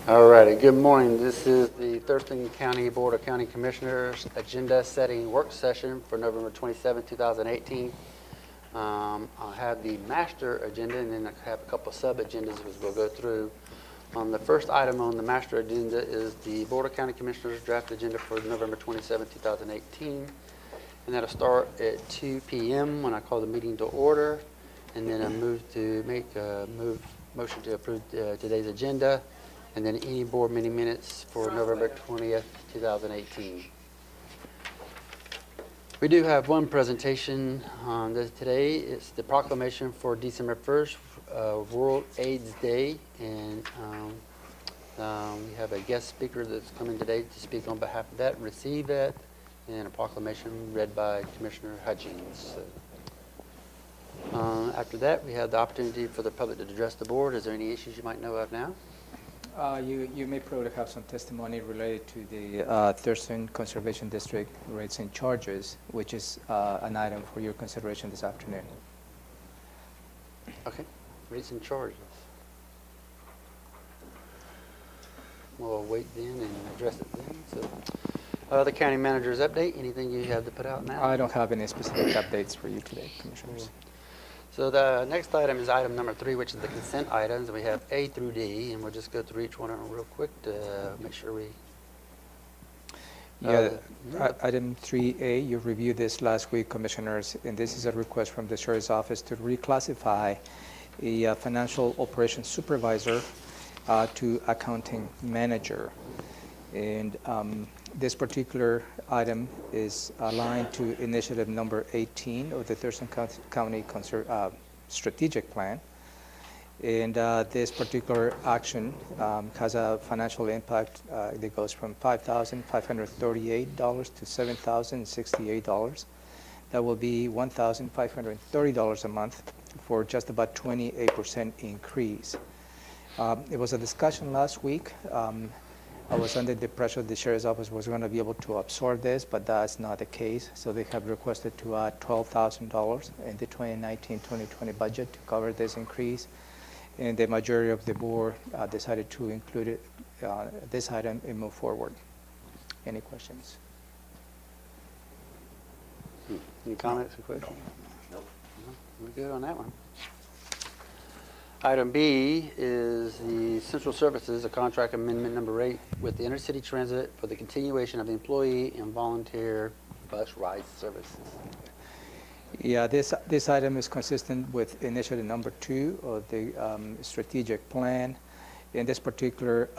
All righty, good morning. This is the Thurston County Board of County Commissioners agenda setting work session for November 27, 2018. I have the master agenda and then I have a couple of sub-agendas as we'll go through. The first item on the master agenda is the Board of County Commissioners draft agenda for November 27, 2018. And that'll start at 2 p.m. when I call the meeting to order. And then I move to make a motion to approve today's agenda. And then any board meeting minutes for November 20th, 2018. We do have one presentation today. It's the proclamation for December 1st, World AIDS Day. And we have a guest speaker that's coming today to speak on behalf of that and receive that. And a proclamation read by Commissioner Hutchings. After that, we have the opportunity for the public to address the board. Is there any issues you might know of now? You may probably have some testimony related to the Thurston Conservation District rates and charges, which is an item for your consideration this afternoon. Okay, rates and charges. We'll wait then and address it then. So, the county manager's update, anything you have to put out now? I don't have any specific updates for you today, Commissioners. So the next item is item number 3, which is the consent items. We have A through D, and we'll just go through each one of them real quick to make sure we... Item 3A, you reviewed this last week, Commissioners, and this is a request from the Sheriff's Office to reclassify a financial operations supervisor to accounting manager. And this particular item is aligned to initiative number 18 of the Thurston County Strategic Plan. And this particular action has a financial impact that goes from $5,538 to $7,068. That will be $1,530 a month for just about 28% increase. It was a discussion last week. I was under the pressure the Sheriff's Office was going to be able to absorb this, but that's not the case. So they have requested to add $12,000 in the 2019-2020 budget to cover this increase. And the majority of the board decided to include it, this item and move forward. Any questions? Any comments or questions? Nope. We're good on that one. Item B is the Central Services, a contract amendment number 8 with the Intercity Transit for the continuation of employee and volunteer bus ride services. Yeah, this item is consistent with initiative number 2 of the strategic plan. In this particular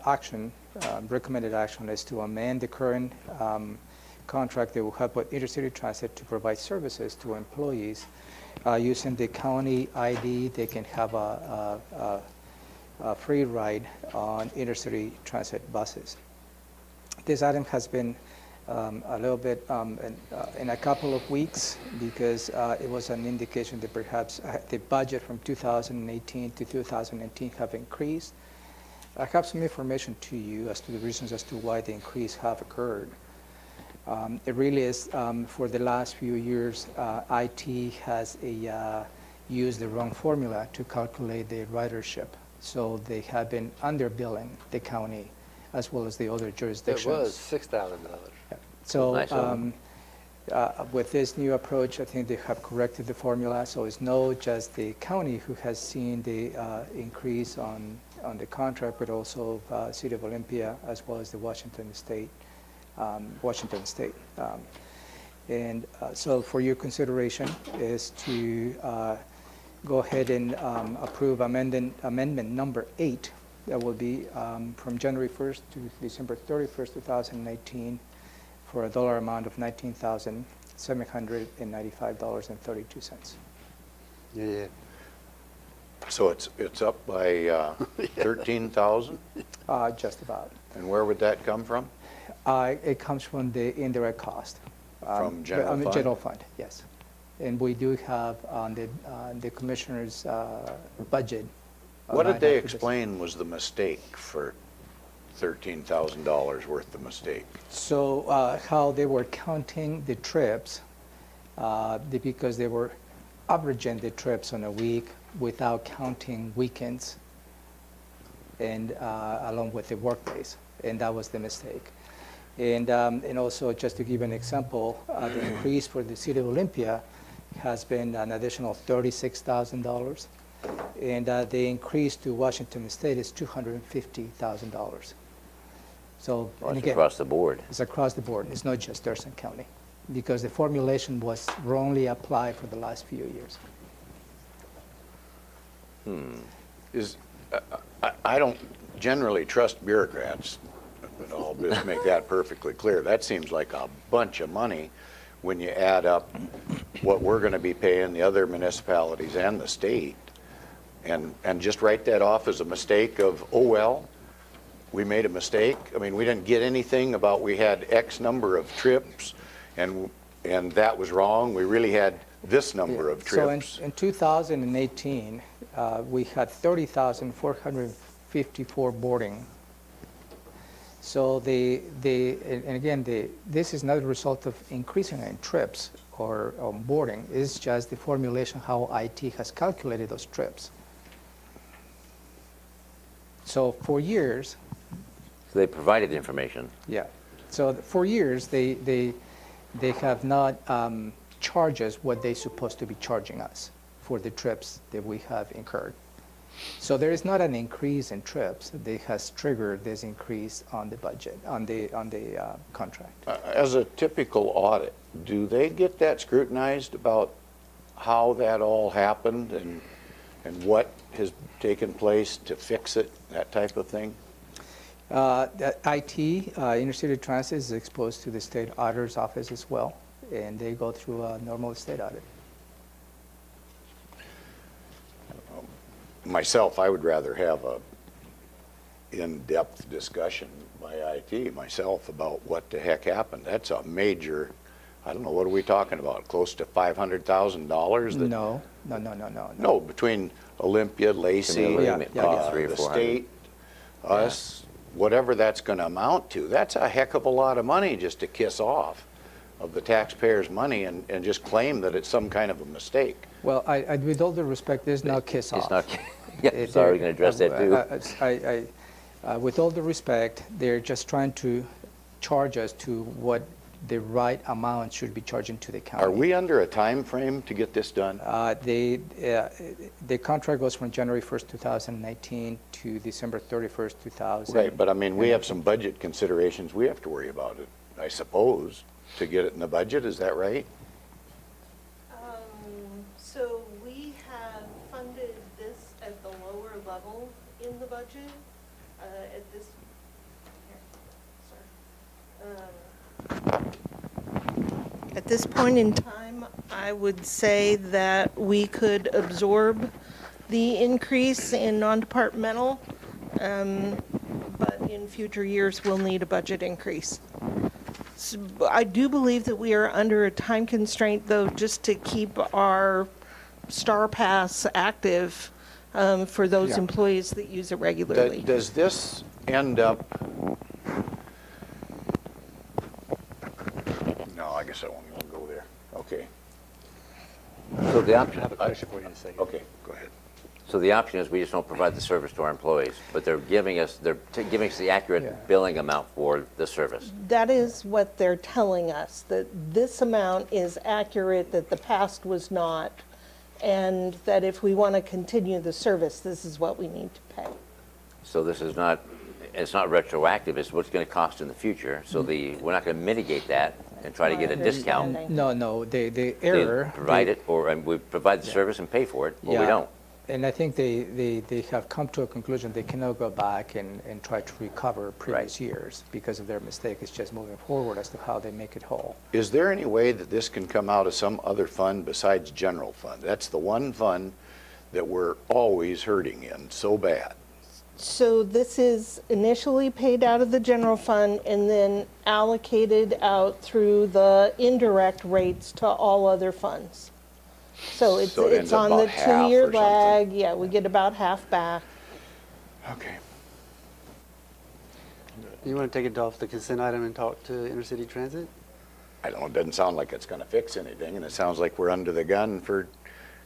action, recommended action is to amend the current contract that will help with Intercity Transit to provide services to employees. Using the county ID, they can have a free ride on intercity transit buses. This item has been a little bit in a couple of weeks because it was an indication that perhaps the budget from 2018 to 2019 have increased. I have some information to you as to the reasons as to why the increase have occurred. It really is, for the last few years, IT has used the wrong formula to calculate the ridership. So they have been underbilling the county as well as the other jurisdictions. It was $6,000. Yeah. So Nice with this new approach, I think they have corrected the formula. So it's not just the county who has seen the increase on the contract, but also City of Olympia as well as the Washington State. So for your consideration is to go ahead and approve amendment number 8 that will be from January 1st to December 31st, 2019 for a dollar amount of $19,795.32. Yeah. So it's up by 13,000? Just about. And where would that come from? It comes from the indirect cost. From general fund? General fund, yes. And we do have on the commissioner's budget. What did they explain was the mistake for $13,000 worth of mistake? So how they were counting the trips, because they were averaging the trips on a week without counting weekends. and along with the workdays, and that was the mistake. And also, just to give an example, the increase for the City of Olympia has been an additional $36,000, and the increase to Washington State is $250,000. So, Well, and it's again, across the board. it's across the board. It's not just Thurston County, because the formulation was wrongly applied for the last few years. I don't generally trust bureaucrats, but I'll just make that perfectly clear. That seems like a bunch of money when you add up what we're going to be paying the other municipalities and the state, and just write that off as a mistake of, oh, well, we made a mistake. I mean, we didn't get anything about we had X number of trips, and that was wrong. We really had this number of trips. So in 2018, we had 30,454 boarding. So and again, this is not a result of increasing in trips or boarding. It's just the formulation how IT has calculated those trips. So for years, So they provided the information. yeah. So for years, they have not charged us what they're supposed to be charging us for the trips that we have incurred. So there is not an increase in trips that has triggered this increase on the budget, on the contract. As a typical audit, do they get that scrutinized about how that all happened and what has taken place to fix it, that type of thing? IT, Intercity Transit, is exposed to the state auditor's office as well, and they go through a normal state audit. Myself, I would rather have a in-depth discussion by IT myself about what the heck happened. That's a major, I don't know, what are we talking about? Close to $500,000? No. No, between Olympia, Lacey, Yeah, yeah. the state, us, whatever that's going to amount to. That's a heck of a lot of money just to kiss off of the taxpayers' money and just claim that it's some kind of a mistake. Well, with all due respect, there's no kiss off. It's not, yeah, sorry, we're going to address that too. With all due respect, they're just trying to charge us to what the right amount should be charging to the county. Are we under a time frame to get this done? The contract goes from January 1st, 2019 to December 31st, 2000. Right, but I mean, we have some budget considerations we have to worry about it, I suppose, to get it in the budget. Is that right? So we have funded this at the lower level in the budget, at this, at this point in time, I would say that we could absorb the increase in non-departmental, but in future years, we'll need a budget increase. So I do believe that we are under a time constraint, though, just to keep our Star Pass active for those Yeah. employees that use it regularly. Does this end up? No, I guess I won't even go there. Okay, So the I option, have a question for you in a second. okay, go ahead. so the option is we just don't provide the service to our employees, but they're giving us the accurate Yeah. billing amount for the service. That is what they're telling us, that this amount is accurate, that the past was not, and that if we want to continue the service, this is what we need to pay. So this is not, it's not retroactive, it's what's going to cost in the future. So we're not going to mitigate that and try to get a discount. Understanding. No, the They error. provide it, or we provide the service and pay for it, or we don't. And I think they have come to a conclusion they cannot go back and try to recover previous years because of their mistake. It's just moving forward as to how they make it whole. Is there any way that this can come out of some other fund besides general fund? That's the one fund that we're always hurting in so bad. So this is initially paid out of the general fund and then allocated out through the indirect rates to all other funds. So So it ends it's up on the about half or 2-year something. lag. Yeah, we get about half back. Okay. You want to take it off the consent item and talk to Intercity Transit? I don't know, it doesn't sound like it's going to fix anything, and it sounds like we're under the gun for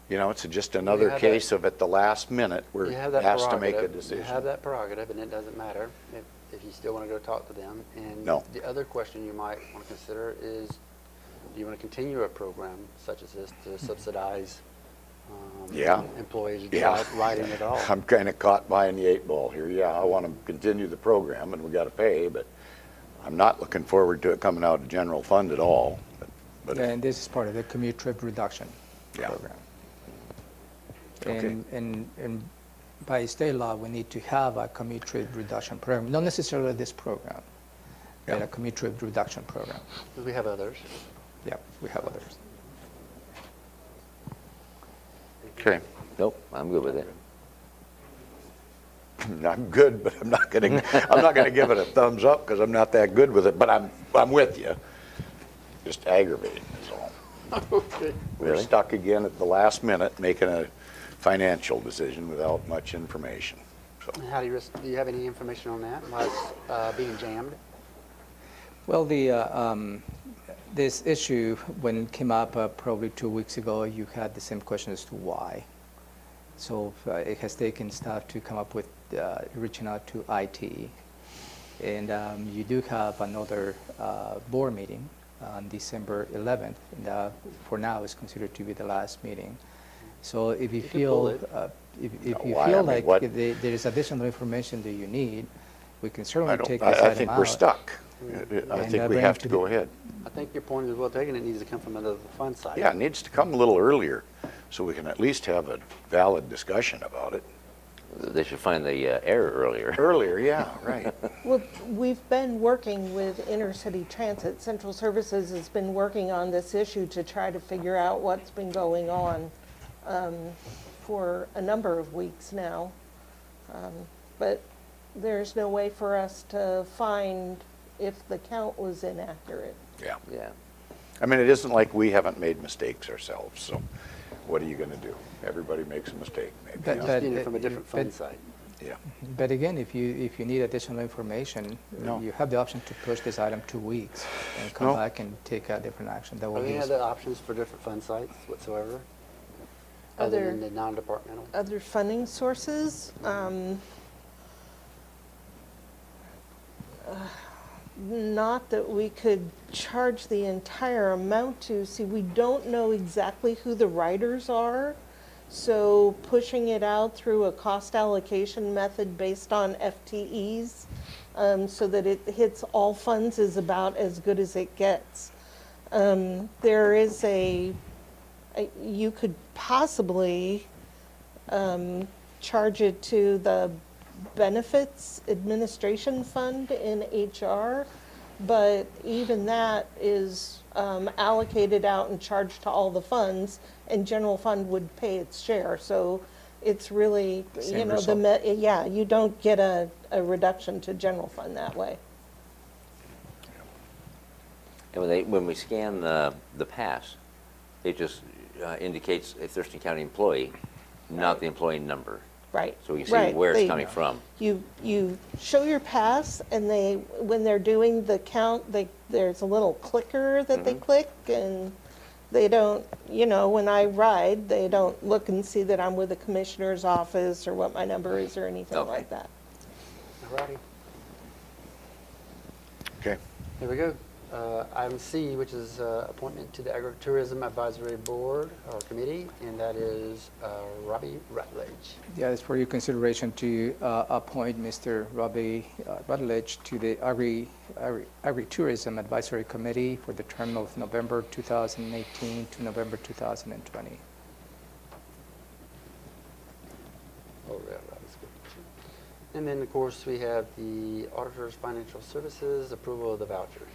You know, it's just You another have case that- of at the last minute, we're You have that asked to make a prerogative. decision. You have that prerogative, and it doesn't matter if you still want to go talk to them. And No. the other question you might want to consider is, do you want to continue a program such as this to subsidize Yeah. employees Yeah. riding it all? I'm kind of caught behind the 8 ball here. Yeah, I want to continue the program, and we got to pay, but I'm not looking forward to it coming out of general fund at all. But Yeah, and this is part of the commute trip reduction Yeah. program. Okay. And by state law, we need to have a commute trip reduction program, not necessarily this program, but Yeah. a commute trip reduction program. We have others. Yeah, we have others. Okay. Nope, I'm good with it. I'm good, but I'm not going to give it a thumbs up because I'm not that good with it, but I'm with you. Just aggravating is all. Okay. We're Really? stuck again at the last minute making a financial decision without much information. So, How do you have any information on that? Why it's being jammed? Well, this issue, when it came up probably 2 weeks ago, you had the same question as to why. So it has taken staff to come up with reaching out to IT. And you do have another board meeting on December 11th. And for now, it's considered to be the last meeting. So if you can pull feel, it. if you why? I feel mean, like what- there is additional information that you need, we can certainly take this I item out. think we're stuck. I And, think we bring have it to to go the- ahead. I think your point is well taken. It needs to come from another fund side. Yeah, it needs to come a little earlier so we can at least have a valid discussion about it. They should find the error earlier. Earlier, yeah, right. Well, we've been working with intercity transit. Central Services has been working on this issue to try to figure out what's been going on for a number of weeks now. But there's no way for us to find if the count was inaccurate. Yeah. Yeah. I mean, it isn't like we haven't made mistakes ourselves, so what are you going to do? Everybody makes a mistake, maybe. But- you know? Just need it from a different fund but- side. Yeah. But again, if you need additional information, No. you have the option to push this item 2 weeks and come No. back and take a different action. That Are will there be any other options for different fund sites whatsoever? Other Other- than the non-departmental? Other funding sources, not that we could charge the entire amount to. See, we don't know exactly who the writers are, so pushing it out through a cost allocation method based on FTEs, so that it hits all funds is about as good as it gets. There is you could possibly charge it to the benefits administration fund in HR, but even that is allocated out and charged to all the funds, and general fund would pay its share. So it's really, Same you know, result. yeah, you don't get a reduction to general fund that way. And when we scan the pass, it just indicates a Thurston County employee, not the employee number. Right. So we see right. where it's They- coming from. You show your pass, and when they're doing the count, there's a little clicker that they click, and they don't, when I ride, they don't look and see that I'm with the commissioner's office or what my number is or anything Okay. like that. All righty. Okay. Here we go. Item C, which is appointment to the Agritourism Advisory Board or Committee, and that is Robbie Rutledge. Yeah, it's for your consideration to appoint Mr. Robbie Rutledge to the Agritourism Advisory Committee for the term of November 2018 to November 2020. Oh, yeah, Robbie's good. And then, of course, we have the Auditor's Financial Services, approval of the vouchers.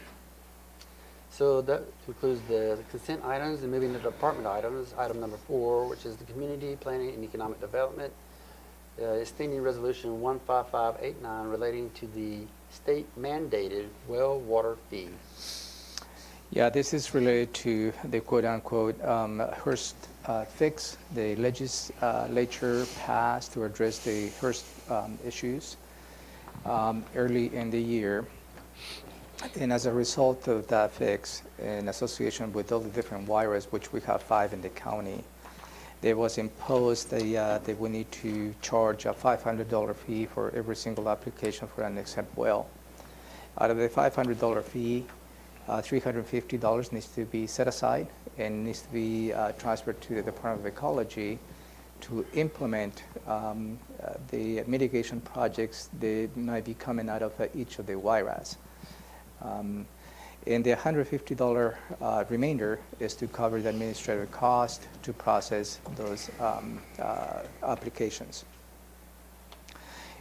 So that concludes the consent items, and moving to department items. Item number 4, which is the Community Planning and Economic Development, extending Resolution 15589 relating to the state mandated well water fee. Yeah, this is related to the quote-unquote Hearst fix the legislature passed to address the Hearst issues early in the year. And as a result of that fix, in association with all the different WIRAs, which we have 5 in the county, there was imposed that we need to charge a $500 fee for every single application for an exempt well. Out of the $500 fee, $350 needs to be set aside and needs to be transferred to the Department of Ecology to implement the mitigation projects that might be coming out of each of the WIRAS. And the $150 remainder is to cover the administrative cost to process those applications.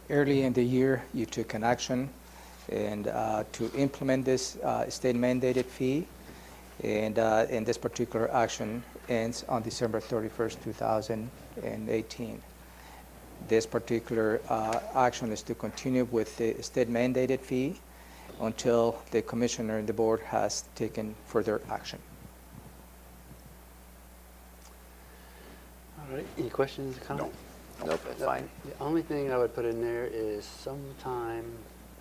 Early in the year, you took an action and to implement this state mandated fee, and this particular action ends on December 31st, 2018. This particular action is to continue with the state mandated fee until the commissioner and the board has taken further action. All right, any questions or comments? Nope, that's fine. The only thing I would put in there is sometime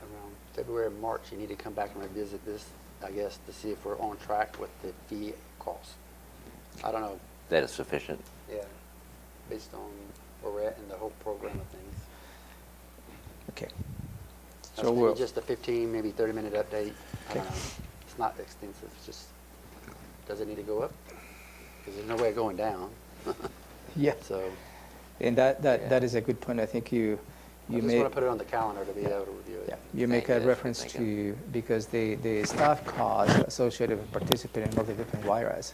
around February or March, you need to come back and revisit this, I guess, to see if we're on track with the fee cost. I don't know, That is sufficient. yeah, based on where we're at in the whole program of things. Okay. That's So maybe we'll, just a 15, maybe 30-minute update. I don't know. It's not extensive, it's just, does it need to go up? Because there's no way of going down. yeah, So and that is a good point. I think you I just may, want to put it on the calendar to be able to review it. yeah, you make Thank a you. reference Thank to, because the staff costs associated with participating in all the different WIRAS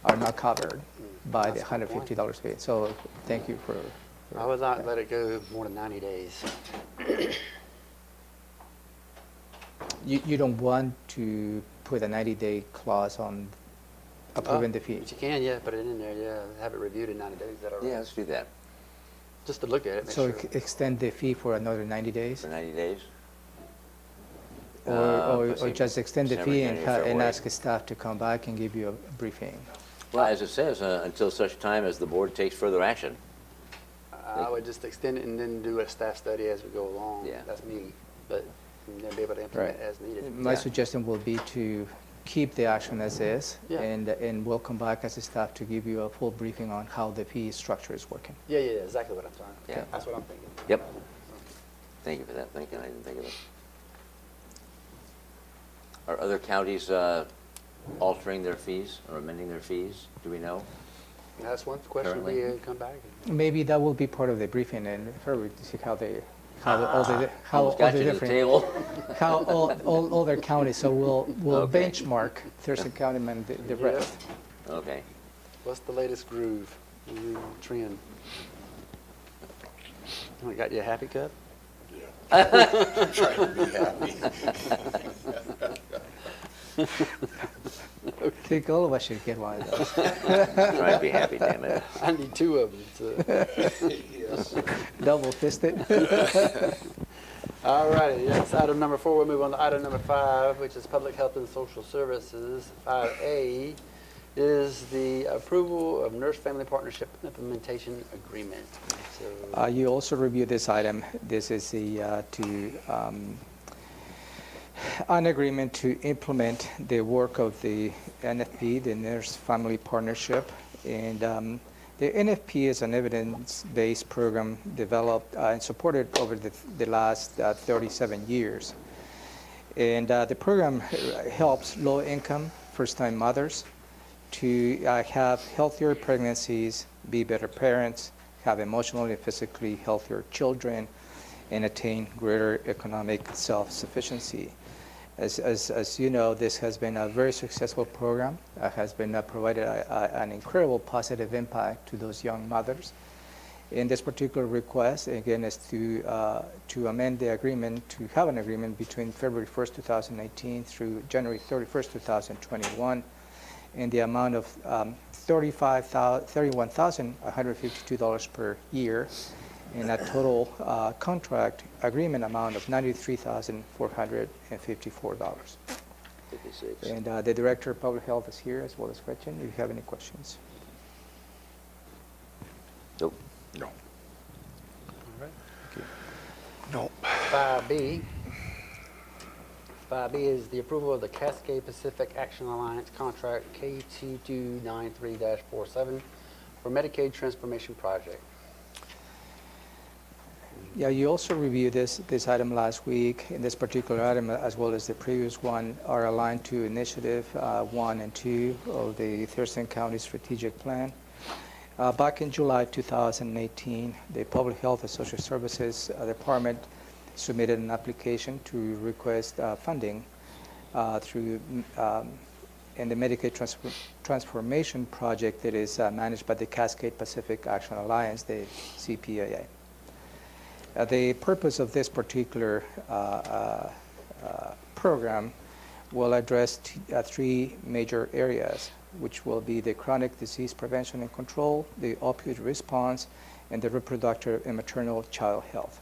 are not covered by the That's a good point. $150 fee. So thank you for I would not let it go more than 90 days. you don't want to put a 90-day clause on approving the fee. But you can, yeah, put it in there, yeah, have it reviewed in 90 days, is that all right? Yeah, let's do that Just to look at it, make So sure. extend the fee for another 90 days? for 90 days. Or Let's see, just extend the December, fee January, and February. ask staff to come back and give you a briefing? Well, as it says, until such time as the board takes further action. I would just extend it and then do a staff study as we go along. Yeah. That's me, but then be able to implement Right. as needed. My Yeah. suggestion will be to keep the action as is, Yeah. and we'll come back as a staff to give you a full briefing on how the fee structure is working. Yeah, exactly what I'm trying. Yeah. That's what I'm thinking. Yep. Thank you for that. Thank you. I didn't think of it. Are other counties altering their fees or amending their fees? Do we know? That's one question we Currently. come back. And Maybe that will be part of the briefing in February to see how all the Almost got you to the different, table. how all their counties, so we'll Okay. benchmark Thurston County and the Yeah. rest. Okay. What's the latest groove, new trend? Oh, got you a happy cup? Trying to be happy. I think all of us should get one of those. Try and be happy, damn it. I need two of them. So. Yes. Double fisted. All righty, that's item number 4. We'll move on to item number 5, which is Public Health and Social Services. 5A is the approval of Nurse Family Partnership Implementation Agreement. So, You also review this item. This is an agreement to implement the work of the NFP, the Nurse Family Partnership. And the NFP is an evidence-based program developed and supported over the last 37 years. And the program helps low-income first-time mothers to have healthier pregnancies, be better parents, have emotionally and physically healthier children, and attain greater economic self-sufficiency. As you know, this has been a very successful program, has been provided an incredible positive impact to those young mothers. In this particular request, again, is to amend the agreement, to have an agreement between February 1st, 2018 through January 31st, 2021, in the amount of $31,152 per year, and a total contract agreement amount of $93,454. 56. And the Director of Public Health is here, as well as Gretchen, if you have any questions. Nope. No. all right. Nope. 5B. 5B is the approval of the Cascade Pacific Action Alliance contract K2293-47 for Medicaid Transformation Project. Yeah, you also reviewed this item last week, and this particular item, as well as the previous one, are aligned to Initiative 1 and 2 of the Thurston County Strategic Plan. Back in July 2018, the Public Health and Social Services Department submitted an application to request funding through in the Medicaid Transformation Project that is managed by the Cascade Pacific Action Alliance, the CPAA. The purpose of this particular program will address three major areas, which will be the chronic disease prevention and control, the opioid response, and the reproductive and maternal child health.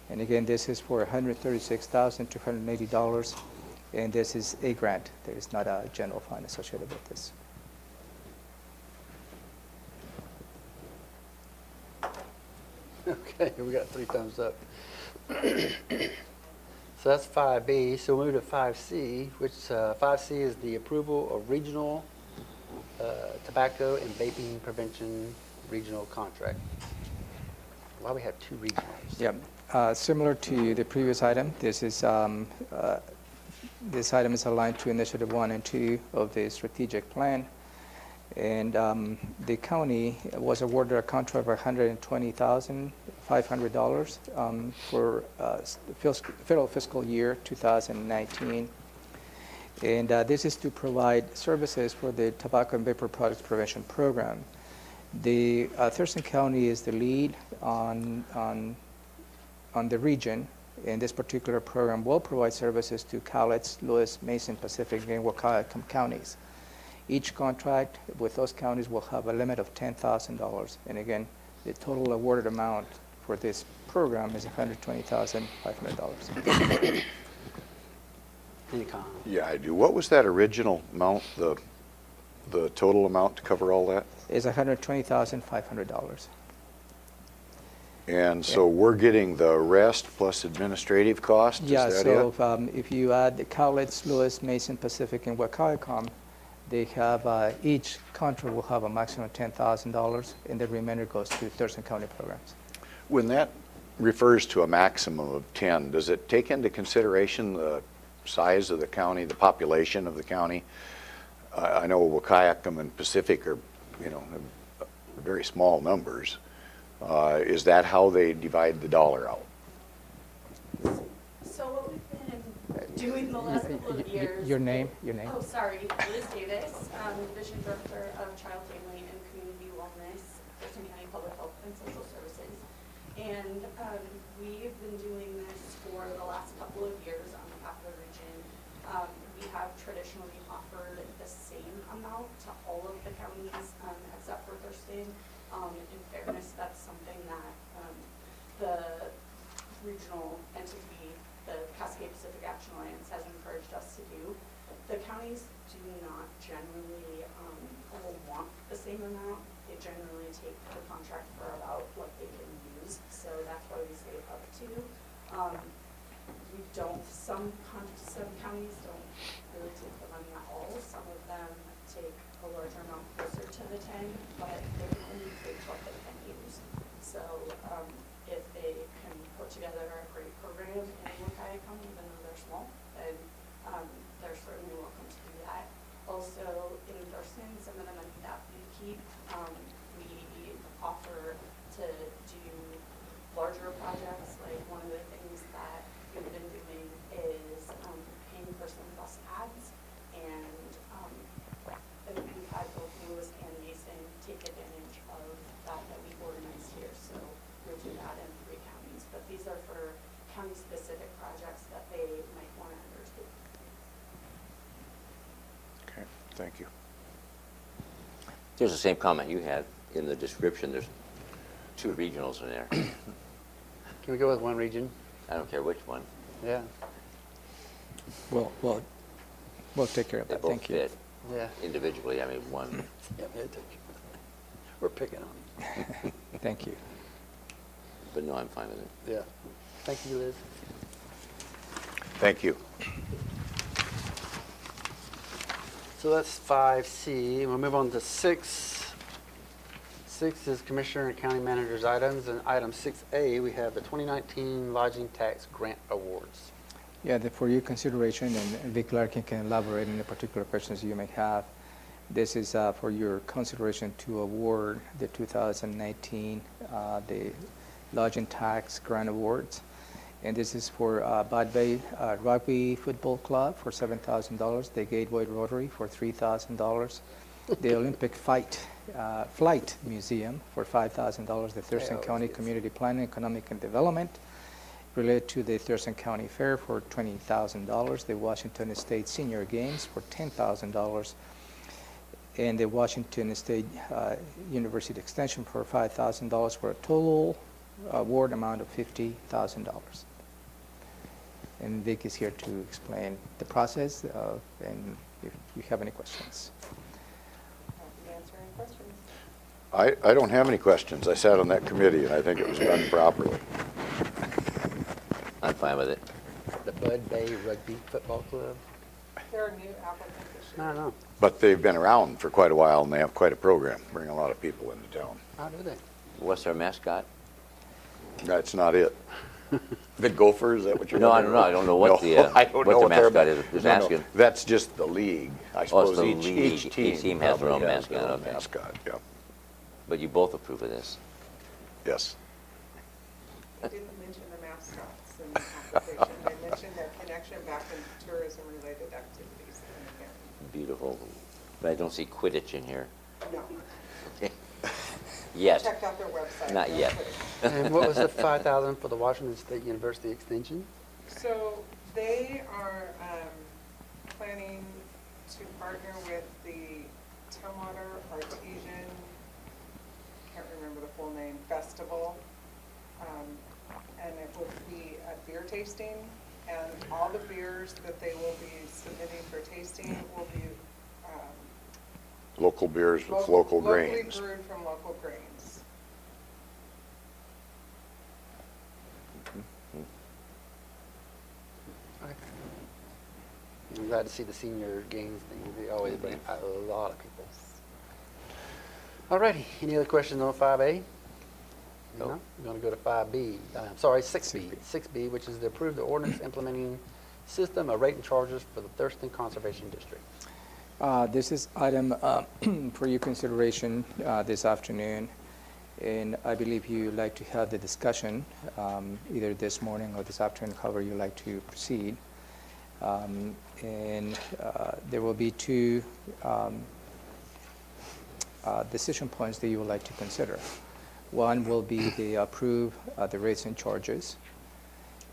And again, this is for $136,280, and this is a grant. There is not a general fund associated with this. Okay, we got 3 thumbs up. So that's 5B. So we'll move to 5C, which 5C is the approval of regional tobacco and vaping prevention regional contract. Why we have 2 regionals? Yeah, similar to the previous item, this item is aligned to Initiative 1 and 2 of the strategic plan. And the county was awarded a contract of $120,500 for federal fiscal year 2019. And this is to provide services for the tobacco and vapor products prevention program. The Thurston County is the lead on the region, and this particular program will provide services to Cowlitz, Lewis, Mason, Pacific, and Waukegan counties. Each contract with those counties will have a limit of $10,000. And again, the total awarded amount for this program is $120,500. Any comment? Yeah, I do. What was that original amount, the total amount to cover all that? Is $120,500. And so we're getting the rest plus administrative cost? Yeah, Is that so it? if you add the Cowlitz, Lewis, Mason, Pacific, and Waukegan, they have each contract will have a maximum of $10,000, and the remainder goes to Thurston County programs. When that refers to a maximum of 10, does it take into consideration the size of the county, the population of the county? I know Waukegan and Pacific are, very small numbers. Is that how they divide the dollar out? So what we've been doing the last couple of years. Your name? Oh, sorry, Liz Davis, Division Director of Child, Family, and Community Wellness, Thurston County Public Health and Social Services. And we've been doing this for the last couple of years on behalf of the region. We have traditionally offered the same amount to all of the counties except for Thurston. In fairness, that's something that the regional entity, the Cascade Pacific Action Alliance, has encouraged us to do. The counties do not generally want the same amount. They generally take the contract for about what they can use, so that's why we say up to. We don't, some counties don't really take the money at all. Some of them take a larger amount closer to the 10, but they only take what they can use. So if they can put together a great program in Waukegan, even though they're small, then they're certainly welcome to do that. Also in Thurston, some of the money that we keep, we offer to do larger projects. Like one of the things that we've been doing is paying for some bus ads, and we've had both Lewis and Mason take advantage of that we organized here. So we'll do that in 3 counties, but these are for county-specific projects that they might want to undertake. Okay, thank you. There's the same comment you had in the description. There's 2 regionals in there. Can we go with one region? I don't care which one. Yeah. We'll take care of They that. both Thank you. fit Yeah. individually. I mean, one. We're picking on them. Thank you. But no, I'm fine with it. Yeah. Thank you, Liz. Thank you. So that's 5C. We'll move on to 6C, 6 is Commissioner and County Manager's items, and item 6A, we have the 2019 Lodging Tax Grant Awards. Yeah, for your consideration, and Vic Larkin can elaborate on the particular questions you may have. This is for your consideration to award the 2019 the Lodging Tax Grant Awards. And this is for Bad Bay Rugby Football Club for $7,000, the Gateway Rotary for $3,000, the Olympic Flight Museum for $5,000, the Thurston County Community Planning, Economic and Development related to the Thurston County Fair for $20,000, the Washington State Senior Games for $10,000, and the Washington State University Extension for $5,000 for a total award amount of $50,000. And Vic is here to explain the process and if you have any questions. Answer any questions. I don't have any questions. I sat on that committee, and I think it was done properly. I'm fine with it. The Bud Bay Rugby Football Club. There are new applicants this I year. don't know. But they've been around for quite a while, and they have quite a program, bring a lot of people into town. How do they? What's our mascot? That's not it. The Gopher, is that what you're No, I wondering don't know. I don't know what No, the I don't what know the their mascot is. Just no, no. asking. That's just the league. I Oh, suppose it's the each league. team Each team has their probably own has their mascot, own okay. mascot, yeah. But you both approve of this. Yes. I didn't mention the mascots in the application. I mentioned their connection back in tourism-related activities in the county. Beautiful. But I don't see Quidditch in here. No. Yet. Checked out their website. Not real yet. quick. And what was the 5,000 for the Washington State University Extension? So they are planning to partner with the Tumwater Artesian, can't remember the full name, festival. And it will be a beer tasting, and all the beers that they will be submitting for tasting will be Local beers with local grains. locally brewed from local grains. I'm glad to see the senior games thing. They always bring a lot of people. Alrighty, any other questions on 5A? No? We're going to go to 5B. Sorry, 6B. 6B, which is to approve the ordinance implementing system of rate and charges for the Thurston Conservation District. This is item for your consideration this afternoon, and I believe you'd like to have the discussion either this morning or this afternoon, however you like to proceed. And there will be two decision points that you would like to consider. One will be the approve the rates and charges,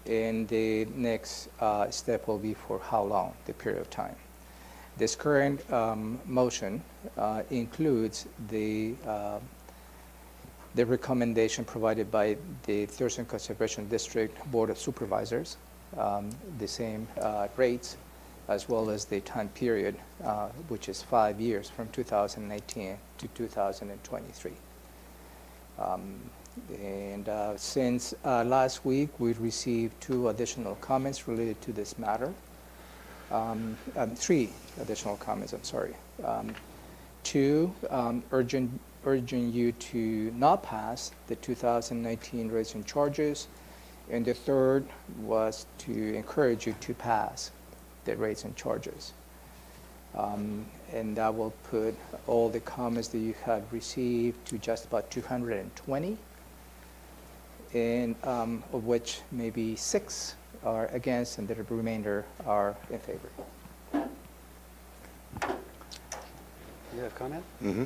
and the next step will be for how long, the period of time. This current motion includes the recommendation provided by the Thurston Conservation District Board of Supervisors, the same rates, as well as the time period, which is 5 years from 2019 to 2023. Since last week, we've received 2 additional comments related to this matter. 3 additional comments, I'm sorry. 2, urging you to not pass the 2019 rates and charges, and the 3rd was to encourage you to pass the rates and charges. And that will put all the comments that you have received to just about 220, and of which maybe 6 are against, and the remainder are in favor. You have a comment? Mm-hmm.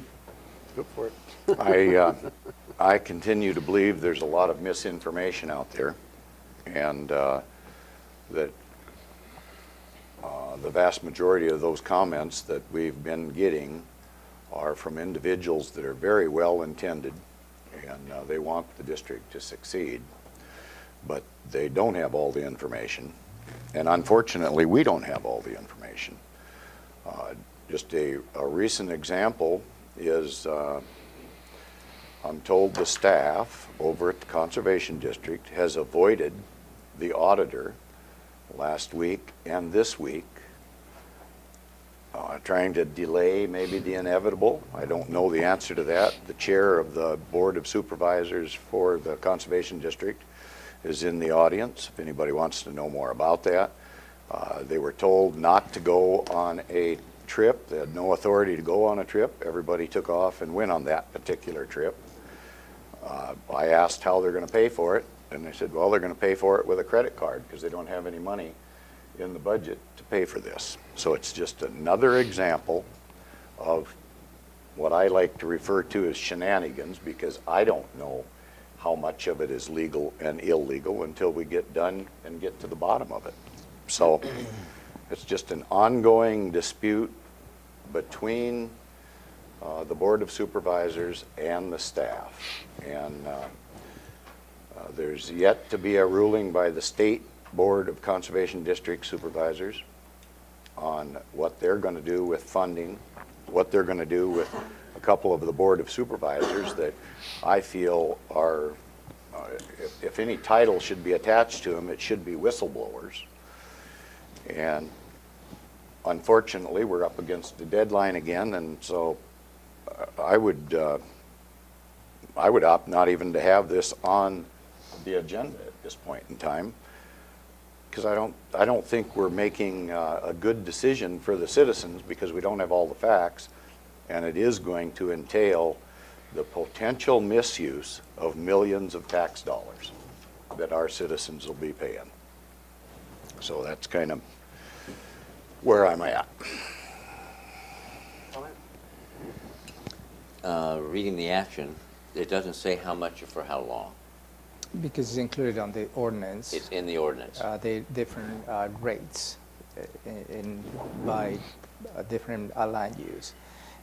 Go for it. I continue to believe there's a lot of misinformation out there, and that the vast majority of those comments that we've been getting are from individuals that are very well intended, and they want the district to succeed, but they don't have all the information, and unfortunately we don't have all the information. Just a recent example is I'm told the staff over at the Conservation District has avoided the auditor last week and this week trying to delay maybe the inevitable. I don't know the answer to that. The chair of the Board of Supervisors for the Conservation District is in the audience, if anybody wants to know more about that. They were told not to go on a trip. They had no authority to go on a trip. Everybody took off and went on that particular trip. I asked how they're going to pay for it, and they said, well, they're going to pay for it with a credit card because they don't have any money in the budget to pay for this. So it's just another example of what I like to refer to as shenanigans, because I don't know how much of it is legal and illegal until we get done and get to the bottom of it. So it's just an ongoing dispute between the Board of Supervisors and the staff. And there's yet to be a ruling by the State Board of Conservation District Supervisors on what they're going to do with funding, what they're going to do with a couple of the Board of Supervisors that I feel are, if any title should be attached to them, it should be whistleblowers. And unfortunately, we're up against the deadline again, and so I would opt not even to have this on the agenda at this point in time, because I don't think we're making a good decision for the citizens, because we don't have all the facts, and it is going to entail the potential misuse of millions of tax dollars that our citizens will be paying. So that's kind of where I'm at. Reading the action, it doesn't say how much or for how long. Because it's included on the ordinance. It's in the ordinance. The different rates by different land use.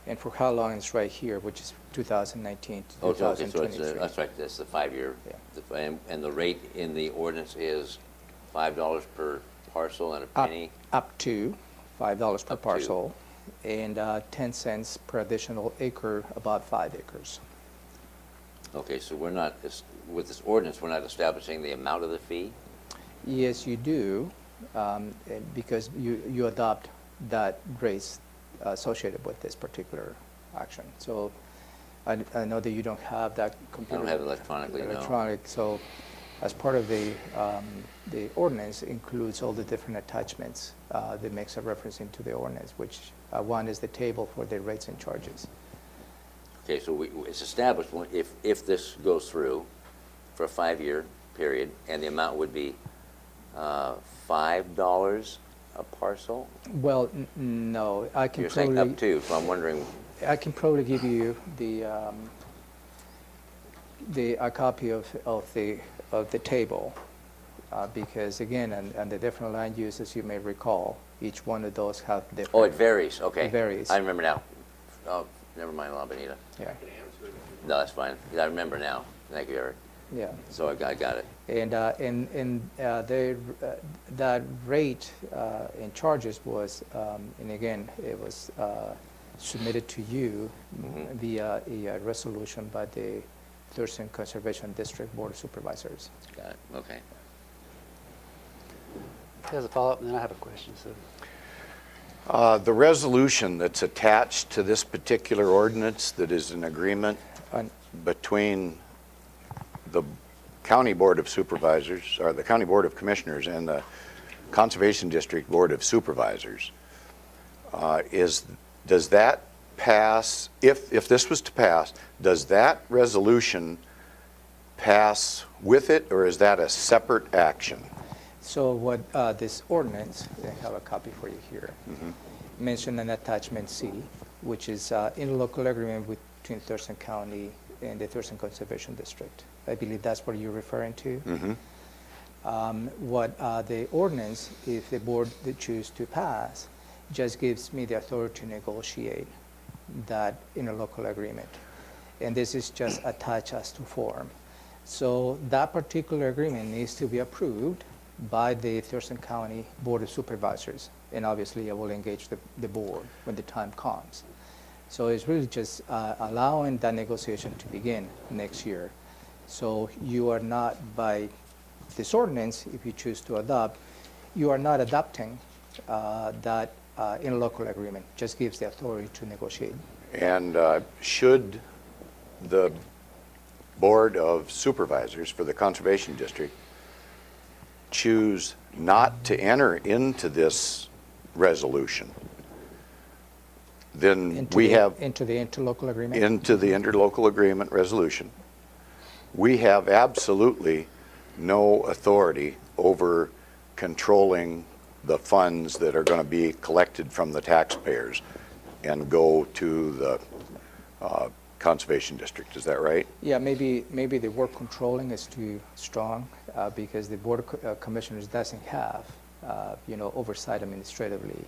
And for how long it's right here, which is 2019 to Oh, okay, 2023. so that's right, that's the 5-year. Yeah. And the rate in the ordinance is $5 per parcel and a penny? Up to $5 per Up to. parcel, and 10 cents per additional acre, about 5 acres. Okay, so we're not, with this ordinance, we're not establishing the amount of the fee? Yes, you do, because you adopt that rates associated with this particular action. So I know that you don't have that computer. I don't have it electronically, no. Electronic, so as part of the ordinance includes all the different attachments that makes a reference into the ordinance, which one is the table for the rates and charges. Okay, so it's established, if this goes through for a 5-year period, and the amount would be $5 a parcel? Well, no, I can You're saying probably up to, so I'm wondering, I can probably give you a copy of the table, because again, and the different land uses, you may recall, each one of those have different. oh, it varies, okay. It varies. I remember now. Oh, never mind, La Bonita. Yeah, No, that's fine. I remember now. Thank you, Eric. yeah. So I got it. And that rate and charges was, and again, it was submitted to you via a resolution by the Thurston Conservation District Board of Supervisors. Got it, okay. As a follow-up, and then I have a question. So, The resolution that's attached to this particular ordinance that is an agreement between the County Board of Supervisors, or the County Board of Commissioners, and the Conservation District Board of Supervisors, does that pass, if this was to pass, does that resolution pass with it, or is that a separate action? So what this ordinance, I have a copy for you here, mentioned an attachment C, which is interlocal agreement between Thurston County and the Thurston Conservation District. I believe that's what you're referring to. What the ordinance, if the board choose to pass, just gives me the authority to negotiate that interlocal agreement. And this is just attached as to form. So that particular agreement needs to be approved by the Thurston County Board of Supervisors. And obviously I will engage the board when the time comes. So it's really just allowing that negotiation to begin next year. So you are not, by this ordinance, if you choose to adopt, you are not adopting that interlocal agreement. Just gives the authority to negotiate. And should the Board of Supervisors for the Conservation District choose not to enter into this resolution, then Into we the, have into the interlocal agreement. into the interlocal agreement resolution, we have absolutely no authority over controlling the funds that are going to be collected from the taxpayers and go to the Conservation District. Is that right? Yeah, maybe the word controlling is too strong because the Board of Commissioners doesn't have, oversight administratively.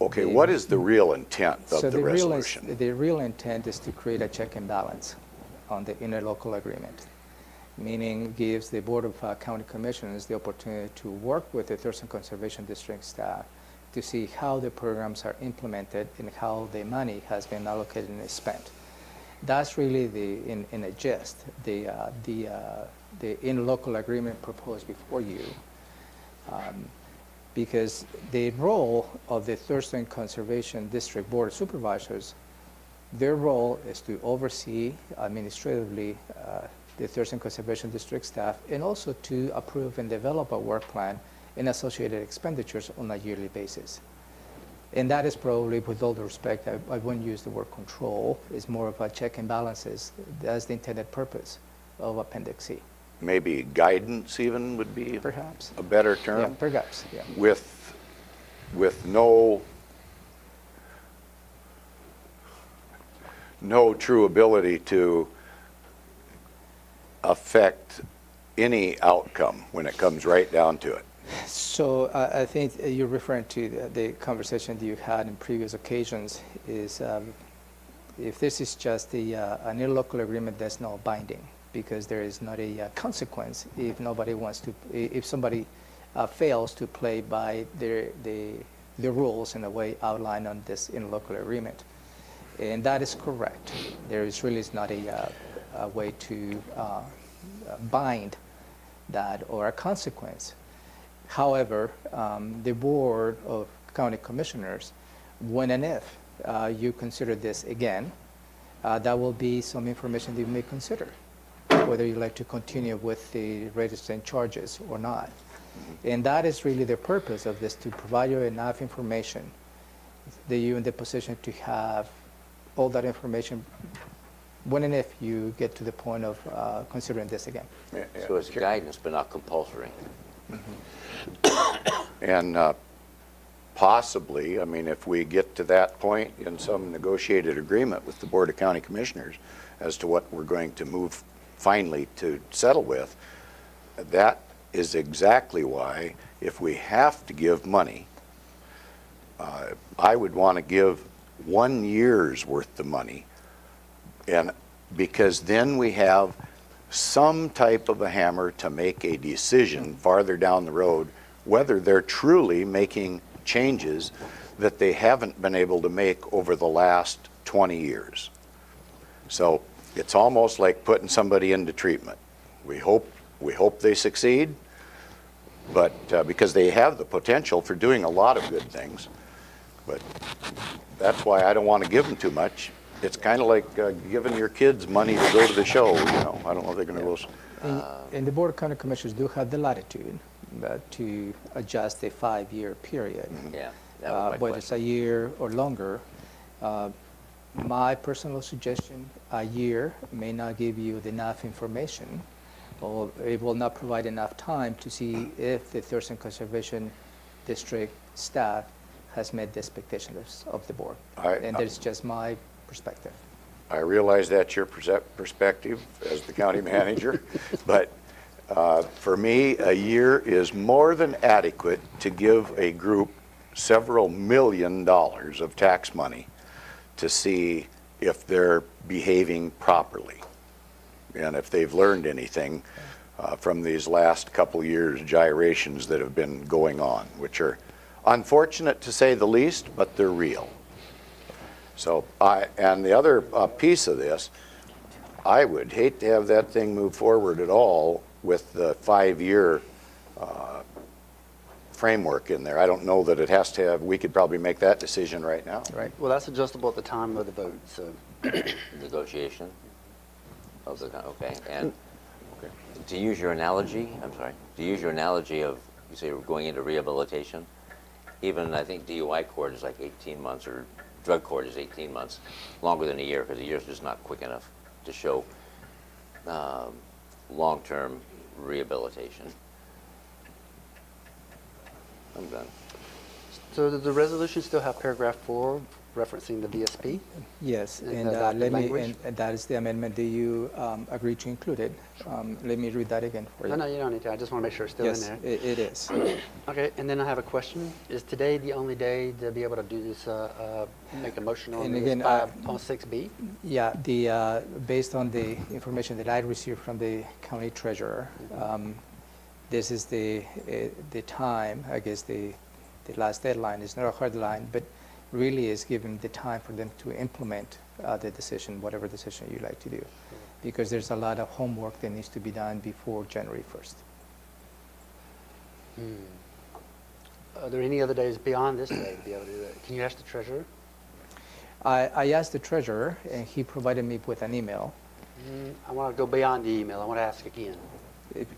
Okay, what is the real intent of So the resolution? the real intent is to create a check and balance on the interlocal agreement, meaning gives the Board of County Commissioners the opportunity to work with the Thurston Conservation District staff to see how the programs are implemented and how the money has been allocated and spent. That's really in a gist, the interlocal agreement proposed before you. Because the role of the Thurston Conservation District Board of Supervisors, their role is to oversee administratively the Thurston Conservation District staff and also to approve and develop a work plan and associated expenditures on a yearly basis. And that is probably, with all due respect, I wouldn't use the word control. It's more of a check and balances. That's the intended purpose of Appendix C. Maybe guidance even would be Perhaps. a better term? Yeah, perhaps, yeah. With no true ability to affect any outcome when it comes right down to it. So I think you're referring to the conversation that you had in previous occasions is if this is just an interlocal agreement that's not binding because there is not a consequence if nobody wants to, if somebody fails to play by the rules in the way outlined on this interlocal agreement. And that is correct. There is really not a way to bind that or a consequence. However, the Board of County Commissioners, when and if you consider this again, that will be some information that you may consider, whether you like to continue with the rates and charges or not. And that is really the purpose of this, to provide you enough information that you're in the position to have all that information when and if you get to the point of considering this again. So it's guidance, but not compulsory. And possibly, I mean, if we get to that point in some negotiated agreement with the Board of County Commissioners as to what we're going to move finally to settle with, that is exactly why, if we have to give money, I would want to give 1 year's worth of money, and because then we have some type of a hammer to make a decision farther down the road whether they're truly making changes that they haven't been able to make over the last 20 years. So it's almost like putting somebody into treatment. We hope they succeed, but because they have the potential for doing a lot of good things. But that's why I don't want to give them too much. It's kind of like giving your kids money to go to the show. I don't know if they're going to go. And the Board of County Commissioners do have the latitude to adjust a 5-year period. Yeah, that was my whether it's a year or longer. My personal suggestion, a year may not give you enough information, or it will not provide enough time to see if the Thurston Conservation District staff has met the expectations of the board. And that's just my perspective. I realize that's your perspective as the county manager, but for me, a year is more than adequate to give a group several $1 million of tax money to see if they're behaving properly and if they've learned anything from these last couple years' gyrations that have been going on, which are unfortunate to say the least, but they're real. So, and the other piece of this, I would hate to have that thing move forward at all with the 5-year framework in there. I don't know that it has to have, we could probably make that decision right now. Right. Well, that's adjustable at the time of the vote, so. Negotiation? Okay, and to use your analogy, of, you say we're going into rehabilitation, even I think DUI court is like 18 months, or drug court is 18 months, longer than a year, because a year is just not quick enough to show long-term rehabilitation. I'm done. So does the resolution still have paragraph 4 referencing the VSP? Yes, Is and that let me, language? and that is the amendment. Do you agree to include it? Let me read that again for you. No, you don't need to. I just want to make sure it's still in Yes, there. it is. Okay, and then I have a question. Is today the only day to be able to do this, make a motion on And this again, 6B? Yeah, based on the information that I received from the county treasurer, this is the time, I guess the last deadline is not a hard line, but really is given the time for them to implement the decision, whatever decision you like to do, because there's a lot of homework that needs to be done before January 1st. Are there any other days beyond this day to be able to do that? Can you ask the treasurer? I asked the treasurer, and he provided me with an email. I want to go beyond the email. I want to ask again.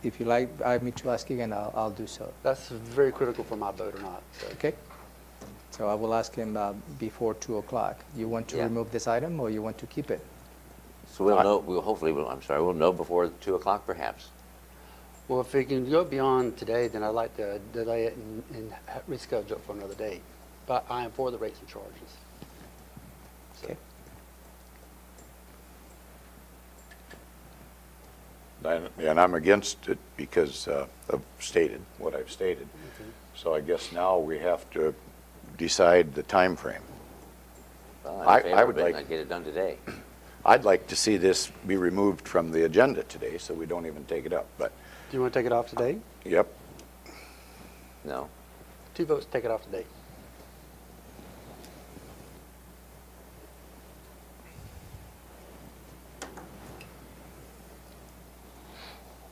If you like me to ask again, I'll do so. That's very critical for my vote or not. So. Okay? So I will ask him before 2 o'clock. You want to Yeah. remove this item, or you want to keep it? So we'll know, we'll know before 2 o'clock perhaps. Well, if it can go beyond today, then I'd like to delay it and reschedule it for another day. But I am for the rates and charges. So, Okay. And I'm against it because of what I've stated. So I guess now we have to decide the time frame. Well, I I'm in favor of would it, and like- I'd get it done today. I'd like to see this be removed from the agenda today, so we don't even take it up, but, do you want to take it off today? yep. No? 2 votes to take it off today.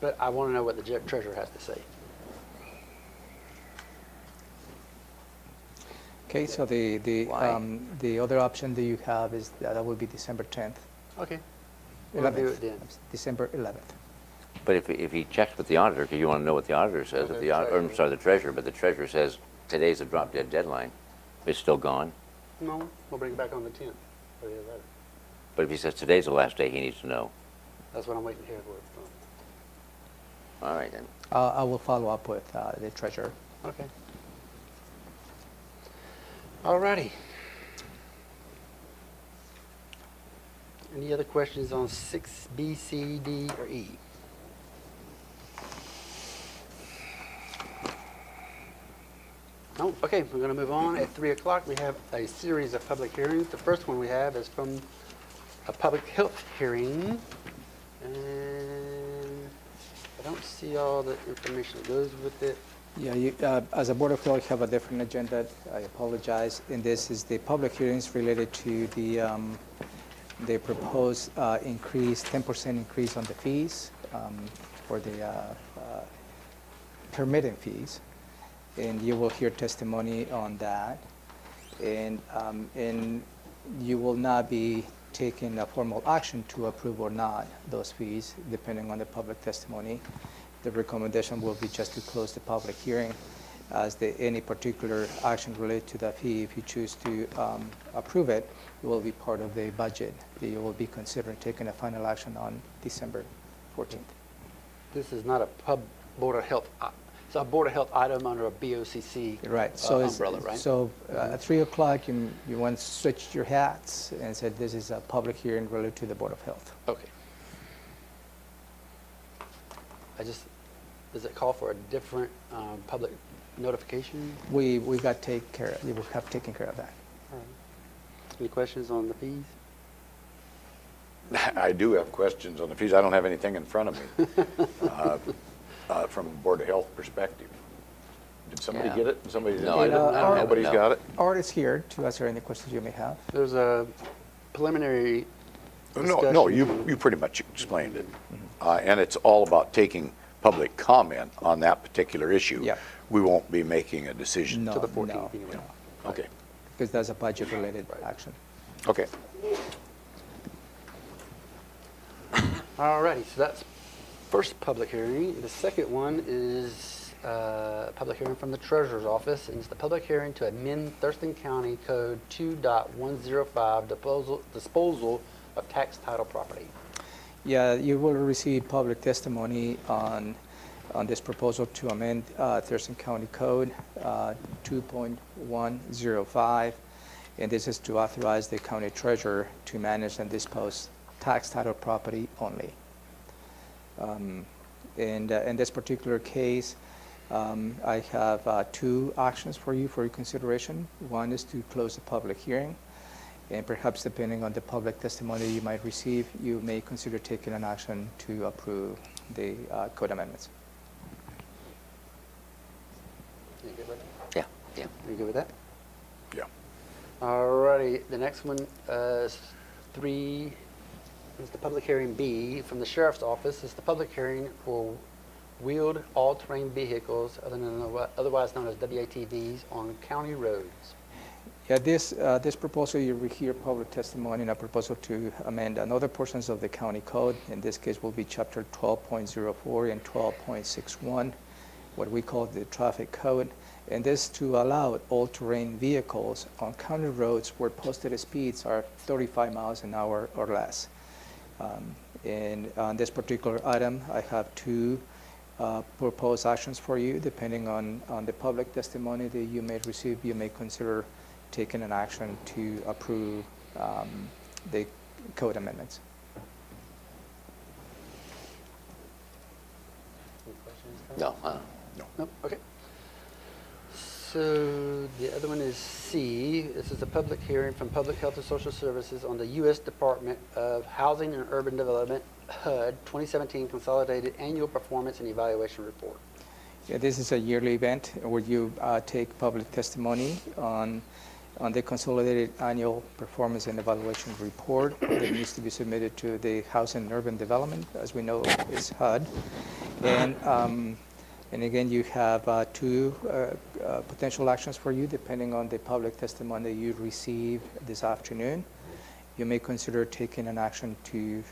But I want to know what the treasurer has to say. Okay, so Why? the other option that you have is that would be December 10th. Okay. We'll do 11th. it then. December 11th. But if he checks with the auditor, because you want to know what the auditor says, Okay, if the, or, I'm sorry, the treasurer, but the treasurer says today's a drop dead deadline, it's still gone. No, we'll bring it back on the 10th. Or the 11th. But if he says today's the last day, he needs to know. That's what I'm waiting to hear from. All right then. I will follow up with the treasurer. Okay. All righty. Any other questions on 6B, C, D, or E? No? Okay, we're going to move on. At 3 o'clock, we have a series of public hearings. The first one we have is from a public health hearing. And I don't see all the information that goes with it. Yeah, you, as a Board of Health, you have a different agenda. I apologize. And this is the public hearings related to the proposed increase, 10% increase on the fees for the permitting fees. And you will hear testimony on that. And you will not be taking a formal action to approve or not those fees, depending on the public testimony. The recommendation will be just to close the public hearing, as any particular action related to that fee, if you choose to approve it, it will be part of the budget that you will be considering taking a final action on December 14th. This is not a Board of Health, it's a Board of Health item under a BoCC Right. So umbrella, right? So at 3 o'clock, you want to switch your hats and said this is a public hearing related to the Board of Health. Okay. Does it call for a different public notification? We got take care. We have taken care of that. All right. Any questions on the fees? I do have questions on the fees. I don't have anything in front of me from a Board of Health perspective. Did somebody Yeah. get it? Somebody didn't No, get I it? don't have it, Nobody's no. got it? Art is here to answer any questions you may have. There's a preliminary No, discussion. you pretty much explained it. And it's all about taking public comment on that particular issue, Yeah. we won't be making a decision. No, To the 14th no, anyway. no, Okay, because that's a budget-related action. okay. All righty, so that's first public hearing. The second one is a public hearing from the Treasurer's Office, and it's the public hearing to amend Thurston County Code 2.105, disposal of tax title property. Yeah, you will receive public testimony on this proposal to amend Thurston County Code 2.105, and this is to authorize the county treasurer to manage and dispose tax title property only. In this particular case, I have two actions for your consideration. One is to close the public hearing, and perhaps depending on the public testimony you might receive, you may consider taking an action to approve the code amendments. You good with that? Yeah, yeah. Are you good with that? Yeah. All righty, the next one is the public hearing B from the Sheriff's Office. It's the public hearing for wheeled all-terrain vehicles, otherwise known as WATVs, on county roads. Yeah, this proposal, you will hear public testimony and a proposal to amend another portions of the county code. In this case will be chapter 12.04 and 12.61, what we call the traffic code. And this to allow all-terrain vehicles on county roads where posted speeds are 35 miles an hour or less. And on this particular item, I have two proposed actions for you. Depending on the public testimony that you may receive, you may consider taking an action to approve the code amendments. Any questions? No, Nope, okay. So the other one is C. This is a public hearing from Public Health and Social Services on the U.S. Department of Housing and Urban Development, HUD, 2017 Consolidated Annual Performance and Evaluation Report. Yeah, this is a yearly event where you take public testimony on the consolidated annual performance and evaluation report that needs to be submitted to the Housing and Urban Development, as we know is HUD. And again, you have two potential actions for you depending on the public testimony that you receive this afternoon. You may consider taking an action to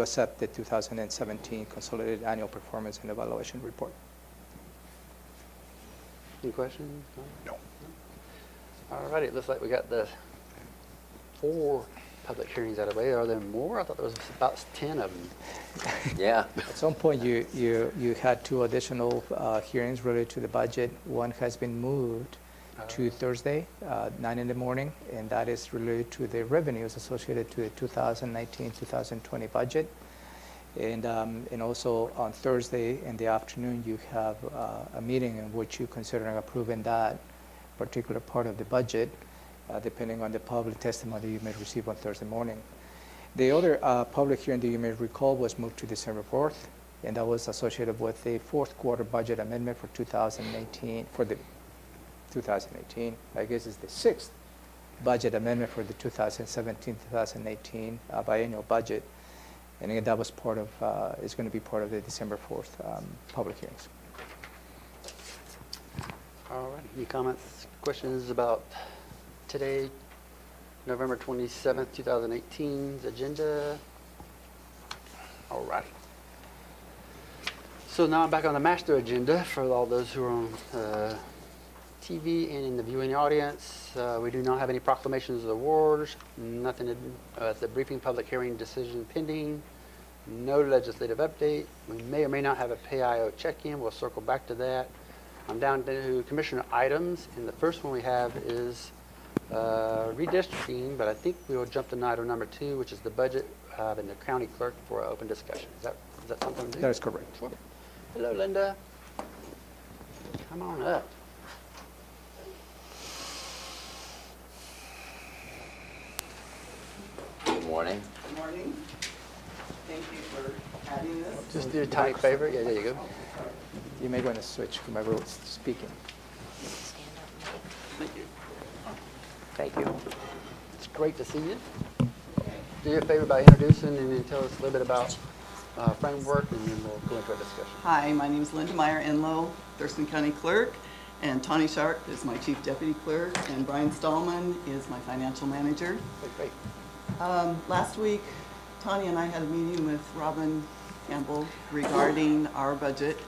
accept the 2017 Consolidated Annual Performance and Evaluation Report. Any questions? No. All righty, it looks like we got the 4 public hearings out of the way. Are there more? I thought there was about 10 of them. yeah. At some point, you had 2 additional hearings related to the budget. One has been moved to Thursday, 9 in the morning, and that is related to the revenues associated to the 2019-2020 budget. And also on Thursday in the afternoon, you have a meeting in which you're considering approving that particular part of the budget, depending on the public testimony you may receive on Thursday morning. The other public hearing that you may recall was moved to December 4th, and that was associated with the 4th quarter budget amendment for 2018, I guess it's the 6th budget amendment for the 2017-2018 biennial budget. And again, that was part of, is going to be part of the December 4th public hearings. All right, any comments, questions about today, November 27th, 2018's agenda? All right. So now I'm back on the master agenda for all those who are on TV and in the viewing audience. We do not have any proclamations of awards, nothing, it's a briefing, public hearing, decision pending, no legislative update. We may or may not have a PIO check-in. We'll circle back to that. I'm down to commissioner items, and the first one we have is redistricting, but I think we will jump to item number 2, which is the budget and the county clerk for open discussion. Is that something to do? That is correct. Sure. Hello, Linda. Come on up. Good morning. Good morning. Thank you for having this. Just do a tiny favor. Yeah, there you go. You may want to switch whomever is speaking. Thank you. Thank you. It's great to see you. Do you a favor by introducing and then tell us a little bit about framework, and then we'll go into a discussion. Hi, my name is Linda Meyer-Enlow, Thurston County Clerk, and Tawny Sharp is my Chief Deputy Clerk, and Brian Stallman is my Financial Manager. Great. Last week, Tawny and I had a meeting with Robin Campbell regarding our budget.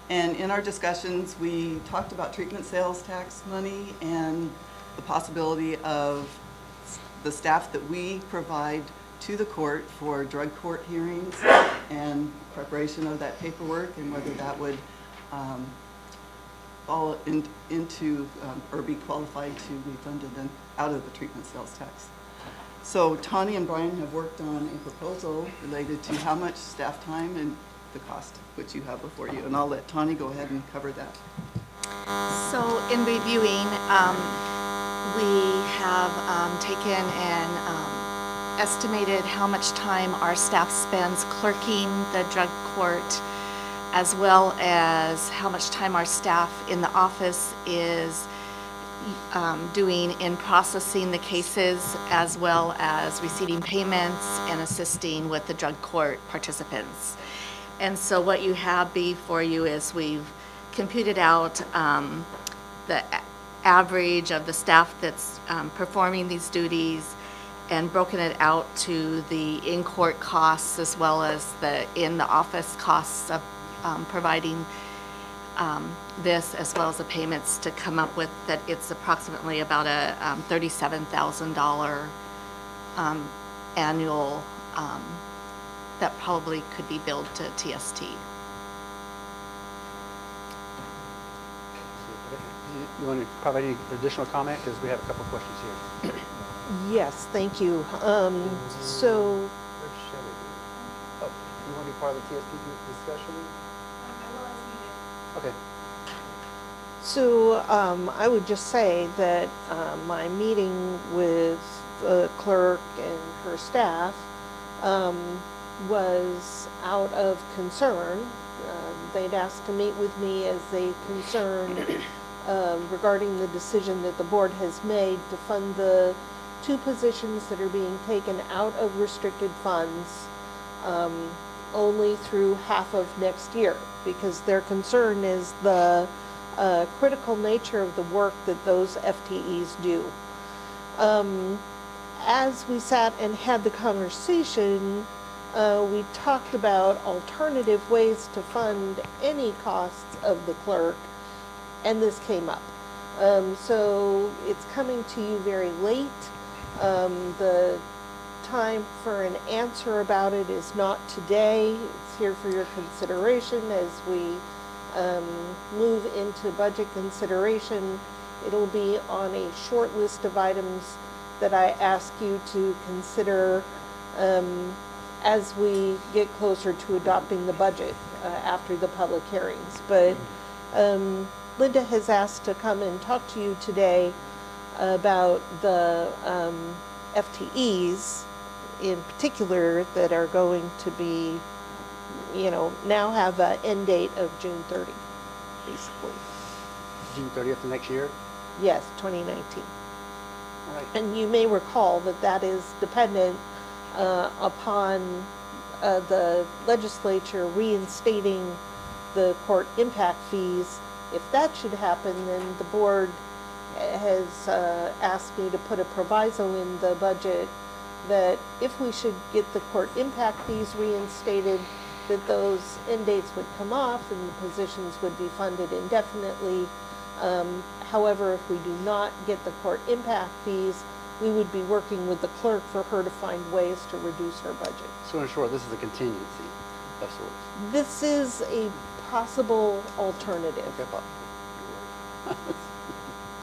And in our discussions, we talked about treatment sales tax money and the possibility of the staff that we provide to the court for drug court hearings and preparation of that paperwork, and whether that would fall into or be qualified to be funded out of the treatment sales tax. So Tawny and Brian have worked on a proposal related to how much staff time and the cost, which you have before you. And I'll let Tawny go ahead and cover that. So in reviewing, we have taken and estimated how much time our staff spends clerking the drug court, as well as how much time our staff in the office is doing in processing the cases, as well as receiving payments and assisting with the drug court participants. And so what you have before you is we've computed out the average of the staff that's performing these duties and broken it out to the in-court costs as well as the in-the-office costs of providing this, as well as the payments, to come up with that it's approximately about a $37,000 annual that probably could be billed to TST. You want to provide any additional comment? Because we have a couple questions here. Yes, thank you. So, Oh, you want to be part of the TSP discussion? Okay. so I would just say that my meeting with the clerk and her staff was out of concern. They'd asked to meet with me as a concern regarding the decision that the board has made to fund the 2 positions that are being taken out of restricted funds only through half of next year, because their concern is the critical nature of the work that those FTEs do. As we sat and had the conversation, we talked about alternative ways to fund any costs of the clerk, and this came up. So it's coming to you very late. The time for an answer about it is not today. It's here for your consideration as we move into budget consideration. It'll be on a short list of items that I ask you to consider as we get closer to adopting the budget after the public hearings. But Linda has asked to come and talk to you today about the FTEs in particular that are going to be, now have an end date of June 30, basically. June 30th of next year? Yes, 2019. All right. And you may recall that that is dependent upon the legislature reinstating the court impact fees. If that should happen, then the board has asked me to put a proviso in the budget that if we should get the court impact fees reinstated, that those end dates would come off and the positions would be funded indefinitely. However, if we do not get the court impact fees, we would be working with the clerk for her to find ways to reduce her budget. So in short, this is a contingency of sorts. This is a possible alternative. Okay, Bob.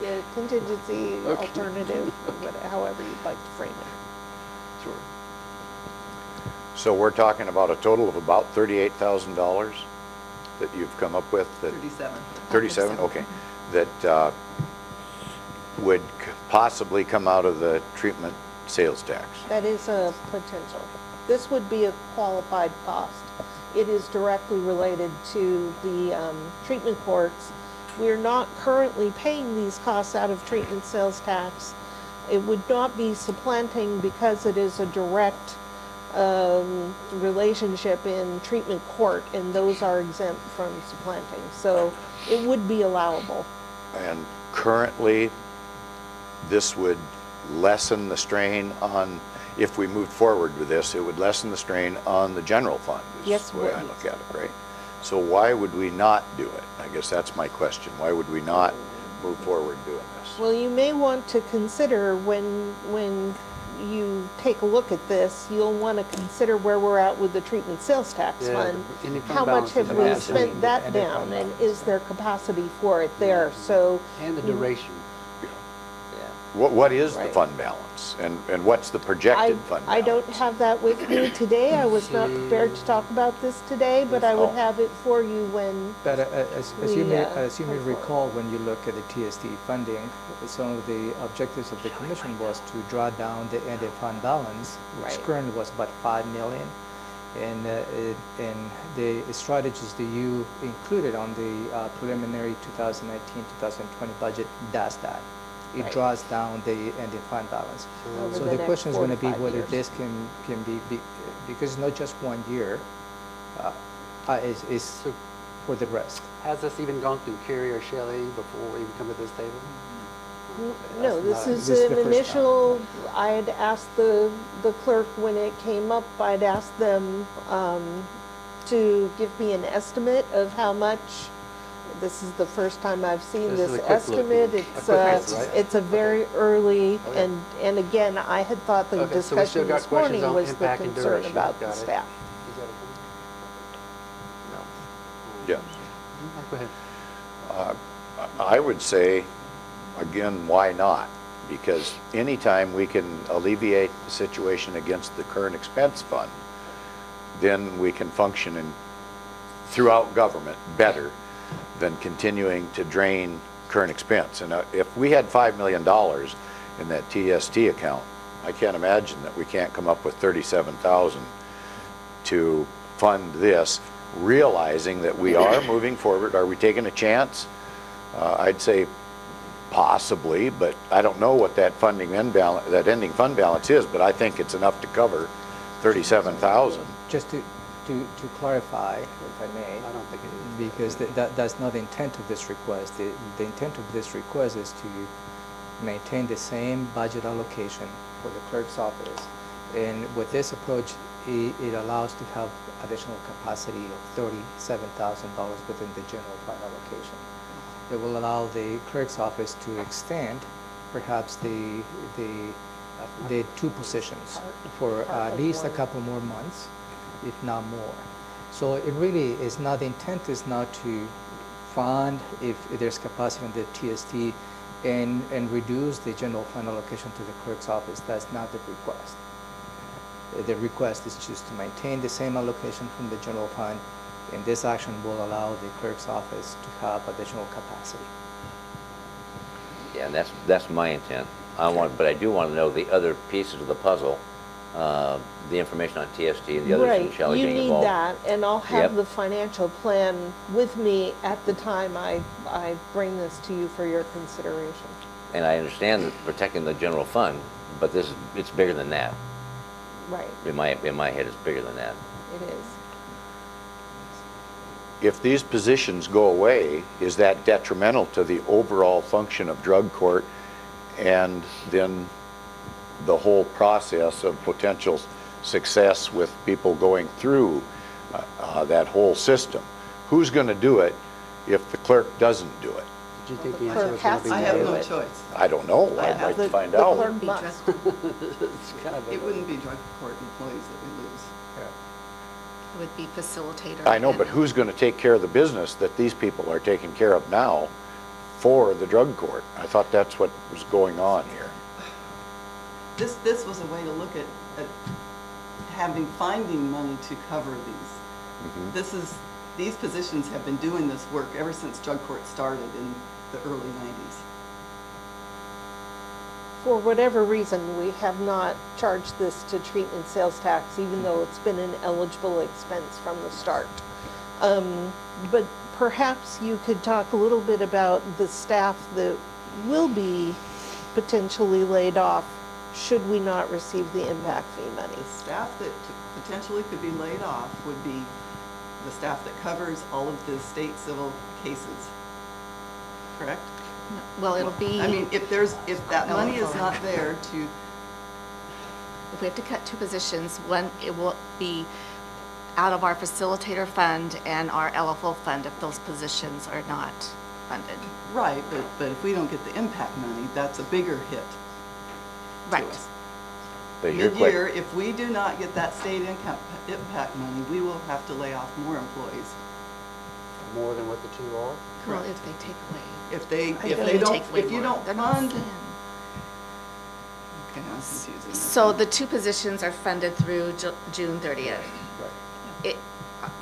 Yeah, contingency, Okay. alternative, however you'd like to frame it. Sure. So we're talking about a total of about $38,000 that you've come up with? 37. 37, okay. That would possibly come out of the treatment sales tax. That is a potential. This would be a qualified cost. It is directly related to the treatment courts. We're not currently paying these costs out of treatment sales tax. It would not be supplanting because it is a direct relationship in treatment court, and those are exempt from supplanting. So it would be allowable. And currently, this would lessen the strain on, if we moved forward with this, it would lessen the strain on the general fund. Is Yes, the way I would. look at it, right? So why would we not do it? I guess that's my question. Why would we not move forward doing this? Well, you may want to consider when you take a look at this, you'll want to consider where we're at with the treatment sales tax Yeah, fund. the ending fund How much balance have is we massive. spent that Ending down, fund and balance. is there capacity for it there? So, And the duration. Yeah. What is the Right. fund balance? And what's the projected fund balance? I don't have that with me today. I was not prepared to talk about this today, but I would Oh. have it for you when, But as you We, may, come forward. recall, when you look at the TST funding, some of the objectives of the commission was to draw down the ended fund balance, which Right. currently was about 5 million. And the strategies that you included on the preliminary 2019-2020 budget does that. It Right. draws down the ending fund balance. Over So the the next question is 4 going to to be 5 whether years. this can be, because it's not just 1 year, is So for the rest. has this even gone through Carrie or Shelley before we even come to this table? no, this That's is This is an the first time. initial, I had asked the clerk when it came up, I'd asked them to give me an estimate of how much. This is the first time I've seen This is this a quick look, estimate. a It's, quick look, right? it's a very early, Oh, yeah. and again, I had thought the Okay, so we still discussion got this morning questions on was the impact and concern duration. about the Got it. staff. Is that Yeah. okay? Go ahead. I would say, again, why not? Because anytime we can alleviate the situation against the current expense fund, then we can function throughout government better than continuing to drain current expense. And if we had $5 million in that TST account, I can't imagine that we can't come up with $37,000 to fund this, realizing that we are moving forward. Are we taking a chance? I'd say possibly, but I don't know what that funding end balance, that ending fund balance is, but I think it's enough to cover $37,000. Just to clarify, if I may. I don't think it is. Because that's not the intent of this request. The intent of this request is to maintain the same budget allocation for the clerk's office. And with this approach, it allows to have additional capacity of $37,000 within the general fund allocation. It will allow the clerk's office to extend perhaps the two positions for at least a couple more months, if not more. So it really is not, the intent is not to fund if there's capacity in the TST and reduce the general fund allocation to the clerk's office. That's not the request. The request is just to maintain the same allocation from the general fund, and this action will allow the clerk's office to have additional capacity. Yeah, and that's my intent. But I do want to know the other pieces of the puzzle, the information on TST and the others from Right, Shelley you getting need involved. that, and I'll have Yep. the financial plan with me at the time I bring this to you for your consideration. And I understand that protecting the general fund, but it's bigger than that. Right, In my head, it's bigger than that. it is. If these positions go away, is that detrimental to the overall function of drug court and then the whole process of potential success with people going through that whole system? Who's going to do it if the clerk doesn't do it? Did you think The the answer clerk was going has to be to I have no? no it. choice. I don't know. I I'd have like to find The out. clerk must. It's kind of a- It wouldn't be drug court employees that we lose. Would be facilitator. I know, and- but who's going to take care of the business that these people are taking care of now for the drug court? I thought that's what was going on here. This was a way to look at finding money to cover these. These positions have been doing this work ever since drug court started in the early 90s. For whatever reason, we have not charged this to treatment sales tax, even though it's been an eligible expense from the start. But perhaps you could talk a little bit about the staff that will be potentially laid off should we not receive the impact fee money. The staff that potentially could be laid off would be the staff that covers all of the state civil cases, correct? Well, it'll be. I mean, if that money is not there to, If we have to cut 2 positions, one, it will be out of our facilitator fund and our LFO fund if those positions are not funded. right, but if we don't get the impact money, that's a bigger hit to Right. us. But you're Mid-year, quick. if we do not get that state impact money, we will have to lay off more employees. More than what the 2 are? Well, if they take away. If they Take don't, away if you more. don't They're not fund. saying. Okay, I'm confusing So myself. the 2 positions are funded through June 30th. It,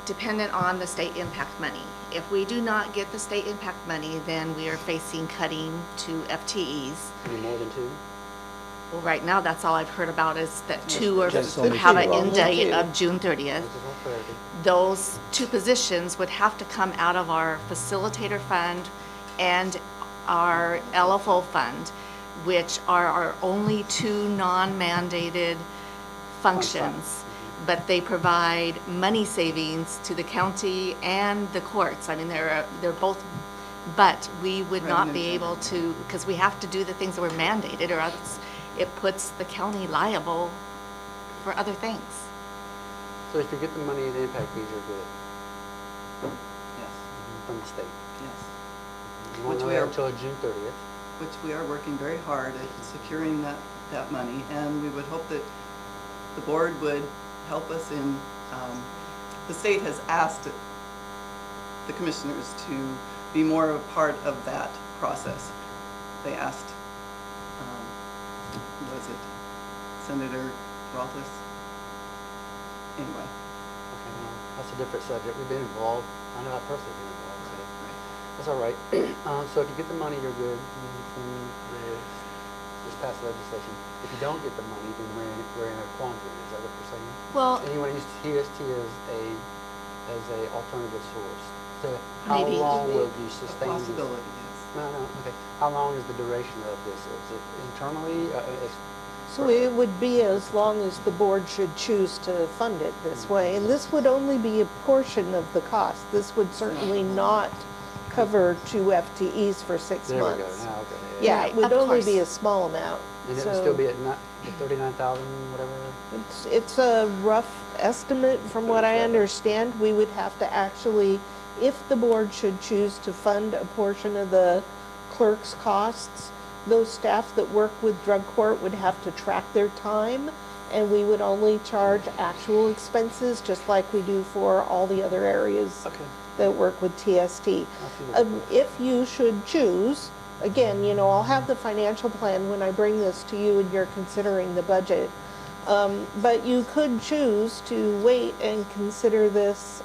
dependent on the state impact money. If we do not get the state impact money, then we are facing cutting to FTEs. Any more than 2? Well, right now, that's all I've heard about is that 2 are, Just only have 2. an end Only date 2. of June 30th. This is all clarity. Those 2 positions would have to come out of our facilitator fund and our LFO fund, which are our only 2 non-mandated functions. But they provide money savings to the county and the courts. I mean, they're both, but we would not be able to, because we have to do the things that were mandated, or else it puts the county liable for other things. So if you get the money, the impact fees are good Yes, from the state. yes. You won't Which know we that are- until June 30th. Which we are working very hard at securing that money, and we would hope that the board would help us in, the state has asked the commissioners to be more a part of that process. They asked, who was it, Senator Rothfuss? Anyway. Okay, no, that's a different subject. We've been involved. I know I've personally been involved, so that's all right. So if you get the money, you're good. Just pass legislation. If you don't get the money, then we're in a quandary. Is that what you're saying? Well, And you want to use TST as a alternative source. So how Maybe. long will you A sustain this? possibility, yes. No, okay. How long is the duration of this? Is it internally? So it would be as long as the board should choose to fund it this way. And this would only be a portion of the cost. This would certainly not cover 2 FTEs for 6 There we months. go. Now, okay. Yeah, Right, it would of only be a course. small amount. And it So would still be at 39,000, whatever. It's a rough estimate from what I 37. understand. We would have to actually, if the board should choose to fund a portion of the clerk's costs, those staff that work with drug court would have to track their time, and we would only charge actual expenses, just like we do for all the other areas Okay. that work with TST. I see what you're If you should choose, again, I'll have the financial plan when I bring this to you and you're considering the budget. But you could choose to wait and consider this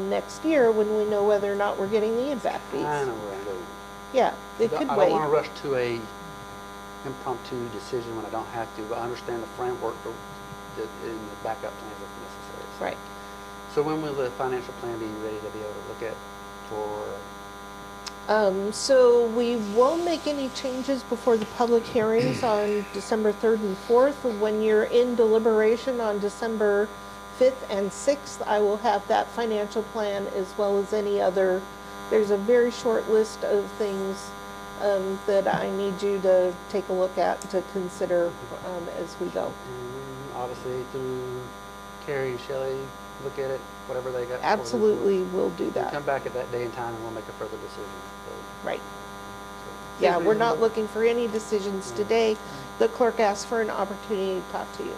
next year when we know whether or not we're getting the impact fees. I know where I'm going. Yeah, it could I wait. don't want to rush to a impromptu decision when I don't have to, but I understand the framework in the backup plans if necessary. So- Right. So when will the financial plan be ready to be able to look at for, So we won't make any changes before the public hearings on December 3rd and 4th. When you're in deliberation on December 5th and 6th, I will have that financial plan as well as any other. There's a very short list of things that I need you to take a look at, to consider as we go. and obviously through Carrie and Shelley, look at it, whatever they got. for us. Absolutely, we'll do We'll come that. back at that day and time and we'll make a further decision. So- Right. so- Yeah, we're not looking for any decisions today. The clerk asked for an opportunity to talk to you.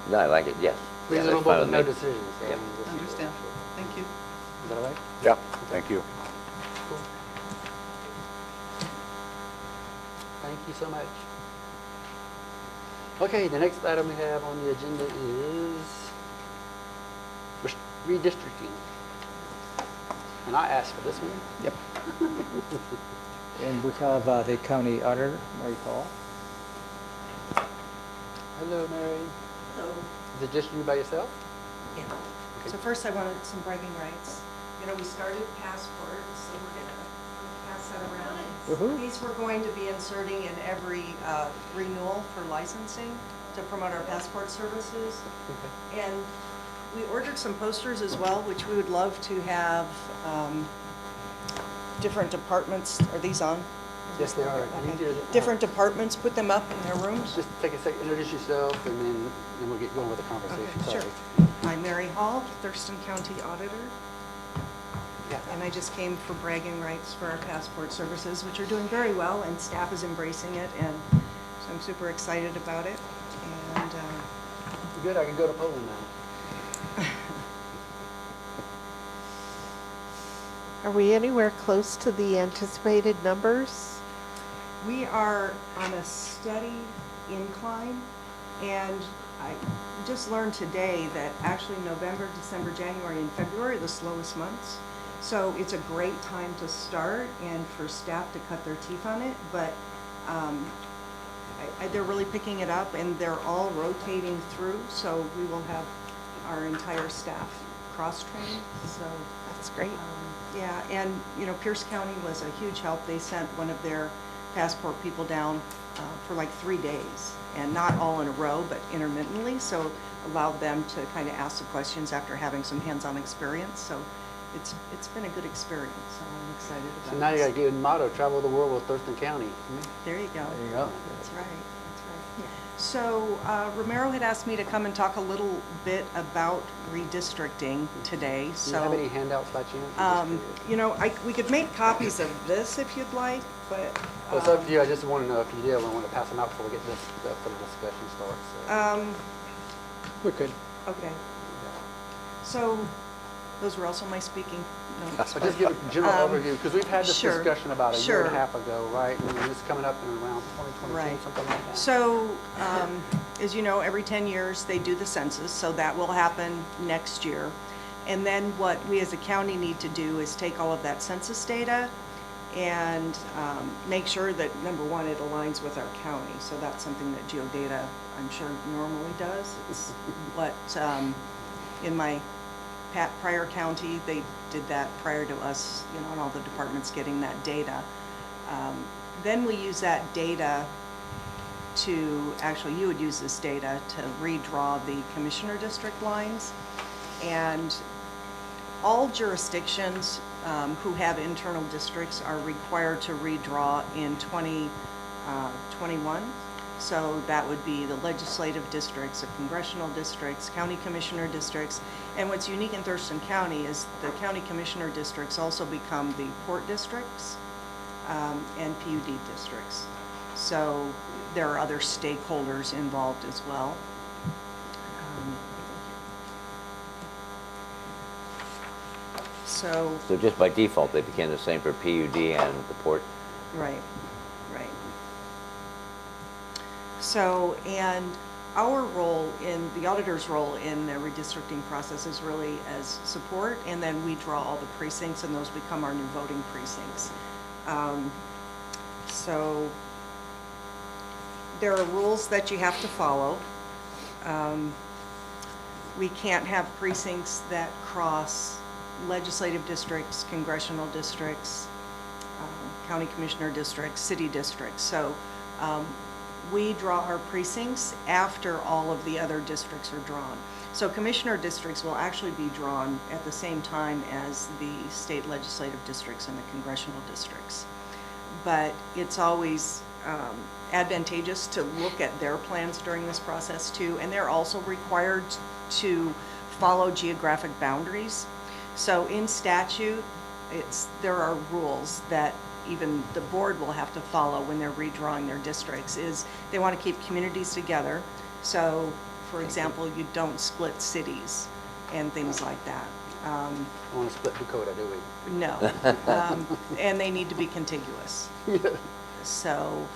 No, I like it, yes. Yeah, that's Reasonable, fine but with no me. decisions. So Yep. we'll see. Understand. Thank you. Is that all right? Yeah, thank you. Cool. Thank you so much. Okay, the next item we have on the agenda is redistricting. And I asked for this one. Yep. And we have the county auditor, Mary Paul. Hello, Mary. Hello. Is it just you by yourself? Yeah. So first I wanted some bragging rights. We started passports, so we're gonna pass that around. These we're going to be inserting in every renewal for licensing to promote our passport services. And we ordered some posters as well, which we would love to have different departments. Are these on? Yes, they are. Okay. Different departments, put them up in their rooms. Just take a second, introduce yourself, and then we'll get going with the conversation. Okay, sure. Sorry. I'm Mary Hall, Thurston County Auditor. Yeah. And I just came for bragging rights for our passport services, which are doing very well, and staff is embracing it, and so I'm super excited about it. And Good, I can go to Poland now. Are we anywhere close to the anticipated numbers? we are on a steady incline, and I just learned today that actually November, December, January, and February are the slowest months. So it's a great time to start and for staff to cut their teeth on it, but they're really picking it up, and they're all rotating through, so we will have our entire staff cross-trained, so. That's great. Yeah, and, you know, Pierce County was a huge help. They sent one of their passport people down for like 3 days, and not all in a row, but intermittently, so allowed them to kind of ask the questions after having some hands-on experience, so it's been a good experience, so I'm excited about it. So now you got a good motto, travel the world with Thurston County. There you go. There you go. That's right, that's right. So Romero had asked me to come and talk a little bit about redistricting today, Do you so. have any handouts by chance? I'm just curious. You know, we could make copies of this if you'd like, but. Well, it's up to you. I just want to know if you did. We want to pass them out before we get this, before the discussion starts. So. We could. Okay. So, those were also my speaking notes. I'll just give a general overview, because we've had this Sure, discussion about a year and a sure. half ago, right? And it's coming up in around 2022, Right. something like that. So, as you know, every 10 years they do the census, so that will happen next year. And then what we as a county need to do is take all of that census data and make sure that, number one, it aligns with our county. So that's something that GeoData, I'm sure, normally does. It's what, in my prior county, they did that prior to us, you know, and all the departments getting that data. Then we use that data to, actually you would use this data to redraw the commissioner district lines. And all jurisdictions who have internal districts are required to redraw in 2021. So that would be the legislative districts, the congressional districts, county commissioner districts. And what's unique in Thurston County is the county commissioner districts also become the port districts and PUD districts. So there are other stakeholders involved as well. So just by default, they became the same for PUD and the port? right, right. So, and our role in, the auditor's role in the redistricting process is really as support, and then we draw all the precincts, and those become our new voting precincts. So there are rules that you have to follow. We can't have precincts that cross legislative districts, congressional districts, county commissioner districts, city districts. So we draw our precincts after all of the other districts are drawn. So commissioner districts will actually be drawn at the same time as the state legislative districts and the congressional districts. But it's always advantageous to look at their plans during this process too, and they're also required to follow geographic boundaries. So in statute, there are rules that even the board will have to follow when they're redrawing their districts, is they want to keep communities together. So, for example, you don't split cities and things like that. I want to split Dakota, do we? No. And they need to be contiguous. Yeah. So,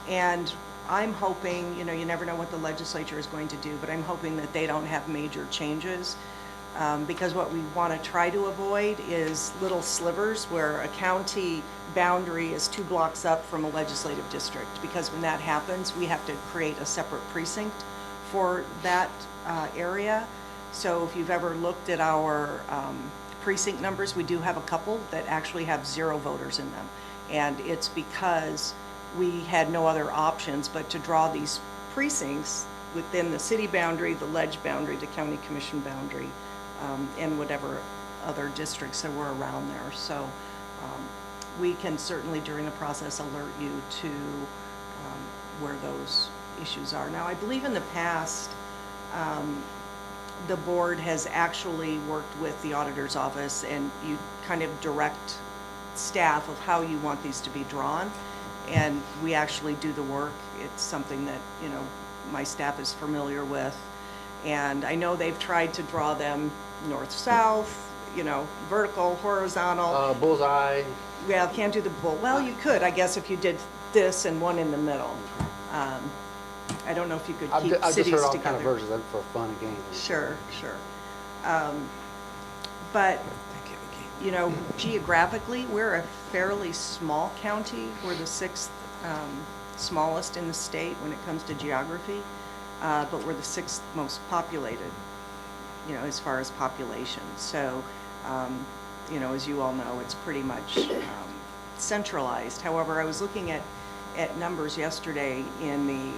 and I'm hoping, you know, you never know what the legislature is going to do, but I'm hoping that they don't have major changes. Because what we want to try to avoid is little slivers where a county boundary is 2 blocks up from a legislative district. Because when that happens, we have to create a separate precinct for that area. So if you've ever looked at our precinct numbers, we do have a couple that actually have 0 voters in them. And it's because we had no other options but to draw these precincts within the city boundary, the ledge boundary, the county commission boundary, and whatever other districts that were around there. So we can certainly during the process alert you to where those issues are. Now, I believe in the past, the board has actually worked with the auditor's office and you kind of direct staff of how you want these to be drawn. And we actually do the work. It's something that, you know, my staff is familiar with. And I know they've tried to draw them north-south, you know, vertical, horizontal. Bullseye. Yeah, can't do the bull. Well, you could, I guess, if you did this and one in the middle. I don't know if you could keep I've just cities heard all together. kind of versions of it for fun and games. Sure, sure. But, you know, geographically, we're a fairly small county. We're the 6th smallest in the state when it comes to geography, but we're the 6th most populated, you know, as far as population. So, you know, as you all know, it's pretty much centralized. However, I was looking at numbers yesterday in the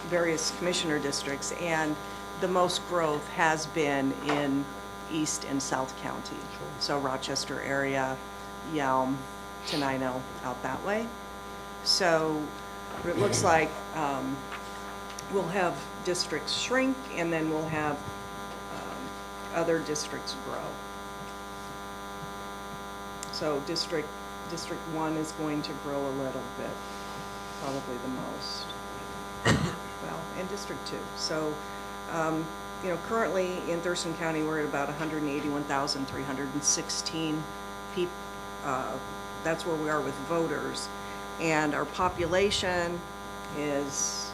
various commissioner districts, and the most growth has been in East and South County. Sure. So Rochester area, Yelm, Tenino, out that way. So it looks like we'll have districts shrink, and then we'll have other districts grow. So District 1 is going to grow a little bit, probably the most. Well, and District 2. So, you know, currently in Thurston County, we're at about 181,316 people. That's where we are with voters. And our population is,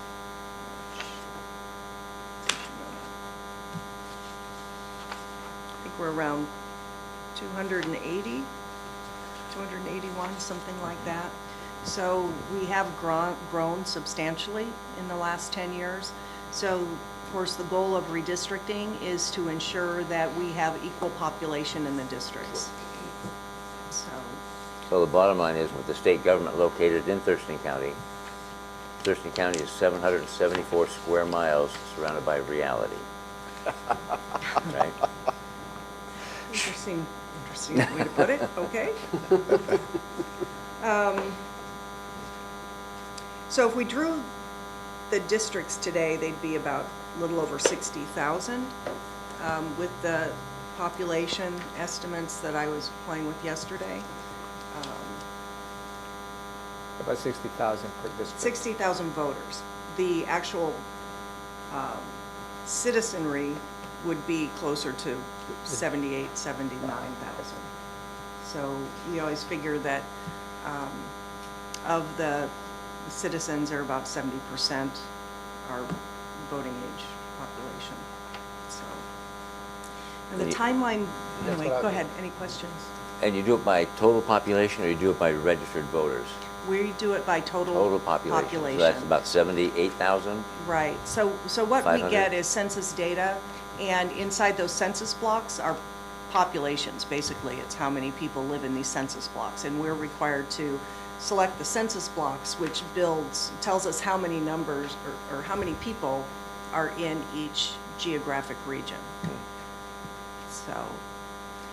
I think we're around 280, 281, something like that. So we have grown substantially in the last 10 years. So, of course, the goal of redistricting is to ensure that we have equal population in the districts. So the bottom line is, with the state government located in Thurston County is 774 square miles surrounded by reality. Right? Interesting way to put it, okay. So if we drew the districts today, they'd be about a little over 60,000. With the population estimates that I was playing with yesterday. About 60,000 per district. 60,000 voters. The actual citizenry would be closer to 78, 79,000. So we always figure that of the citizens are about 70% are voting age population. So, and the timeline, anyway, go ahead, any questions? And you do it by total population, or you do it by registered voters? We do it by total population. So that's about 78,000? Right. So what 500? we get is census data, and inside those census blocks are populations. Basically, it's how many people live in these census blocks, and we're required to select the census blocks, which tells us how many numbers or how many people are in each geographic region.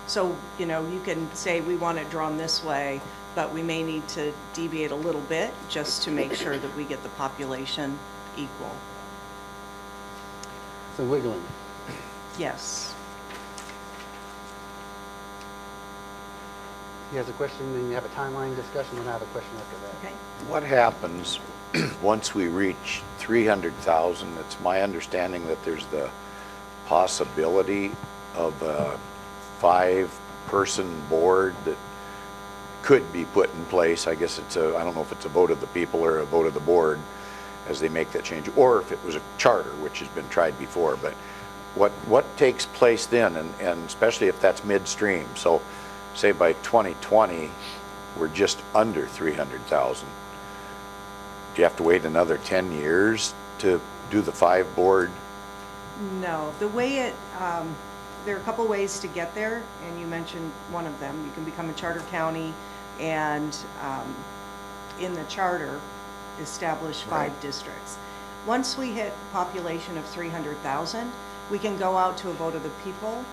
So you know, you can say we want it drawn this way, but we may need to deviate a little bit just to make sure that we get the population equal. So wiggling. Yes. He has a question, then you have a timeline discussion, then I have a question after that. Okay. What happens once we reach 300,000? It's my understanding that there's the possibility of a 5-person board that could be put in place. I guess I don't know if it's a vote of the people or a vote of the board as they make that change, or if it was a charter, which has been tried before. But what takes place then, and especially if that's midstream? So say by 2020, we're just under 300,000. Do you have to wait another 10 years to do the 5-board? No, the way there are a couple ways to get there, and you mentioned one of them. You can become a charter county. and in the charter, establish 5 districts. Once we hit a population of 300,000, we can go out to a vote of the people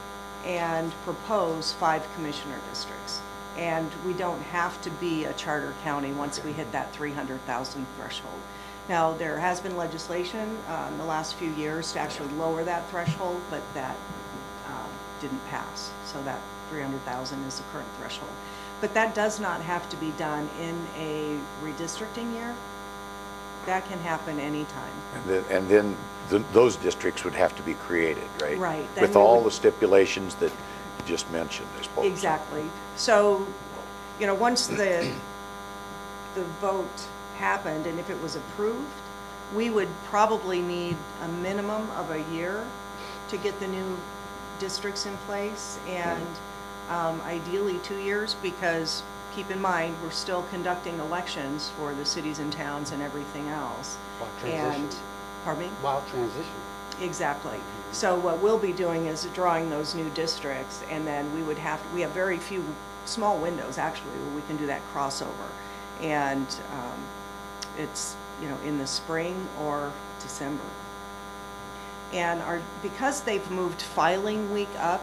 and propose 5 commissioner districts. And we don't have to be a charter county once we hit that 300,000 threshold. Now, there has been legislation in the last few years to actually lower that threshold, but that didn't pass. So that 300,000 is the current threshold. But that does not have to be done in a redistricting year. That can happen anytime. And then those districts would have to be created, right? Right. Then With we all would- the stipulations that you just mentioned, I suppose. Exactly. So, you know, once the vote happened, and if it was approved, we would probably need a minimum of a year to get the new districts in place, and ideally 2 years, because keep in mind, we're still conducting elections for the cities and towns and everything else. While transitioning. And, pardon me? While transition. Exactly. So what we'll be doing is drawing those new districts, and then we have very few small windows actually where we can do that crossover. And it's, you know, in the spring or December. And because they've moved filing week up,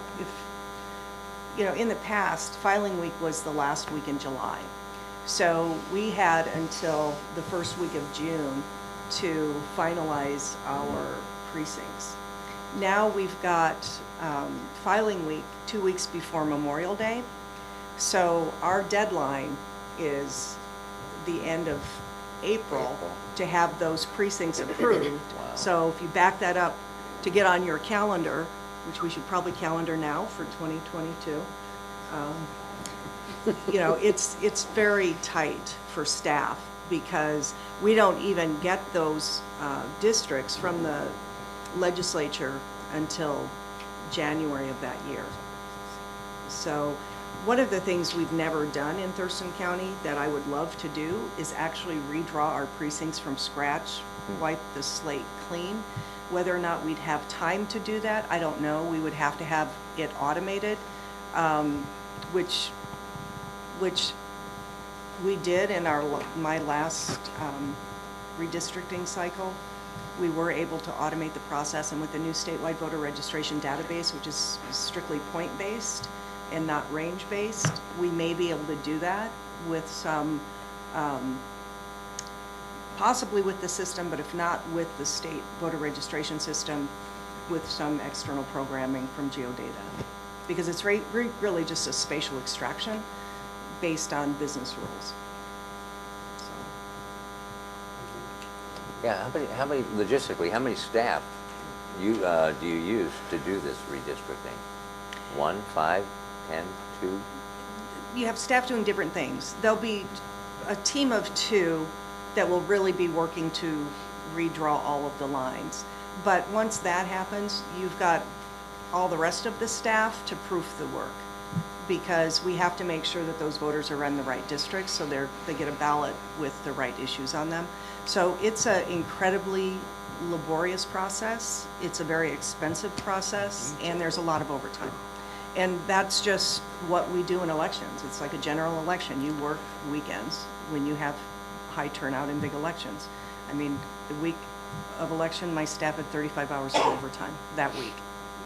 you know, in the past, filing week was the last week in July. So we had until the first week of June to finalize our precincts. Now we've got filing week 2 weeks before Memorial Day. So our deadline is the end of April to have those precincts approved. Wow. So if you back that up to get on your calendar, which we should probably calendar now for 2022, you know, it's very tight for staff because we don't even get those districts from the legislature until January of that year. So one of the things we've never done in Thurston County that I would love to do is actually redraw our precincts from scratch, wipe the slate clean. Whether or not we'd have time to do that, I don't know. We would have to have it automated, which we did in my last redistricting cycle. We were able to automate the process, and with the new statewide voter registration database, which is strictly point-based and not range-based, we may be able to do that with some, possibly with the system, but if not with the state voter registration system, with some external programming from geodata. Because it's really just a spatial extraction based on business rules. Yeah, how many, logistically, how many staff do you use to do this redistricting? 1, 5, 10, 2? You have staff doing different things. There'll be a team of 2 that will really be working to redraw all of the lines. But once that happens, you've got all the rest of the staff to proof the work, because we have to make sure that those voters are in the right districts, so they get a ballot with the right issues on them. So it's an incredibly laborious process. It's a very expensive process, and there's a lot of overtime. And that's just what we do in elections. It's like a general election. You work weekends when you have high turnout in big elections. I mean, the week of election, my staff had 35 hours of overtime that week,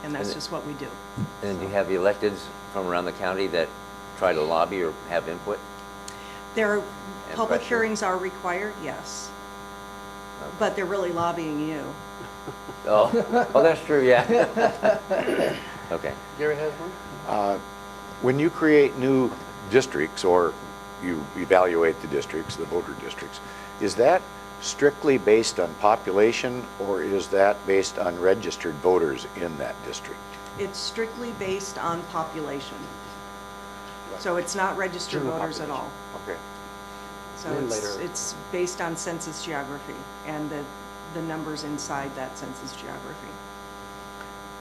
and that's just what we do. And do you have electeds from around the county that try to lobby or have input? Public pressure? hearings are required, yes, Okay. but they're really lobbying you. Oh, oh, that's true, yeah. Okay. Gary has one? When you create new districts or you evaluate the districts, the voter districts, is that strictly based on population, or is that based on registered voters in that district? It's strictly based on population. So it's not registered General voters at all. Okay. So And later- it's based on census geography and the numbers inside that census geography.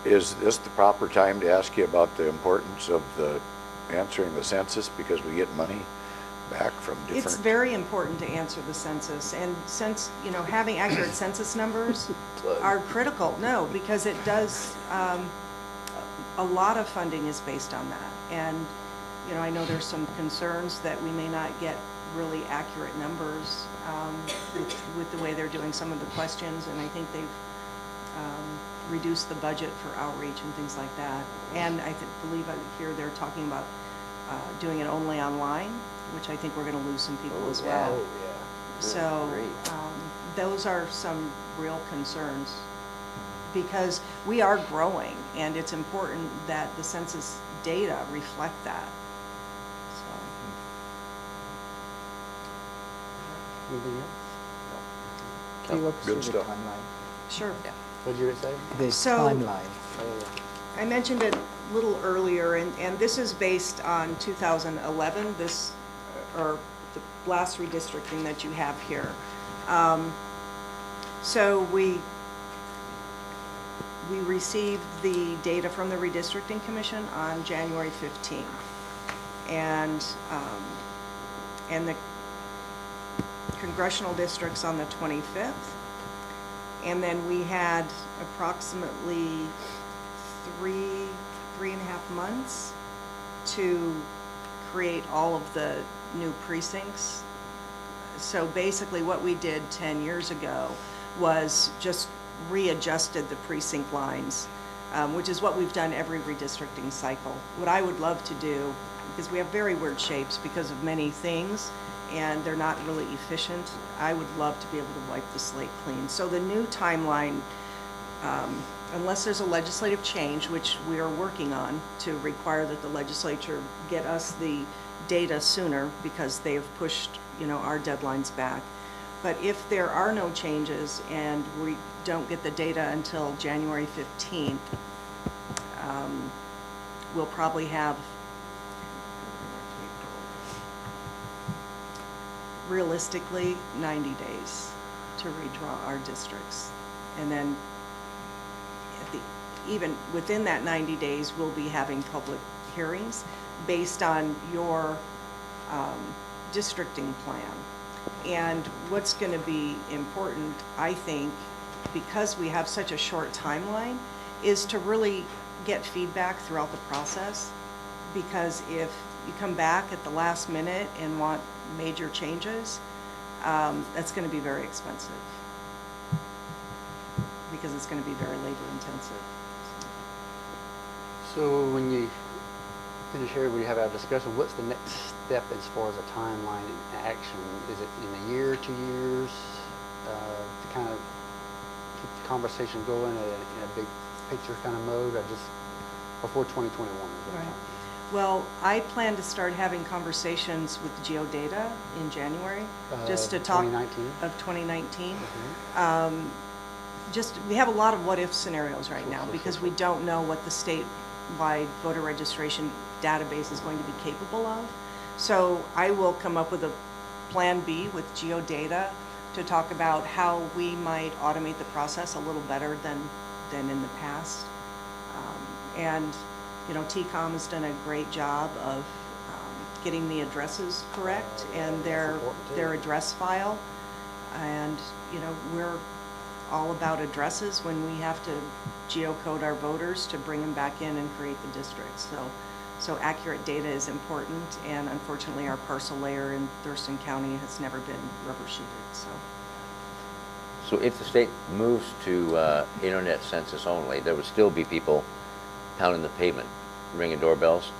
Is this the proper time to ask you about the importance of answering the census, because we get money back from different? It's very important to answer the census, and since, you know, having accurate census numbers are critical. No, because it does, a lot of funding is based on that. And you know, I know there's some concerns that we may not get really accurate numbers with the way they're doing some of the questions, and I think they've reduced the budget for outreach and things like that. And I believe I hear they're talking about doing it only online, which I think we're going to lose some people as well. Oh, yeah. So Great. those are some real concerns, because we are growing, and it's important that the census data reflect that. So, Anything else? Can you walk us Good through the stuff. timeline? sure. What'd you say? The So- timeline. Oh, yeah. I mentioned it a little earlier, and this is based on 2011, or the last redistricting that you have here. So we received the data from the Redistricting Commission on January 15th. And the congressional districts on the 25th. And then we had approximately three and a half months to create all of the new precincts. So basically what we did 10 years ago was just readjusted the precinct lines, which is what we've done every redistricting cycle. What I would love to do, because we have very weird shapes because of many things, and they're not really efficient, I would love to be able to wipe the slate clean. So the new timeline, unless there's a legislative change, which we are working on to require that the legislature get us the data sooner, because they have pushed, you know, our deadlines back. But if there are no changes and we don't get the data until January 15th, we'll probably have realistically 90 days to redraw our districts. And then even within that 90 days, we'll be having public hearings based on your districting plan. And what's going to be important, I think, because we have such a short timeline, is to really get feedback throughout the process. Because if you come back at the last minute and want major changes, that's going to be very expensive, because it's going to be very labor intensive. So when you finish here, we have our discussion, what's the next step as far as a timeline and action? Is it in a year, 2 years, to kind of keep the conversation going in a big picture kind of mode, or just before 2021? Is what I'm Right. talking Well, I plan to start having conversations with GeoData in January, just to talk 2019? of 2019. Mhm. We have a lot of what-if scenarios right now, Sure. because we don't know what the statewide voter registration database is going to be capable of. So I will come up with a plan B with GeoData to talk about how we might automate the process a little better than in the past. And you know, TCOM has done a great job of getting the addresses correct and their address file. And you know, we're all about addresses when we have to geocode our voters to bring them back in and create the districts. So accurate data is important, and unfortunately our parcel layer in Thurston County has never been rubber sheeted. So if the state moves to internet census only, there would still be people pounding the pavement, ringing doorbells?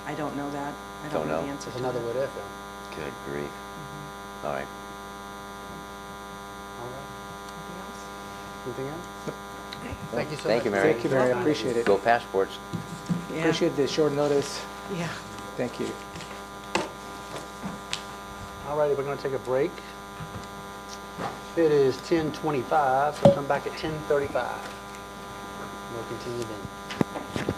I don't know that. I Don't don't know know. the answer That's to another that. what if. Yeah. Good grief. All right. All right. Anything else? Thank you so much. Thank you, Mary. Thank you, Mary. I appreciate it. Go passports. Yeah. Appreciate the short notice. Yeah. Thank you. All righty, we're going to take a break. It is 10:25, so come back at 10:35. We'll continue then.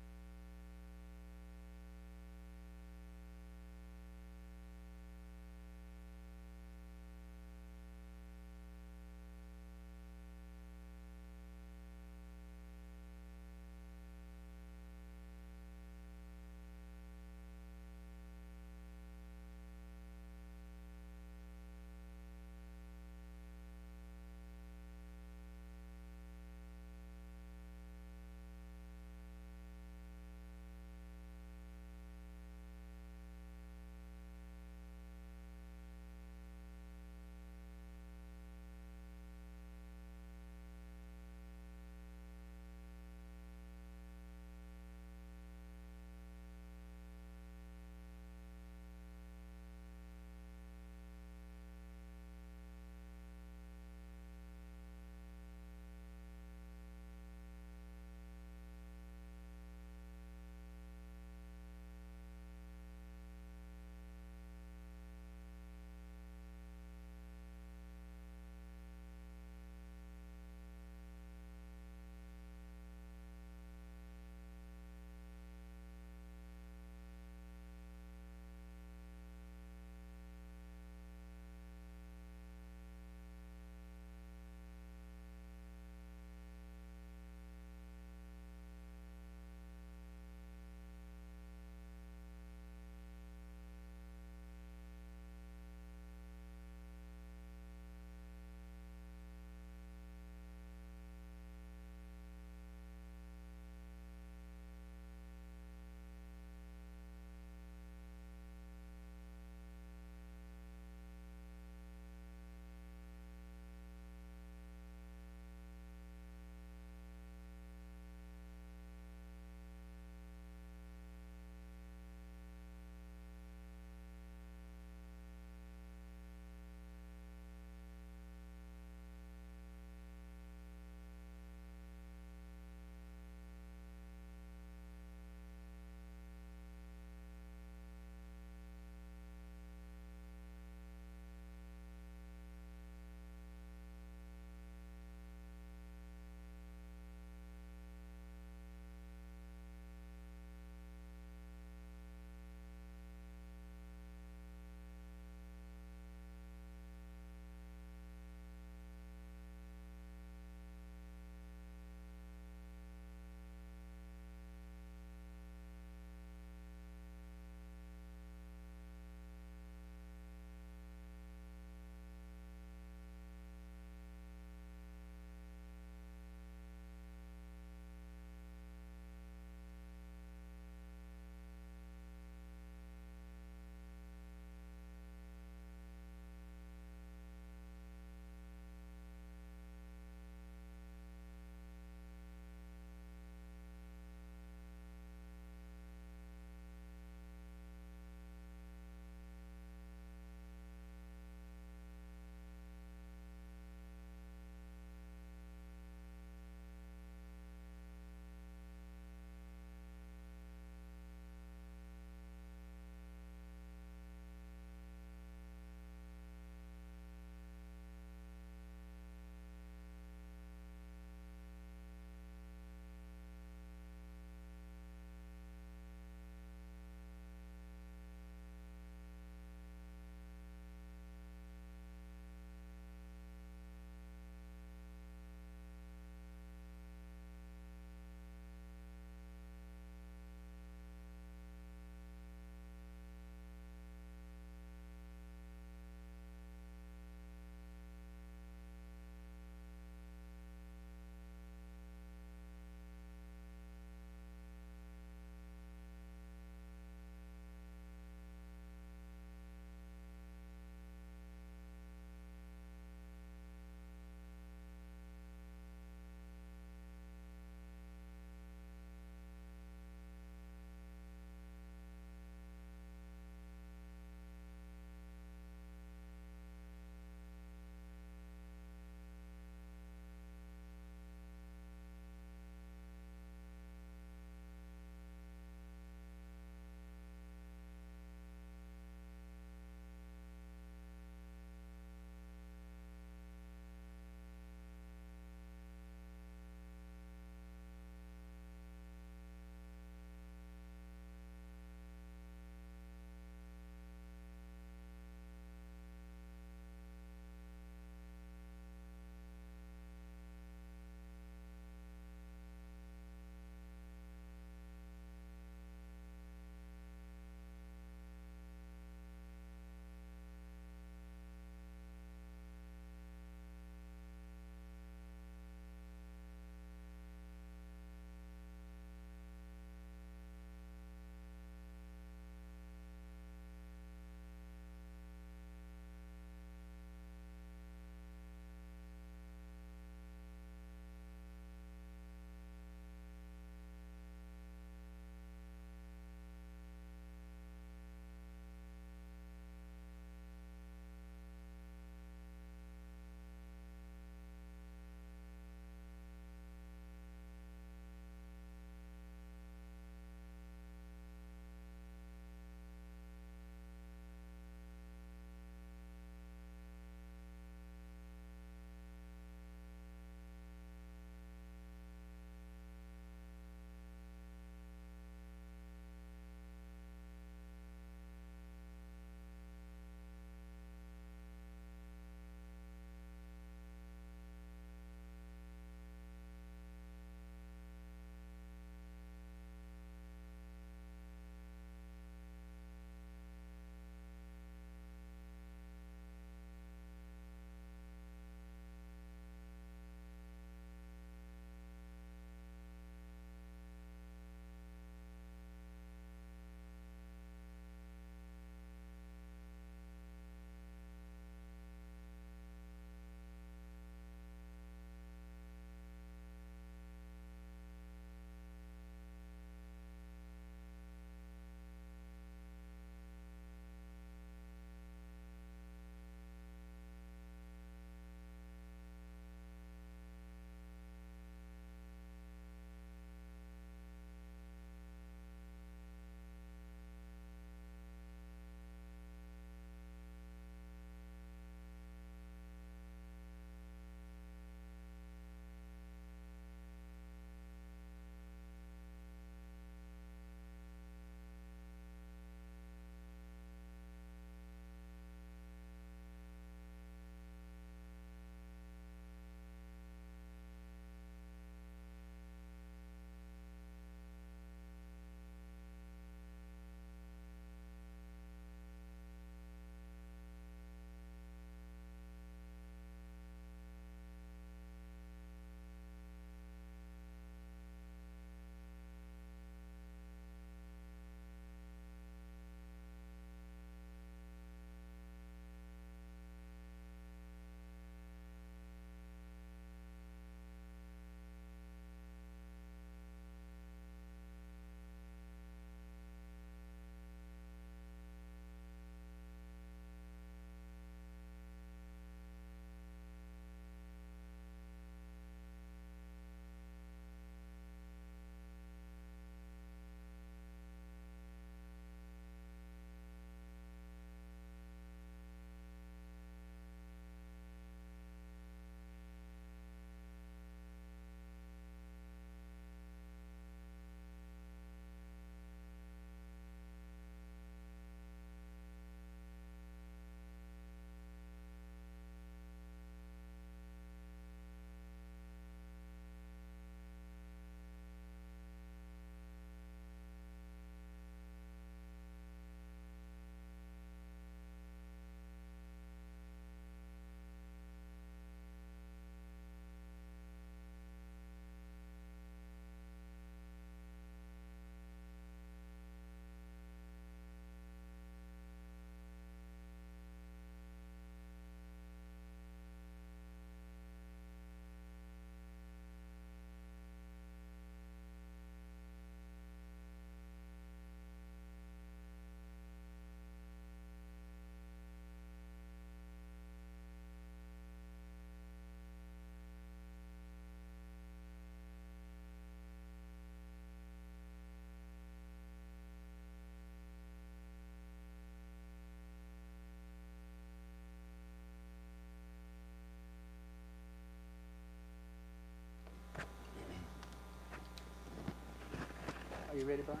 ready, Brian?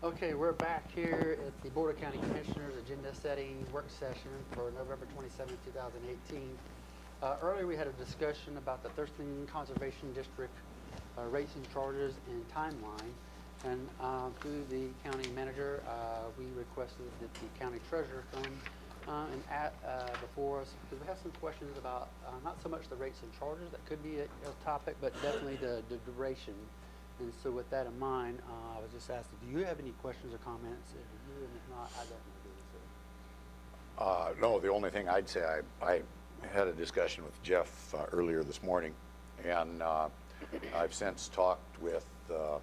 Okay, we're back here at the Board of County Commissioners Agenda Setting Work Session for November 27, 2018. Earlier, we had a discussion about the Thurston Conservation District rates and charges and timeline. And through the county manager, we requested that the county treasurer come before us, because we have some questions about not so much the rates and charges, that could be a topic, but definitely the duration. And so with that in mind, I was just asking, do you have any questions or comments? If you do, and if not, I definitely do. No, the only thing I'd say, I had a discussion with Jeff earlier this morning, and I've since talked with the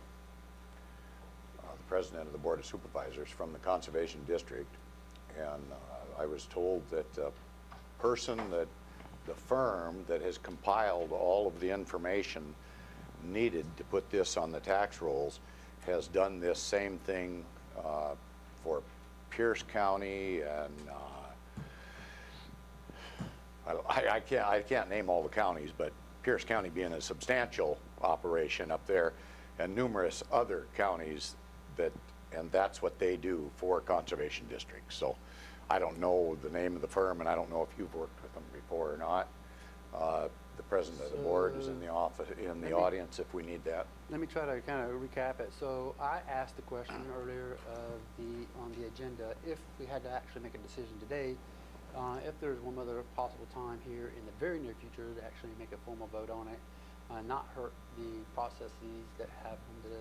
president of the Board of Supervisors from the Conservation District, and I was told that the firm that has compiled all of the information needed to put this on the tax rolls has done this same thing for Pierce County, and I can't name all the counties, but Pierce County being a substantial operation up there, and numerous other counties and that's what they do for conservation districts. So I don't know the name of the firm, and I don't know if you've worked with them before or not. The president of the board is in the audience if we need that. Let me try to kind of recap it. So I asked the question earlier on the agenda, if we had to actually make a decision today, if there's one other possible time here in the very near future to actually make a formal vote on it, not hurt the processes that happen to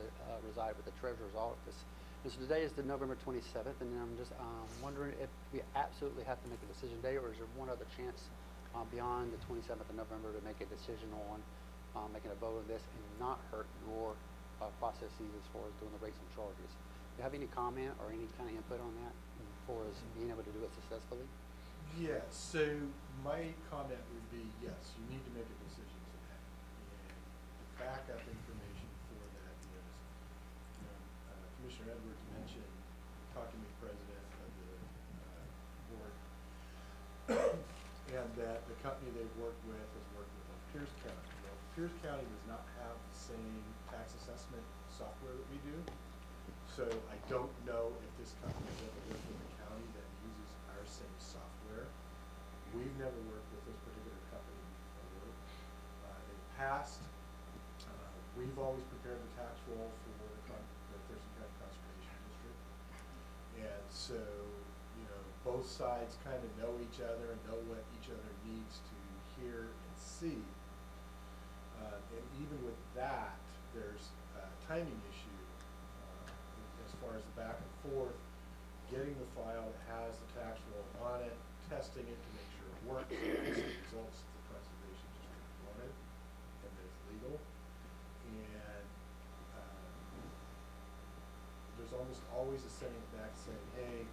reside with the treasurer's office. And so today is the November 27th, and I'm just wondering if we absolutely have to make a decision today, or is there one other chance beyond the 27th of November to make a decision on making a vote on this and not hurt your processes as far as doing the rates and charges? Do you have any comment or any kind of input on that as far as being able to do it successfully? Yes, so my comment would be, yes, you need to make a decision today. And the backup information for that is, Commissioner Edwards mentioned talking to the president of the board, and that the company they've worked with has worked with Pierce County. Well, Pierce County does not have the same tax assessment software that we do. So I don't know if this company has ever worked with a county that uses our same software. We've never worked with this particular company before. In the past, we've always prepared the tax roll for the Thurston County Conservation District. And so, both sides kind of know each other and know what each other needs to hear and see. And even with that, there's a timing issue as far as the back and forth, getting the file that has the tax roll on it, testing it to make sure it works, it's the results that the Conservation District wanted, and that it's legal. And there's almost always a sending back saying, hey,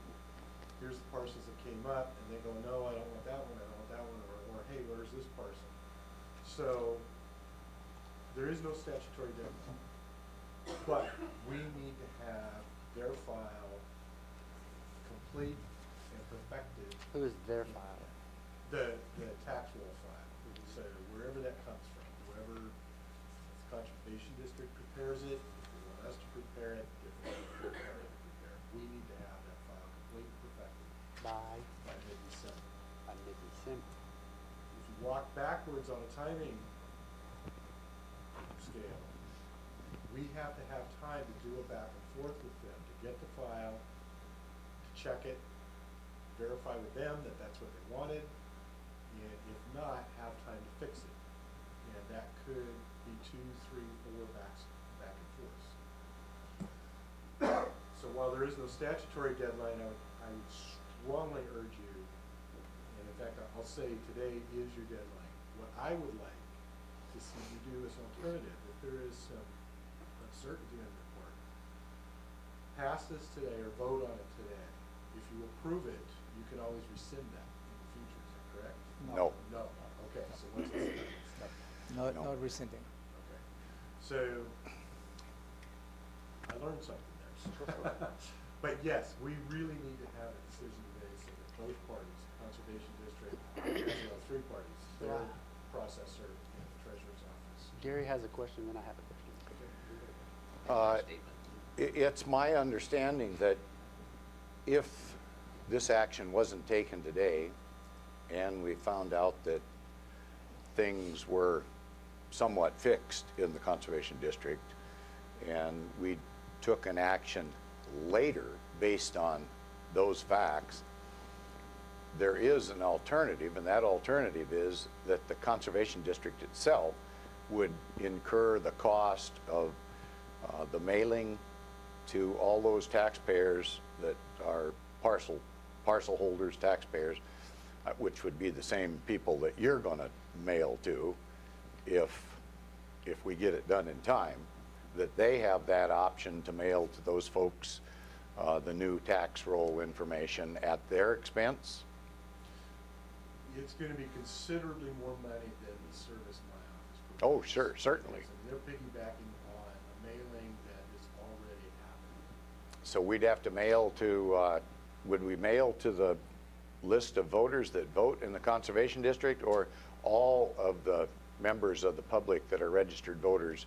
here's the parcels that came up, and they go, no, I don't want that one, I don't want that one, or hey, where's this parcel? So there is no statutory deadline, but we need to have their file complete and perfected. Who is their file? The tax roll file. So wherever that comes from, whoever the Conservation District prepares it, if they want us to prepare it, we need to have that file complete and perfected By mid-December. mid-December. If you walk backwards on a timing scale, we have to have time to do a back and forth with them, to get the file, to check it, verify with them that that's what they wanted, and if not, have time to fix it. And that could be 2, 3, 4 back and forth. So while there is no statutory deadline, I would strongly urge you, and in fact, I'll say today is your deadline. What I would like to see you do as an alternative, if there is some uncertainty on your part, pass this today or vote on it today. If you approve it, you can always rescind that in the future, is that correct? No. No, okay, so what's this? No rescinding. Okay, so I learned something there. But yes, we really need to have a decision today so that both parties, Conservation District, as well as 3 parties, their processor and the treasurer's office. Gary has a question, then I have a question. Uh, It's my understanding that if this action wasn't taken today and we found out that things were somewhat fixed in the Conservation District and we took an action later based on those facts, there is an alternative, and that alternative is that the Conservation District itself would incur the cost of the mailing to all those taxpayers that are parcel holders, taxpayers, which would be the same people that you're going to mail to if we get it done in time, that they have that option to mail to those folks the new tax roll information at their expense. It's going to be considerably more money than the service my office provides. Oh, sure, certainly. And they're piggybacking on a mailing that is already happening. So we'd have to mail to, would we mail to the list of voters that vote in the Conservation District, or all of the members of the public that are registered voters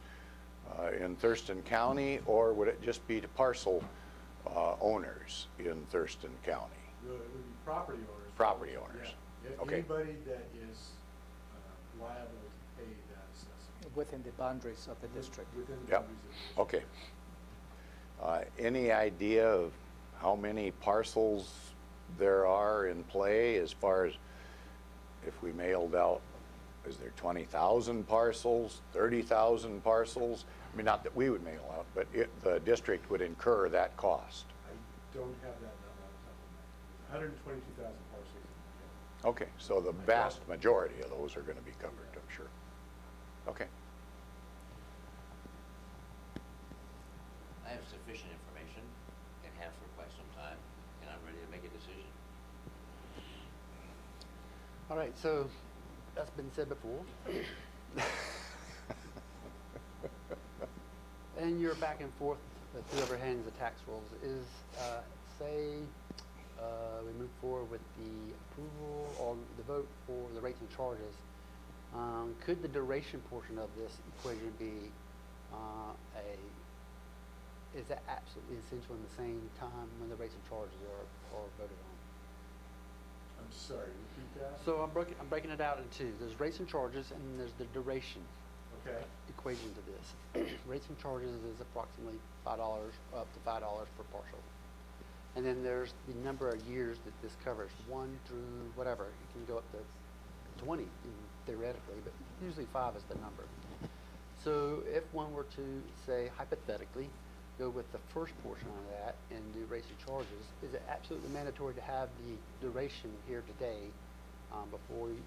in Thurston County, or would it just be to parcel owners in Thurston County? It would be property owners. Property owners. Yeah. Okay. Anybody that is liable to pay that assessment. Within the boundaries of the district. Within the Yep. boundaries of the district. Okay. Any idea of how many parcels there are in play as far as if we mailed out, is there 20,000 parcels, 30,000 parcels? I mean, not that we would mail out, but the district would incur that cost. I don't have that number on top of my head. 122,000 parcels. Okay, so the vast majority of those are going to be covered, I'm sure. Okay. I have sufficient information and have for quite some time, and I'm ready to make a decision. All right, so that's been said before. And you're back and forth with whoever hands the tax rolls is, say, we move forward with the approval or the vote for the rates and charges. Could the duration portion of this equation be is that absolutely essential in the same time when the rates and charges are voted on? I'm sorry, repeat that? So I'm breaking it out into two. There's rates and charges, and then there's the duration Okay. equation to this. Rates and charges is approximately $5, up to $5 per parcel. And then there's the number of years that this covers, 1 through whatever. It can go up to 20 theoretically, but usually 5 is the number. So if one were to, say, hypothetically, go with the first portion of that and do rates and charges, is it absolutely mandatory to have the duration here today before you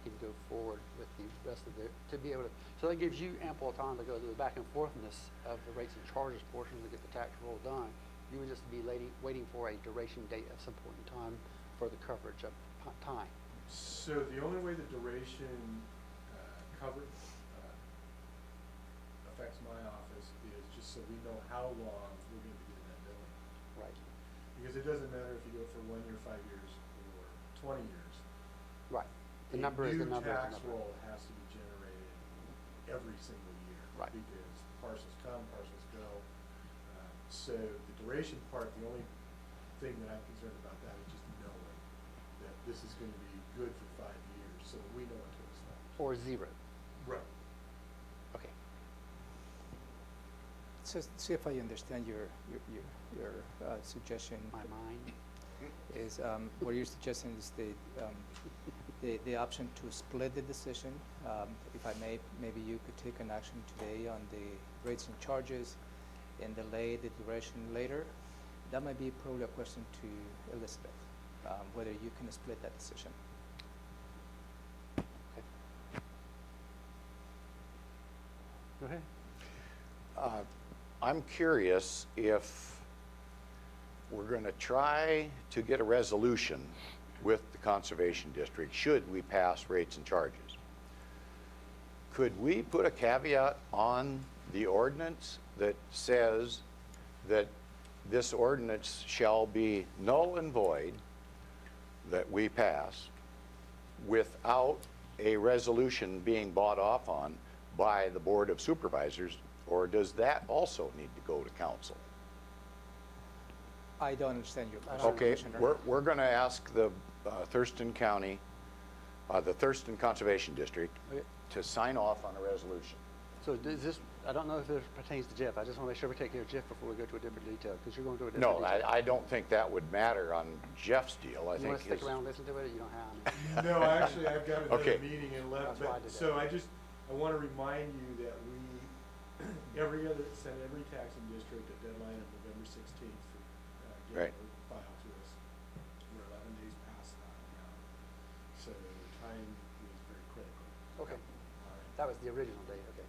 can go forward with the rest of to be able to, so that gives you ample time to go through the back and forthness of the rates and charges portion to get the tax roll done. You would just be waiting for a duration date at some point in time for the coverage of time. So the only way the duration coverage affects my office is just so we know how long we're going to be doing that billing. Right. Because it doesn't matter if you go for 1 year, 5 years, or 20 years. Right. The number is the number. A new tax roll has to be generated every single year. Right. Because parcels come, parcels go. So the duration part, the only thing that I'm concerned about that is just knowing that this is going to be good for 5 years so that we know what to expect. Or 0. Right. Okay. So see if I understand your suggestion. My mind. Is what you're suggesting is the option to split the decision. If I may, maybe you could take an action today on the rates and charges and delay the duration later. That might be probably a question to Elizabeth, whether you can split that decision. Okay. Go ahead. I'm curious if we're going to try to get a resolution with the Conservation District should we pass rates and charges. Could we put a caveat on the ordinance that says that this ordinance shall be null and void that we pass without a resolution being bought off on by the Board of Supervisors, or does that also need to go to council? I don't understand your question, Okay, Commissioner. we're going to ask the Thurston County, the Thurston Conservation District, Okay. to sign off on a resolution. So is this, I don't know if this pertains to Jeff. I just want to make sure we take care of Jeff before we go to a different detail, because you're going to a different No, detail. I don't think that would matter on Jeff's deal. I You think want to stick his- around and listen to it, or you don't have? No, actually, I've got Okay. another meeting in That's why I did so that. I want to remind you that we send every taxing district a deadline of November 16th for Right. getting their file to us. We're 11 days past that now, so time is very critical. Okay, All right. that was the original date, okay.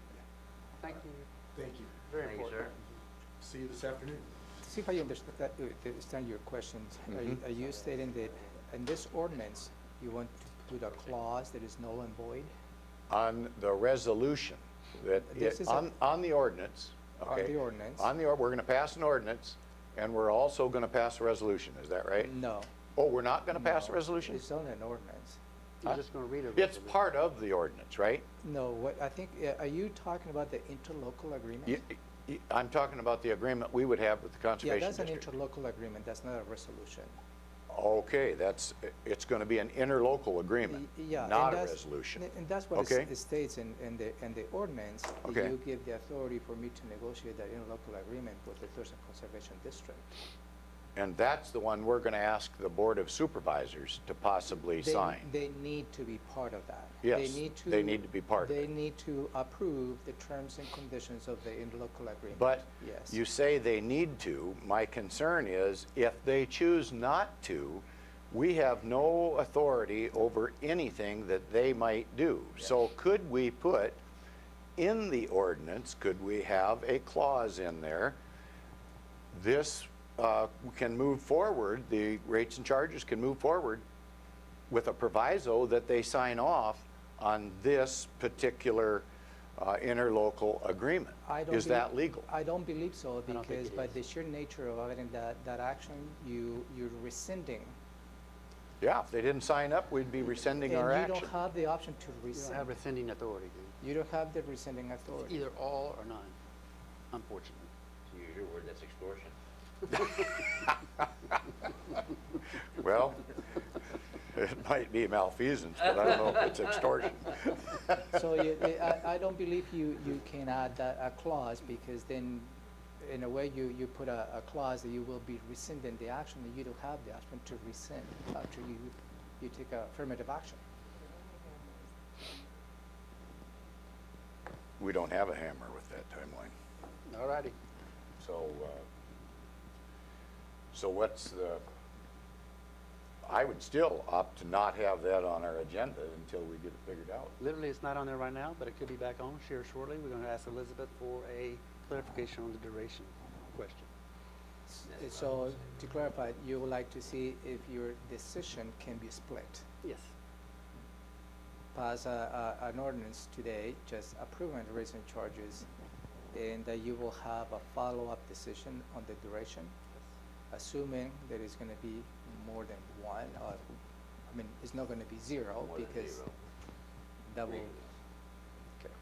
Thank you. Thank you. Very Thank you, important. See you this afternoon. To see if I understand your questions. Are you stating that in this ordinance, you want to put a clause that is null and void? On the resolution, that, This is on the ordinance, On okay? the ordinance. We're going to pass an ordinance, and we're also going to pass a resolution, is that right? No. Oh, we're not going to pass a No. resolution? It's only an ordinance. You're just going to read it. It's part of the ordinance, right? No, what, I think, are you talking about the interlocal agreement? I'm talking about the agreement we would have with the Yeah, Conservation that's an District. interlocal agreement, that's not a resolution. Okay, it's going to be an interlocal agreement, Yeah. and not a that's- resolution. And that's what Okay. it states in the ordinance. that Okay. You give the authority for me to negotiate that interlocal agreement with the Thurston Conservation District. And that's the one we're going to ask the Board of Supervisors to possibly sign. They need to be part of that. Yes, they need to be part of They it. need to approve the terms and conditions of the interlocal agreement. But Yes. you say they need to. My concern is if they choose not to, we have no authority over anything that they might do. So could we put in the ordinance, could we have a clause in there, this can move forward, the rates and charges can move forward with a proviso that they sign off on this particular interlocal agreement? I don't Is that believe- legal? I don't believe so, I don't think because it by is. the sheer nature of having that action, you're rescinding. Yeah, if they didn't sign up, we'd be rescinding our And you action. don't have the option to You don't have rescind. rescinding authority, dude. You don't have the rescinding It's authority. either all or none, unfortunately. To use your word, that's extortion. Well, it might be malfeasance, but I don't know if it's extortion. So I don't believe you can add that, a clause, because then, in a way, you put a clause that you will be rescinding the action, and you don't have the option to rescind after you take affirmative action. We don't have a hammer with that timeline. All righty. So what's the, I would still opt to not have that on our agenda until we get it figured out. Literally, it's not on there right now, but it could be back on here shortly. We're going to ask Elizabeth for a clarification on the duration question. So, to clarify, you would like to see if your decision can be split. Yes. Pass an ordinance today, just approving the rates and charges, and that you will have a follow-up decision on the duration, assuming that it's going to be more than one, or, I mean, it's not going to be zero, More than because zero. that will, Agreed. okay.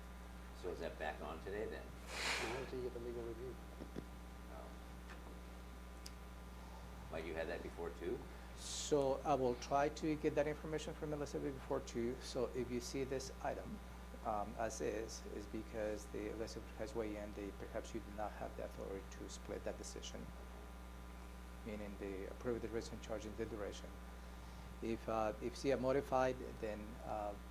So is that back on today then? Until you get the legal review. Might you have that before too? So I will try to get that information from Elizabeth before two. So if you see this item as is because the Elizabeth has weighed in, perhaps you do not have the authority to split that decision, meaning the approve the rates and charge and the duration. If see a modified then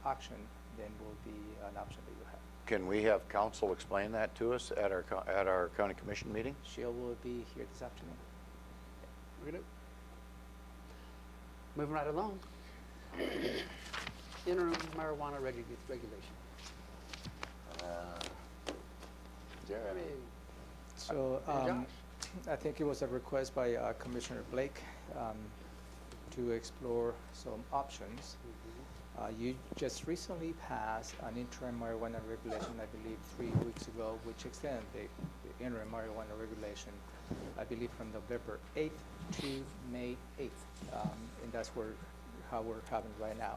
action, then will be an option that you have. Can we have council explain that to us at our county commission meeting? She will be here this afternoon. We're good. Moving right along. Interim marijuana regulation. Jeremy? So Josh? I think it was a request by Commissioner Blake to explore some options. You just recently passed an interim marijuana regulation, I believe 3 weeks ago, which extended the interim marijuana regulation, I believe from November 8th to May 8th. And that's how we're having right now.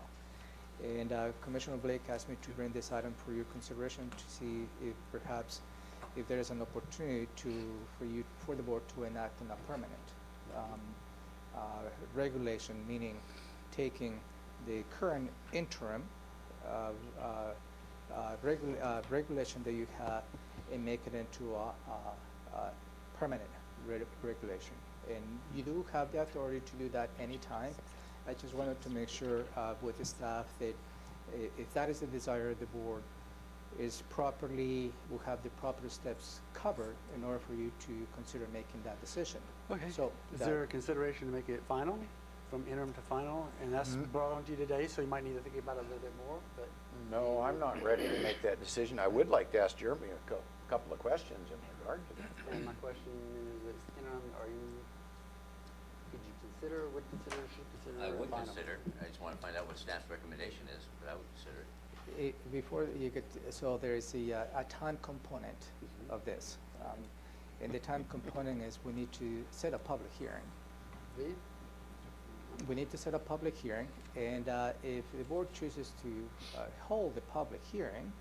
And Commissioner Blake asked me to bring this item for your consideration to see if perhaps if there is an opportunity for the board to enact on a permanent regulation, meaning taking the current interim regulation that you have and make it into a permanent regulation. And you do have the authority to do that anytime. I just wanted to make sure with the staff that if that is the desire of the board, will have the proper steps covered in order for you to consider making that decision. Okay. So Is that- there a consideration to make it final, from interim to final? And that's brought on to you today, so you might need to think about it a little bit more, but. No, I'm not ready to make that decision. I would like to ask Jeremy a couple of questions in regard to that. And my question is, interim, should consider I would final? consider, I just want to find out what staff's recommendation is, but I would consider it. Before you get, so there is a time component of this. And the time component is we need to set a public hearing. See? We need to set a public hearing, and if the board chooses to hold the public hearing,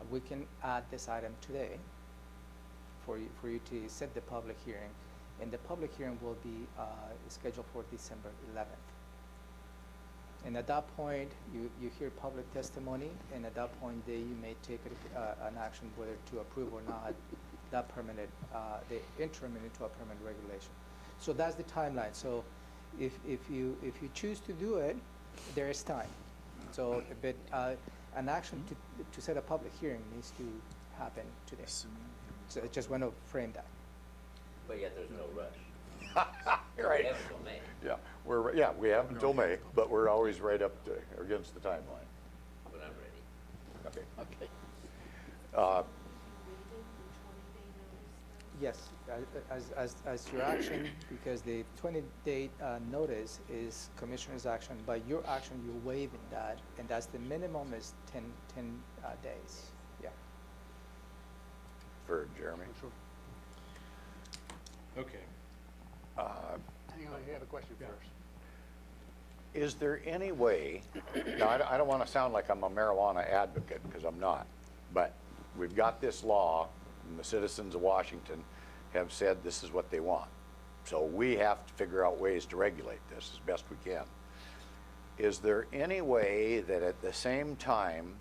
we can add this item today for you to set the public hearing. And the public hearing will be scheduled for December 11th. And at that point, you hear public testimony, and at that point, you may take an action whether to approve or not that permanent, the interim into a permanent regulation. So that's the timeline. So if you choose to do it, there is time. So, but an action to set a public hearing needs to happen today. So I just want to frame that. But yet there's no rush. Right. We have until May. Yeah, we have until May, but we're always right up to, against the timeline. But I'm ready. Okay. Okay. Yes, as your action, because the 20-day notice is commissioner's action. By your action, you're waiving that, and that's the minimum is 10 days. Yeah. For Jeremy. Sure. Okay. Hang on, you have a question first. Is there any way, now I don't want to sound like I'm a marijuana advocate, because I'm not, but we've got this law, and the citizens of Washington have said this is what they want. So we have to figure out ways to regulate this as best we can. Is there any way that at the same time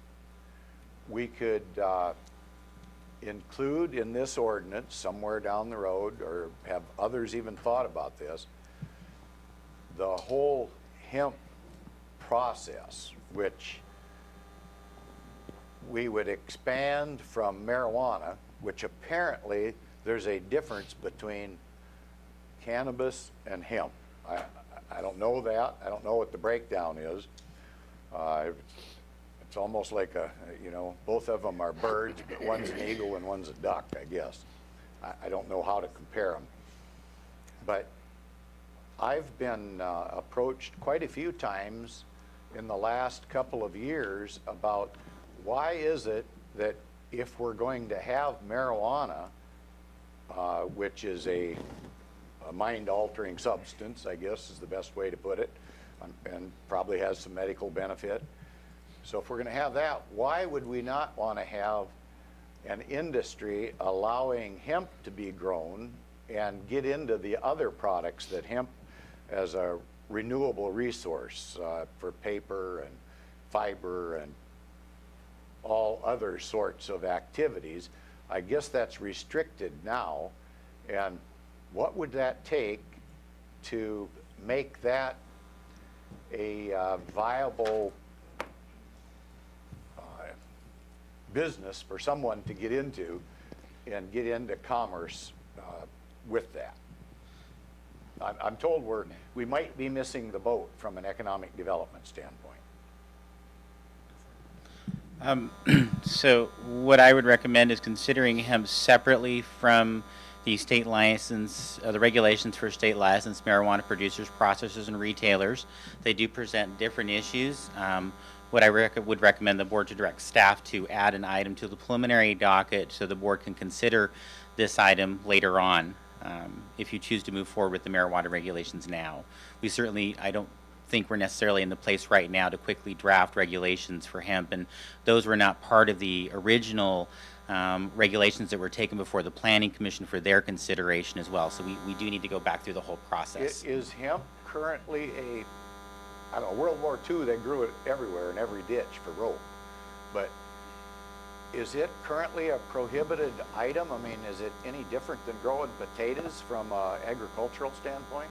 we could include in this ordinance somewhere down the road, or have others even thought about this, the whole hemp process, which we would expand from marijuana, which apparently there's a difference between cannabis and hemp. I don't know that. I don't know what the breakdown is. It's almost like both of them are birds, but one's an eagle and one's a duck, I guess. I don't know how to compare them. But I've been approached quite a few times in the last couple of years about why is it that if we're going to have marijuana, which is a mind-altering substance, I guess is the best way to put it, and probably has some medical benefit. So if we're going to have that, why would we not want to have an industry allowing hemp to be grown and get into the other products that hemp as a renewable resource for paper and fiber and all other sorts of activities? I guess that's restricted now. And what would that take to make that a viable business for someone to get into and get into commerce with that? I'm told we might be missing the boat from an economic development standpoint. So what I would recommend is considering hemp separately from the state license, the regulations for state licensed marijuana producers, processors, and retailers. They do present different issues. What I would recommend the board to direct staff to add an item to the preliminary docket so the board can consider this item later on if you choose to move forward with the marijuana regulations now. We certainly, I don't think we're necessarily in the place right now to quickly draft regulations for hemp, and those were not part of the original regulations that were taken before the Planning Commission for their consideration as well. So we do need to go back through the whole process. Is hemp currently I don't know, World War II, they grew it everywhere in every ditch for rope. But is it currently a prohibited item? I mean, is it any different than growing potatoes from an agricultural standpoint?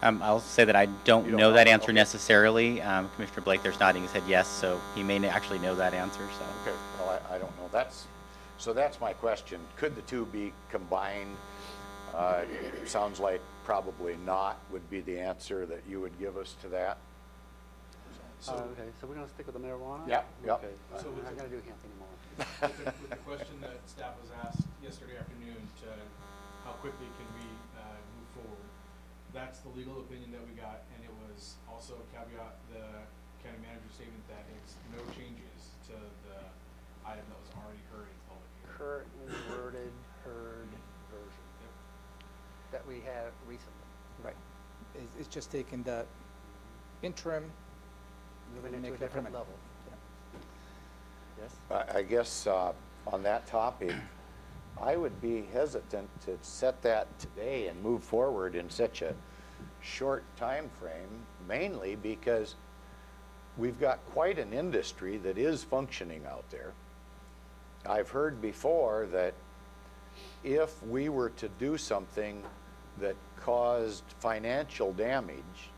I'll say that I don't know that answer necessarily. Commissioner Blake there's nodding his head yes, so he may actually know that answer. So. Okay, well, I don't know. That's my question. Could the two be combined? Sounds like probably not would be the answer that you would give us to that. Okay, so we're gonna stick with the marijuana? Yeah, yep. Okay, So we're with not the- gonna do hemp anymore. With the question that staff was asked yesterday afternoon to how quickly can we move forward, that's the legal opinion that we got, and it was also caveat the county manager's statement that it's no changes to the item that was already heard in public hearing. Currently worded, heard version that we have recently. Right. It's just taking the interim, Moving it make to a it different permanent. level. Yes? I guess on that topic, I would be hesitant to set that today and move forward in such a short time frame, mainly because we've got quite an industry that is functioning out there. I've heard before that if we were to do something that caused financial damage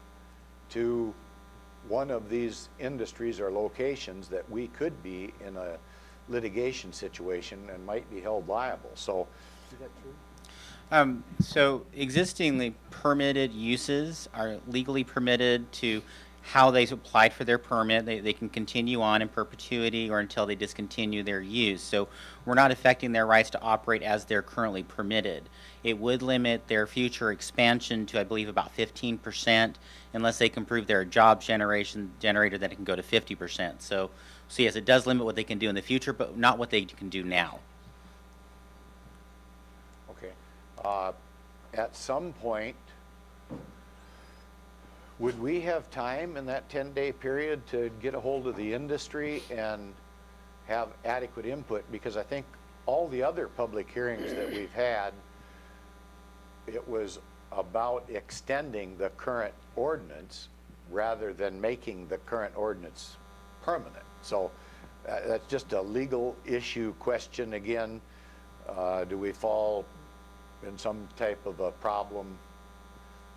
to one of these industries or locations, that we could be in a litigation situation and might be held liable. So, Is that true? So existingly permitted uses are legally permitted to how they applied for their permit. They can continue on in perpetuity or until they discontinue their use. So we're not affecting their rights to operate as they're currently permitted. It would limit their future expansion to, I believe, about 15%, unless they can prove they're a job generator that it can go to 50%. So yes, it does limit what they can do in the future, but not what they can do now. okay. At some point, would we have time in that 10-day period to get a hold of the industry and have adequate input? Because I think all the other public hearings that we've had, it was about extending the current ordinance rather than making the current ordinance permanent. So that's just a legal issue question again. Do we fall in some type of a problem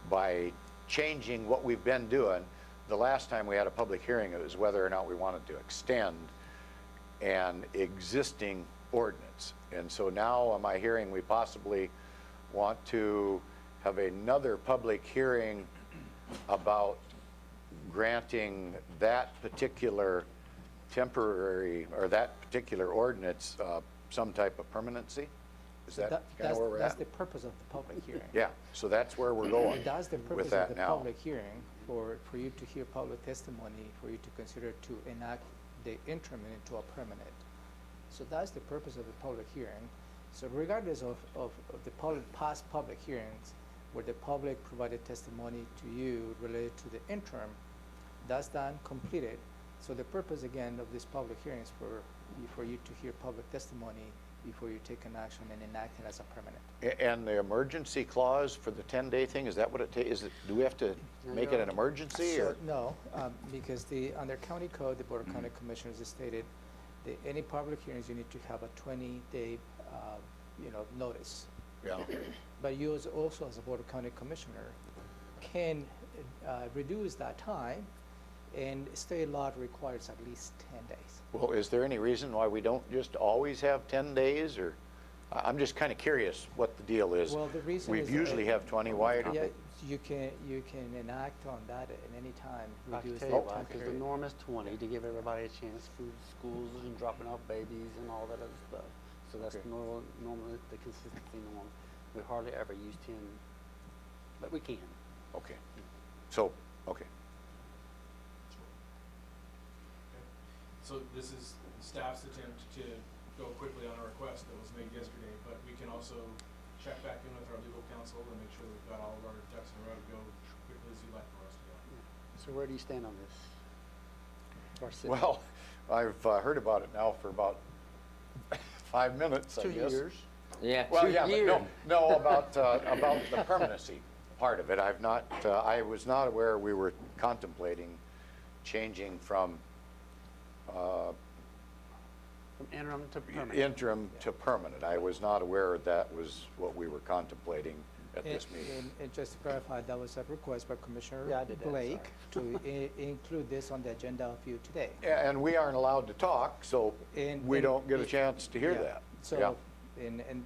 by changing what we've been doing? The last time we had a public hearing, it was whether or not we wanted to extend an existing ordinance. And so now am I hearing we possibly want to have another public hearing about granting that particular temporary, or that particular ordinance some type of permanency? Is that kind of where we're That's at? the purpose of the public hearing. Yeah, so that's where we're going That's the with purpose of that the now. public hearing, for you to hear public testimony, for you to consider to enact the interim into a permanent. So that's the purpose of the public hearing. So regardless of the past public hearings, where the public provided testimony to you related to the interim, that's done, completed. So the purpose again of this public hearing is for you to hear public testimony before you take an action and enact it as a permanent. And the emergency clause for the 10-day thing, is that what it takes? Do we have to make it an emergency, or? No, because under county code, the Board of County Commissioners has stated that any public hearings, you need to have a 20-day, notice. Yeah. But you also, as a Board of County Commissioner, can reduce that time, and state law requires at least 10 days. Well, is there any reason why we don't just always have 10 days, or? I'm just kind of curious what the deal is. Well, the reason We is usually have 20, why? Yeah, you can enact on that at any time, I can reduce tell the you why, time because the period. norm is 20 to give everybody a chance, food, schools, and dropping off babies and all that other stuff. So that's Okay. normally the consistency norm. We hardly ever use 10, but we can. Okay. So, okay. So this is staff's attempt to go quickly on a request that was made yesterday, but we can also check back in with our legal counsel and make sure we've got all of our ducks in a row to go as quickly as you'd like for us to go. So where do you stand on this? Our city? Well, I've heard about it now for about 5 minutes, I 2 guess. years. Yeah, Well, 2 yeah, years. but no, about the permanency part of it. I was not aware we were contemplating changing from From interim to permanent. interim to permanent. I was not aware that was what we were contemplating at this meeting. And just to clarify, that was a request by Commissioner Yeah, I did that, Blake to include this on the agenda of you today. And we aren't allowed to talk, so And- we and don't get a it- chance to hear yeah. that. So, Yeah,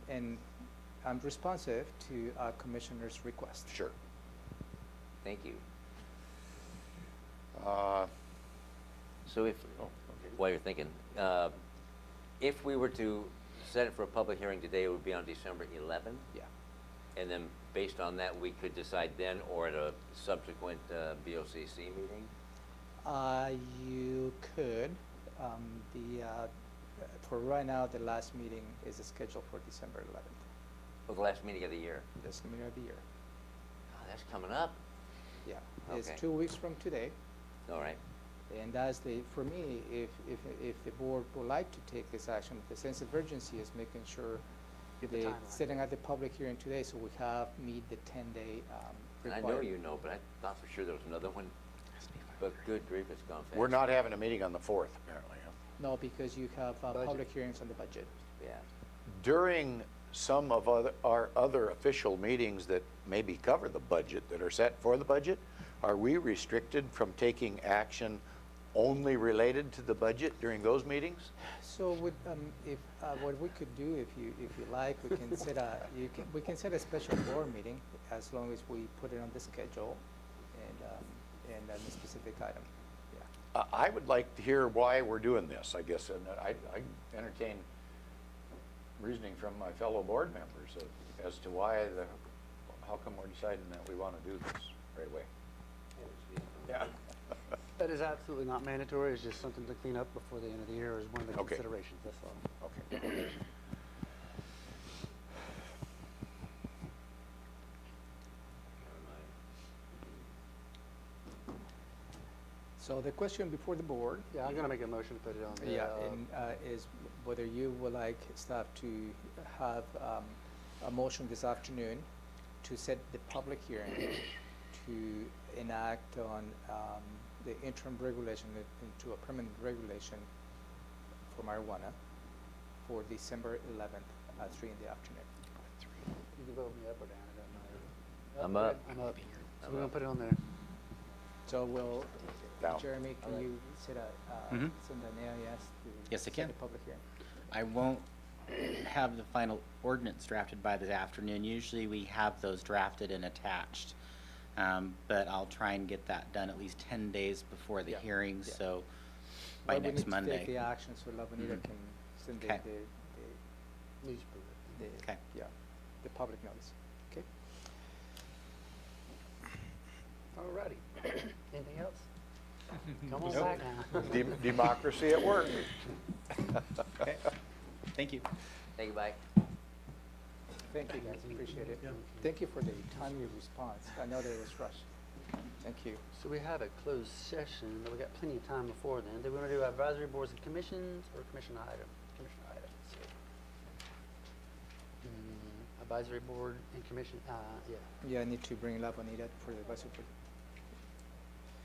and I'm responsive to Commissioner's request. sure. Thank you. Uh, So if, while you're thinking, if we were to set it for a public hearing today, it would be on December 11th? Yeah. And then based on that, we could decide then or at a subsequent BoCC meeting? You could. For right now, the last meeting is scheduled for December 11th. Or the last meeting of the year? That's the meeting of the year. Oh, that's coming up. Yeah. It's Okay. 2 weeks from today. All right. And that's for me, if the board would like to take this action, the sense of urgency is making sure Get the they timeline. setting at the public hearing today, so we meet the 10-day And I know you know, but I thought for sure there was another one. But good grief, it's gone fast. We're not having a meeting on the 4th, apparently. Huh? No, because you have public hearings on the budget. Yeah. During some of our other official meetings that maybe cover the budget, that are set for the budget, are we restricted from taking action only related to the budget during those meetings? So what we could do, if you like, we can we can set a special board meeting as long as we put it on the schedule and a specific item. Yeah. I would like to hear why we're doing this, I guess, and I entertain reasoning from my fellow board members as to how come we're deciding that we want to do this right away. Yeah. That is absolutely not mandatory. It's just something to clean up before the end of the year is one of the Okay. considerations, that's all. Okay. So the question before the board, Yeah, I'm going to make a motion to put it on the. is whether you would like staff to have a motion this afternoon to set the public hearing to enact on the interim regulation into a permanent regulation for marijuana for December 11th at 3 in the afternoon. You can vote me up or down, it doesn't matter. I'm up. I'm up. So I'm we're going up. to put it on there. So Down. Jeremy, can you send an AIS to Yes, I set can. the public hearing? I won't have the final ordinance drafted by this afternoon. Usually we have those drafted and attached. But I'll try and get that done at least 10 days before the Yeah, hearing, yeah. so by But we next need to Monday. take the action so La Bonita can send Okay. Okay. the public notice. Okay? All righty. Anything else? Come on Nope. back now. Democracy at work. Okay. Thank you. Thank you, Mike. Thank you, guys, appreciate it. Thank you for the timely response. I know that it was rushed. Thank you. So we have a closed session, but we got plenty of time before then. Do we want to do advisory boards and commissions or commissioner items? Advisory board and commission, yeah. Yeah, I need to bring La Bonita for the advisory board.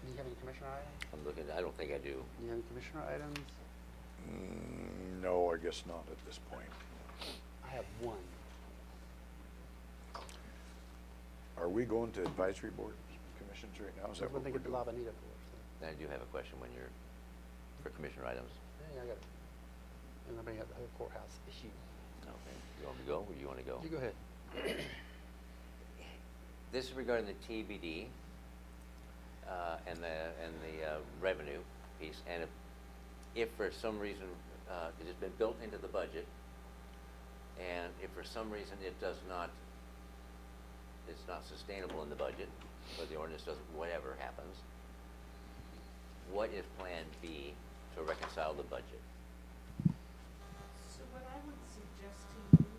Do you have any commissioner items? I'm looking, I don't think I do. Do you have any commissioner items? No, I guess not at this point. I have one. Are we going to advisory board commissions right now? Is So that what what they we're get the doing? La Bonita for? I do have a question when you're, for commissioner items. Yeah, I got it. And I'm bringing up the whole courthouse issue. Okay. You want me to go, or do you want to go? You go ahead. This is regarding the TBD and the revenue piece. And if for some reason it has been built into the budget, and if for some reason it's not sustainable in the budget, or the ordinance doesn't, whatever happens, what is Plan B to reconcile the budget? So what I would suggest to you,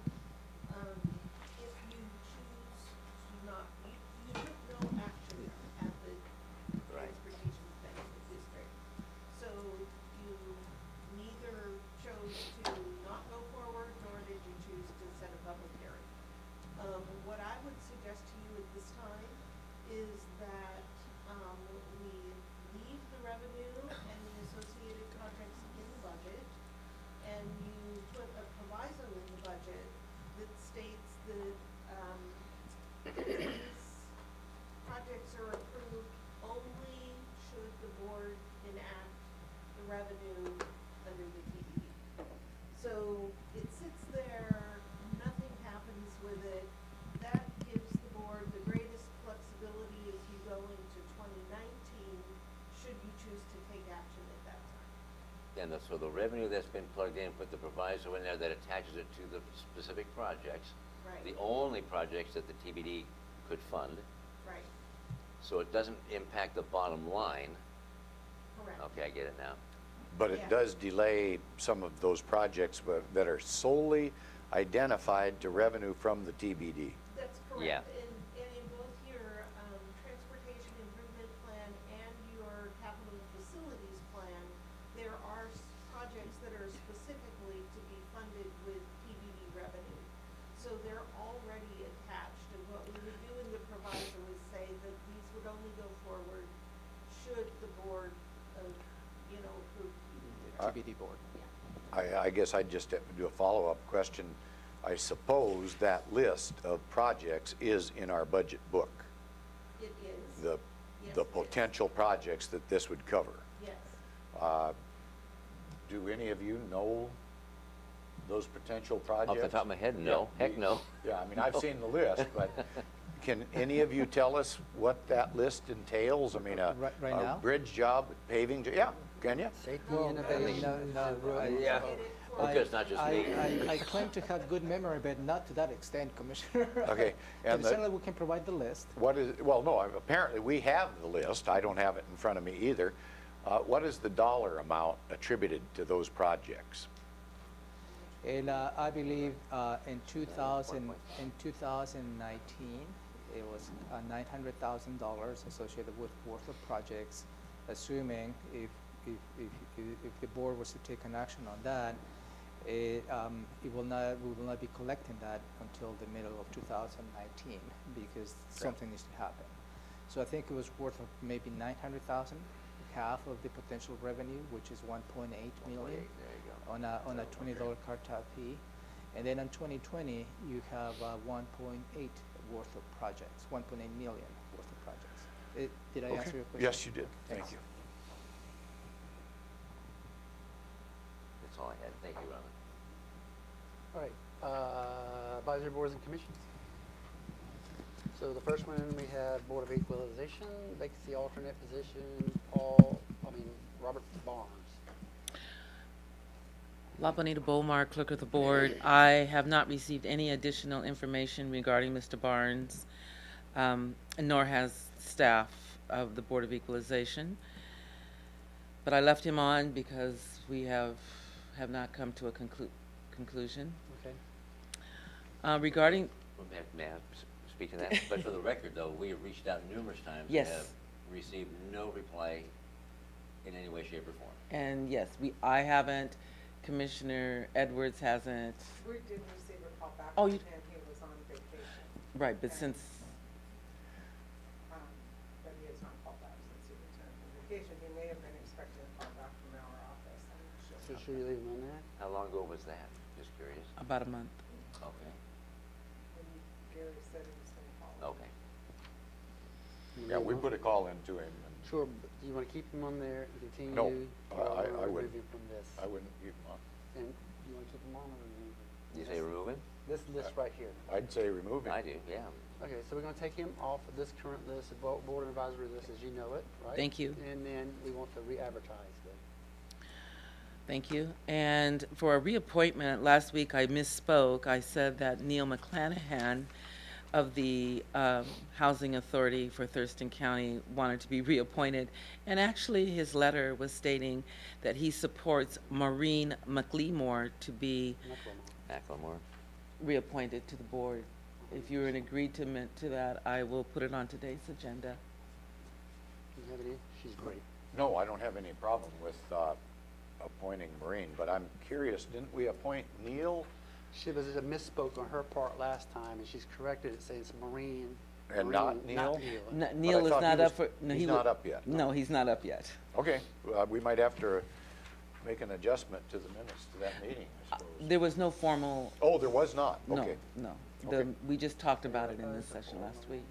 if you choose to not, you took no action at the Right. transportation revenue under the TBD. So it sits there, nothing happens with it. That gives the board the greatest flexibility as you go into 2019, should you choose to take action at that time. And so the revenue that's been plugged in, put the proviso in there that attaches it to the specific projects. Right. The only projects that the TBD could fund. Right, So it doesn't impact the bottom line. correct. Okay, I get it now. But it Yeah. does delay some of those projects that are solely identified to revenue from the TBD. That's correct. Yeah. And in both your transportation improvement plan and your capital facilities plan, there are projects that are specifically to be funded with TBD revenue. So they're already attached, and what we would do in the proviso is say that these would only go forward should the board, approve TBD. TBD board. Yeah. I guess I'd just do a follow-up question. I suppose that list of projects is in our budget book, It is. the Yes, the it is. potential projects that this would cover. Yes. Do any of you know those potential projects? Off the top of my head, no. Yeah, Heck no. Yeah, I mean, I've seen the list, but can any of you tell us what that list entails? I mean, Right now? a bridge job, paving, yeah, can you? Safety, innovation. Yeah. Okay, it's not just me. I claim to have good memory, but not to that extent, Commissioner. Okay, But and certainly we can provide the list. What is, well, no, apparently we have the list. I don't have it in front of me either. What is the dollar amount attributed to those projects? And I believe in 2019, it was $900,000 associated with worth of projects, assuming if the board was to take an action on that, we will not be collecting that until the middle of 2019 because something needs to happen. So I think it was worth of maybe 900,000, half of the potential revenue, which is 1.8 million. There you go. On a $20 car tap fee. And then in 2020, you have 1.8 worth of projects, 1.8 million worth of projects. Did I answer your question? Yes, you did. Thanks. Thank you. That's all I had. Thank you, Robin. All right, advisory boards and commissions. So the first one, we have Board of Equalization, vacancy alternate position, Robert Barnes. La Bonita Bolmar, Clerk of the Board. I have not received any additional information regarding Mr. Barnes, nor has staff of the Board of Equalization. But I left him on because we have not come to a conclusion. Okay. Regarding, May I speak to that? But for the record, though, we have reached out numerous times. Yes. And have received no reply in any way, shape, or form. and yes, I haven't, Commissioner Edwards hasn't, We did receive a call back Oh, from you- him, he was on vacation. right, but since, But he has not called back since he returned from vacation. He may have been expecting a call back from our office. I'm not sure. So should we leave him on that? How long ago was that? Just curious. about a month. Okay. And Gary said he was gonna call. Okay. Yeah, we put a call into him. Sure, but do you want to keep him on there and continue? No, or I remove wouldn't. him from this? I wouldn't keep him on. And you want to keep him on or remove him? You say remove him? This list right here. I'd say remove him. I do, yeah. Okay, so we're going to take him off of this current list, the board advisory list as you know it, right? Thank you. And then we want to re-advertise then. Thank you. And for a reappointment, last week I misspoke. I said that Neil McClanahan of the Housing Authority for Thurston County wanted to be reappointed. And actually, his letter was stating that he supports Maureen McLemore to be Macklemore. reappointed to the board. If you're in agreement to that, I will put it on today's agenda. Do you have any? She's great. No, I don't have any problem with appointing Maureen, but I'm curious, didn't we appoint Neil? She was a misspoke on her part last time, and she's corrected it, saying it's Maureen. And not Neil? Neil is thought he not was- up for. No, he's he not wa- up yet. No, he's not up yet. Okay, we might have to make an adjustment to the minutes to that meeting, I suppose. There was no formal. Oh, there was not? No, Okay. no. Okay. We just talked about it in this session last week.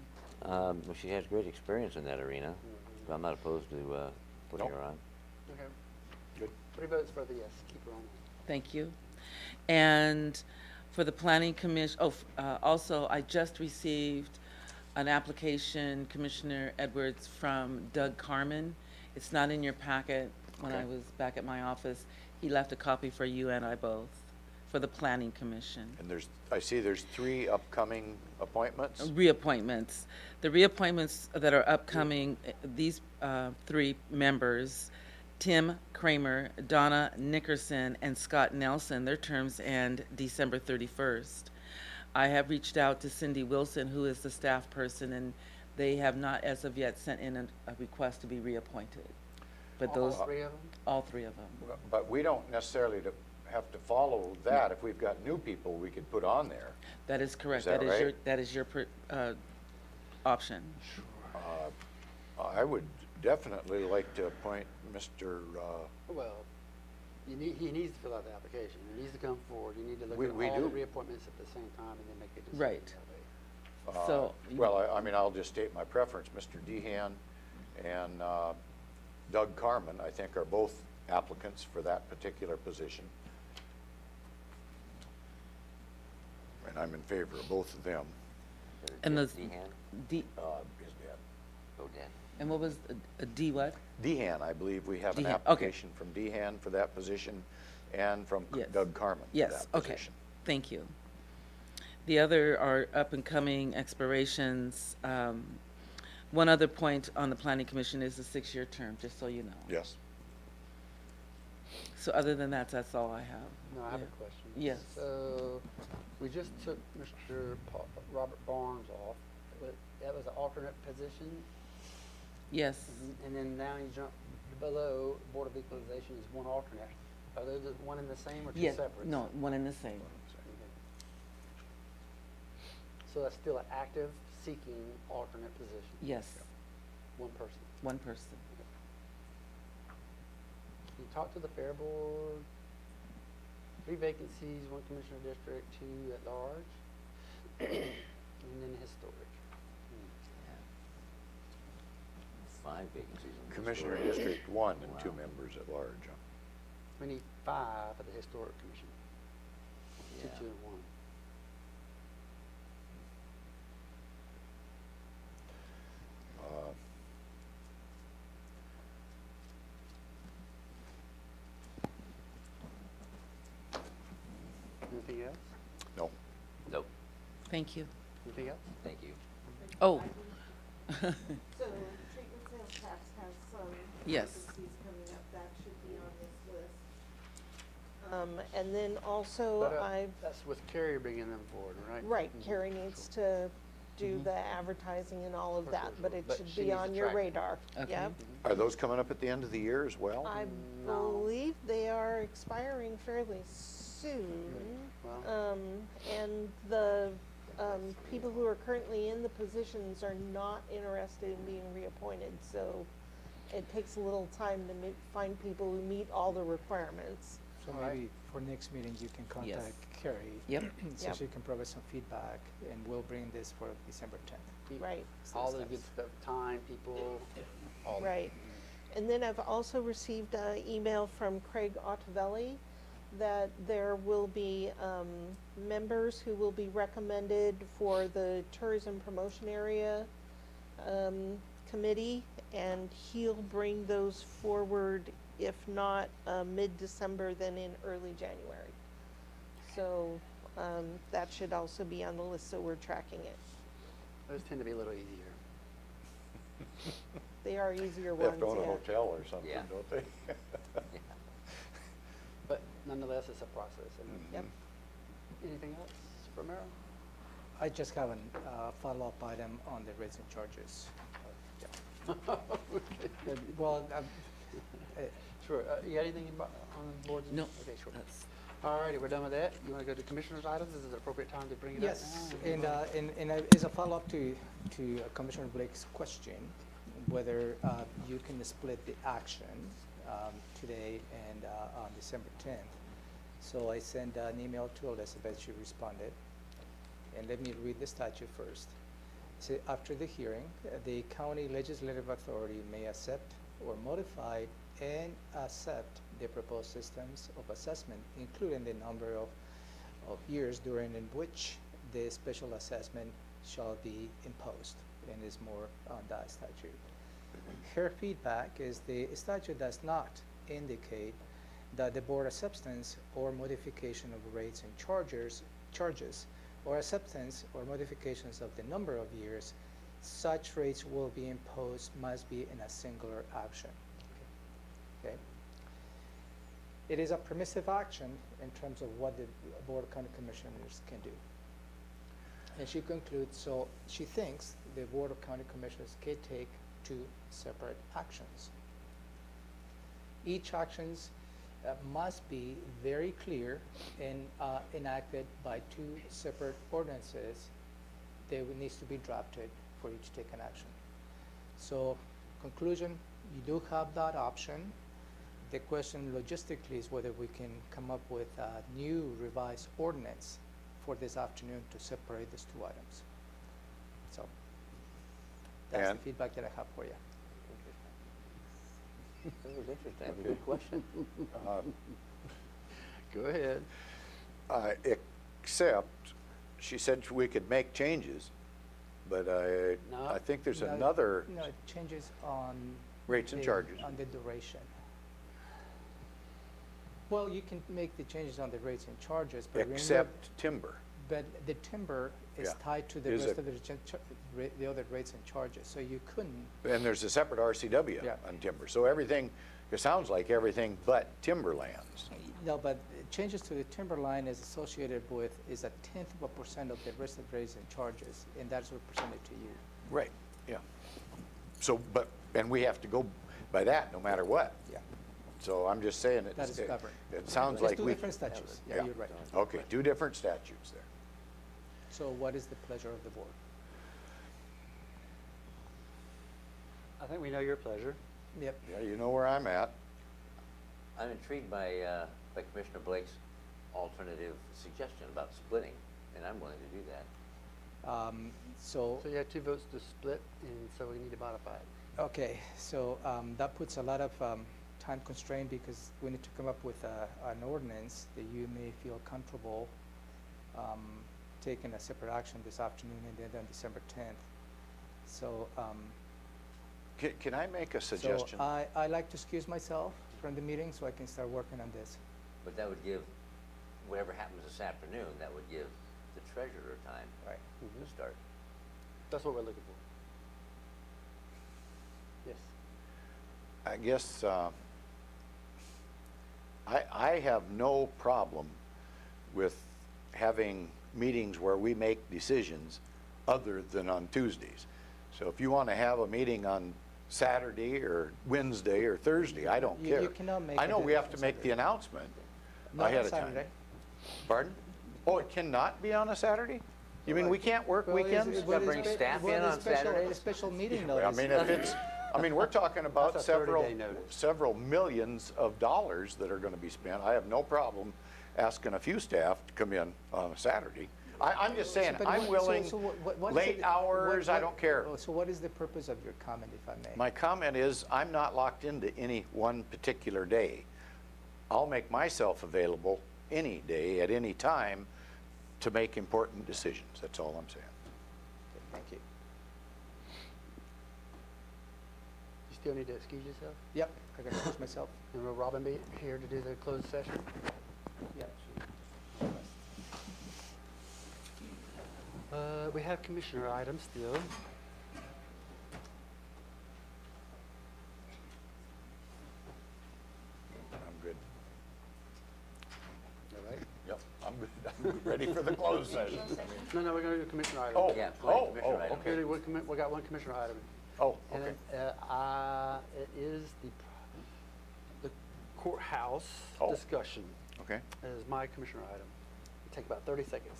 Well, she has great experience in that arena, so I'm not opposed to putting Nope. her on. Okay. Good. 3 votes for the yes. Keep her on. Thank you. And for the Planning Commission, also, I just received an application, Commissioner Edwards, from Doug Carmen. It's not in your packet. When I Okay. was back at my office, he left a copy for you and I both, for the Planning Commission. And I see there's 3 upcoming appointments. Reappointments. The reappointments that are upcoming, these 3 members, Tim Kramer, Donna Nickerson, and Scott Nelson, their terms end December 31st. I have reached out to Cindy Wilson, who is the staff person, and they have not as of yet sent in a request to be reappointed. But those, All 3 of them? all 3 of them. But we don't necessarily have to follow that. If we've got new people, we could put on there. That is correct. Is that right? That is your option. I would definitely like to appoint Mr. Well, he needs to fill out the application. He needs to come forward. You need to look We at all do. the reappointments at the same time and then make a decision. Right. that way. So, Well, I mean, I'll just state my preference. Mr. Dehan and Doug Carmen, I think, are both applicants for that particular position. And I'm in favor of both of them. and the, Dehan? D, His dad. Oh, Dan. and what was, a D what? Dehan, I believe we have an Dehan, okay. application from Dehan for that position and from Yes. Doug Carmen for Yes, that okay. position. Thank you. The other are up-and-coming expirations. One other point on the Planning Commission is the 6-year term, just so you know. Yes. So other than that, that's all I have. No, I have Yeah. a question. Yes. So, we just took Mr. Robert Barnes off. That was an alternate position, Yes. and then now you jump below Board of Equalization is 1 alternate. Are those one and the same or 2 Yes, separate? no, one and the same. So that's still an active seeking alternate position? Yes, 1 person. one person. You talk to the Fair Board, 3 vacancies, 1 Commissioner District, 2 at large, and then historic. 5 vacancies. in the Commissioner historic. District 1 and 2 Wow. members at large. We need 5 for the Historic Commission. Yeah. 2 and 1. Anything else? No. Nope, Thank you. Anything else? thank you. Oh, So treatment sales tax has some Yes. vacancies coming up, that should be on this list. And then also But, I've, That's with Carrie bringing them forward, right? right, Mhm. Carrie needs to do the advertising and all of Sure, that, sure, but sure. it But should she be needs to on your track it. radar. Okay. Yep. Are those coming up at the end of the year as well? I No. believe they are expiring fairly soon. Well, And the people who are currently in the positions are not interested in being reappointed, so it takes a little time to find people who meet all the requirements. So All right. maybe for next meeting, you can contact Carrie. Yep. So Yep. she can provide some feedback, and we'll bring this for December 10th. Right. all the good stuff, time, people, all that. Right. And then I've also received an email from Craig Ottavelli that there will be members who will be recommended for the Tourism Promotion Area Committee, and he'll bring those forward, if not mid-December, then in early January. So that should also be on the list, so we're tracking it. Those tend to be a little easier. They are easier They ones, have to own a yeah. hotel or something, Yeah. don't they? But nonetheless, it's a process. And Yep. anything else for Merrill? I just have a follow-up item on the rates and charges. Well, Sure. You got anything on the board? No. Okay, sure. That's- All righty, we're done with that. You want to go to commissioners' items? Is it the appropriate time to bring it up now? yes, or- and as a follow-up to Commissioner Blake's question, whether you can split the action today and on December 10th. So I sent an email to Elizabeth, she responded. And let me read the statute first. So after the hearing, the county legislative authority may accept or modify and accept the proposed systems of assessment, including the number of years during in which the special assessment shall be imposed, and is more on that statute. Her feedback is the statute does not indicate that the board acceptance or modification of rates and charges, or acceptance or modifications of the number of years such rates will be imposed must be in a singular action. Okay. It is a permissive action in terms of what the Board of County Commissioners can do. And she concludes, so she thinks the Board of County Commissioners can take two separate actions. Each actions must be very clear and enacted by two separate ordinances. They will needs to be drafted for each taken action. So, conclusion, you do have that option. The question logistically is whether we can come up with a new revised ordinance for this afternoon to separate these two items. So, that's the feedback that I have for you. That was interesting. That's a good question. Go ahead. Except, she said we could make changes, but No. I think there's No, another No, it changes on rates and charges. on the duration. Well, you can make the changes on the rates and charges, but remember, Except timber. but the timber is Yeah. tied to the Is rest it- of the other rates and charges, so you couldn't. And there's a separate RCW Yeah. on timber. So everything, it sounds like everything but timberlands. No, but changes to the timber line is associated with, is 0.1% of the rest of rates and charges, and that's represented to you. Right, yeah. So, but, and we have to go by that no matter what. Yeah. So I'm just saying That is covered. it sounds It's like two we. different statutes. Yeah, you're right. Okay, two different statutes there. So what is the pleasure of the board? I think we know your pleasure. Yep. Yeah, you know where I'm at. I'm intrigued by Commissioner Blake's alternative suggestion about splitting, and I'm willing to do that. So, So you have 2 votes to split, and so we need to modify it. okay, so that puts a lot of time constraint because we need to come up with an ordinance that you may feel comfortable taking a separate action this afternoon and then on December 10th. So, Can I make a suggestion? So I like to excuse myself from the meeting so I can start working on this. But that would give, whatever happens this afternoon, that would give the treasurer time Right. to start. That's what we're looking for. Yes. I guess I have no problem with having meetings where we make decisions other than on Tuesdays. So if you want to have a meeting on Saturday or Wednesday or Thursday, I don't care. You cannot make I know it we have to on make the Saturday. announcement Not ahead on of time. Saturday. Pardon? Oh, it cannot be on a Saturday? You mean we can't work Well, weekends? gotta bring staff in on Saturdays? A special meeting Well, I notice. mean, if it's, I mean, we're talking about That's a 30-day notice. several millions of dollars that are going to be spent. I have no problem asking a few staff to come in on a Saturday. I'm just saying, But I'm willing, what is late it- hours, I what- don't care. oh, So what is the purpose of your comment, if I may? My comment is, I'm not locked into any one particular day. I'll make myself available any day, at any time, to make important decisions. That's all I'm saying. Okay, thank you. You still need to excuse yourself? Yep, I can excuse myself. And will Robin be here to do the closed session? Yeah. We have commissioner items still. I'm good. All right. Yep, I'm good. I'm ready for the closed session. No, we're going to do commissioner items. Oh, Yeah, oh, Commissioner item. okay. We got one commissioner item. Oh, And okay. then, it is the courthouse Oh. discussion. Okay. Is my commissioner item. It'll take about 30 seconds.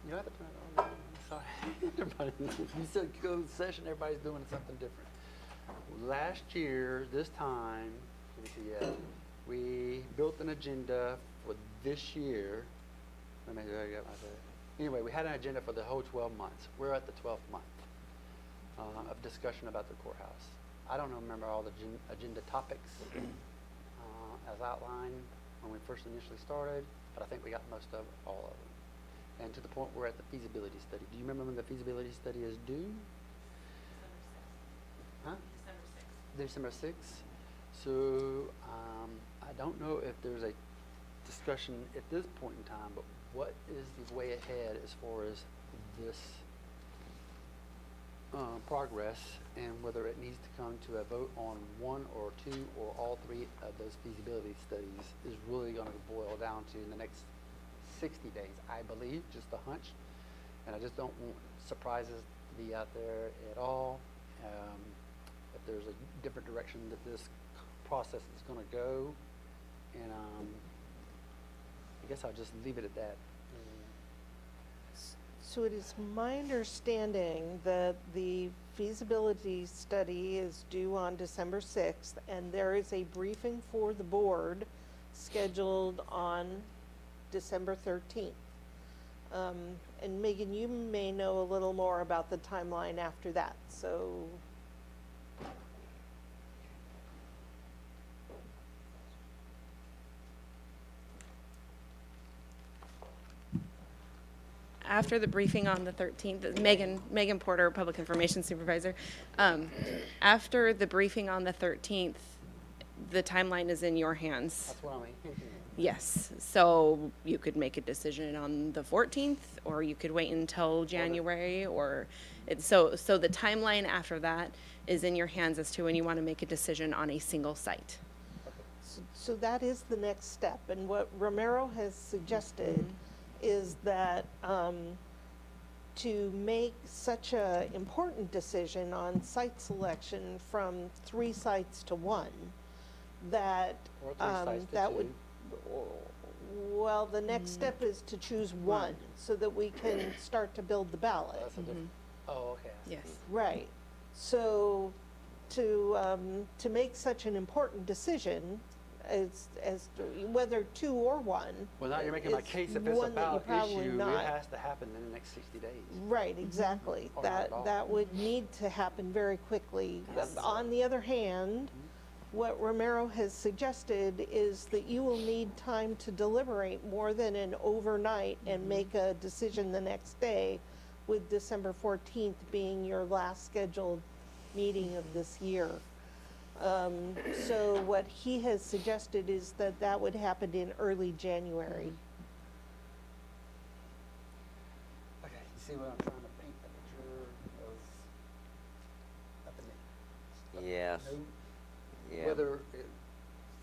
You don't have to turn it on. I'm sorry. Everybody, you said closed session, everybody's doing something different. Last year, this time, let me see, yeah, we built an agenda for this year. Anyway, we had an agenda for the whole 12 months. We're at the 12th month of discussion about the courthouse. I don't remember all the agenda topics. as outlined when we first initially started, but I think we got most of all of them. And to the point we're at the feasibility study. Do you remember when the feasibility study is due? Huh? December 6th. So I don't know if there's a discussion at this point in time, but what is the way ahead as far as this progress, and whether it needs to come to a vote on one or two or all three of those feasibility studies is really going to boil down to in the next 60 days, I believe, just a hunch. And I just don't want surprises to be out there at all. If there's a different direction that this process is going to go, and I guess I'll just leave it at that. So it is my understanding that the feasibility study is due on December 6th, and there is a briefing for the board scheduled on December 13th. And Megan, you may know a little more about the timeline after that, so. After the briefing on the 13th, Megan Porter, Public Information Supervisor, after the briefing on the 13th, the timeline is in your hands. That's what I'm thinking. Yes, so you could make a decision on the 14th, or you could wait until January, or so the timeline after that is in your hands as to when you want to make a decision on a single site. So that is the next step, and what Romero has suggested is that to make such a important decision on site selection from 3 sites to 1, that Or 3 sites to that 2. would, well, the next step is to choose 1 so that we can start to build the ballot. That's a different, oh, okay. I see. Yes. Right. So to make such an important decision as to whether 2 or 1. Well, now you're making my is case. If it's a one that you ballot probably issue, not- it has to happen in the next 60 days. Right, exactly. Or not at all. That would need to happen very quickly. Yes. On the other hand, what Romero has suggested is that you will need time to deliberate more than an overnight and make a decision the next day, with December 14th being your last scheduled meeting of this year. So what he has suggested is that that would happen in early January. Okay, you see what I'm trying to paint the picture of up in the Yes. no, Yeah. whether it,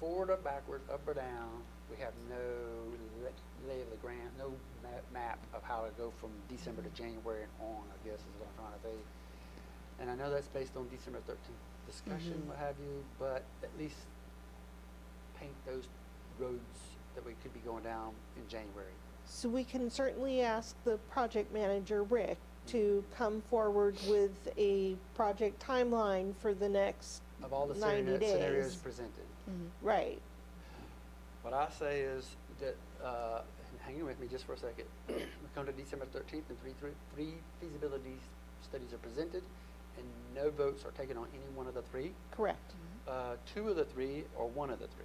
forward or backward, up or down, we have no lay of the ground, no map of how to go from December to January and on, I guess is what I'm trying to say. And I know that's based on December 13th discussion, what have you, but at least paint those roads that we could be going down in January. So we can certainly ask the project manager, Rick, to come forward with a project timeline for the next Of all the 90 scenarios days. presented. Right. What I say is that, hang with me just for a second. We come to December 13th and three feasibility studies are presented, and no votes are taken on any one of the 3. Correct. 2 of the 3 or 1 of the 3.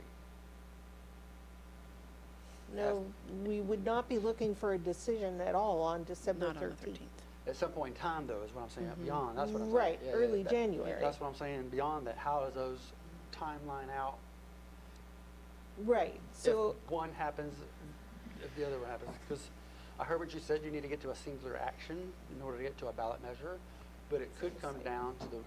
No, we would not be looking for a decision at all on December Not on the 13th. 13th. At some point in time, though, is what I'm saying. Beyond, that's what I'm saying. Right, Yeah, early January. That's what I'm saying. Beyond that, how is those timeline out? Right, so, If one happens, if the other one happens, because I heard what you said, you need to get to a singular action in order to get to a ballot measure, but it could come down to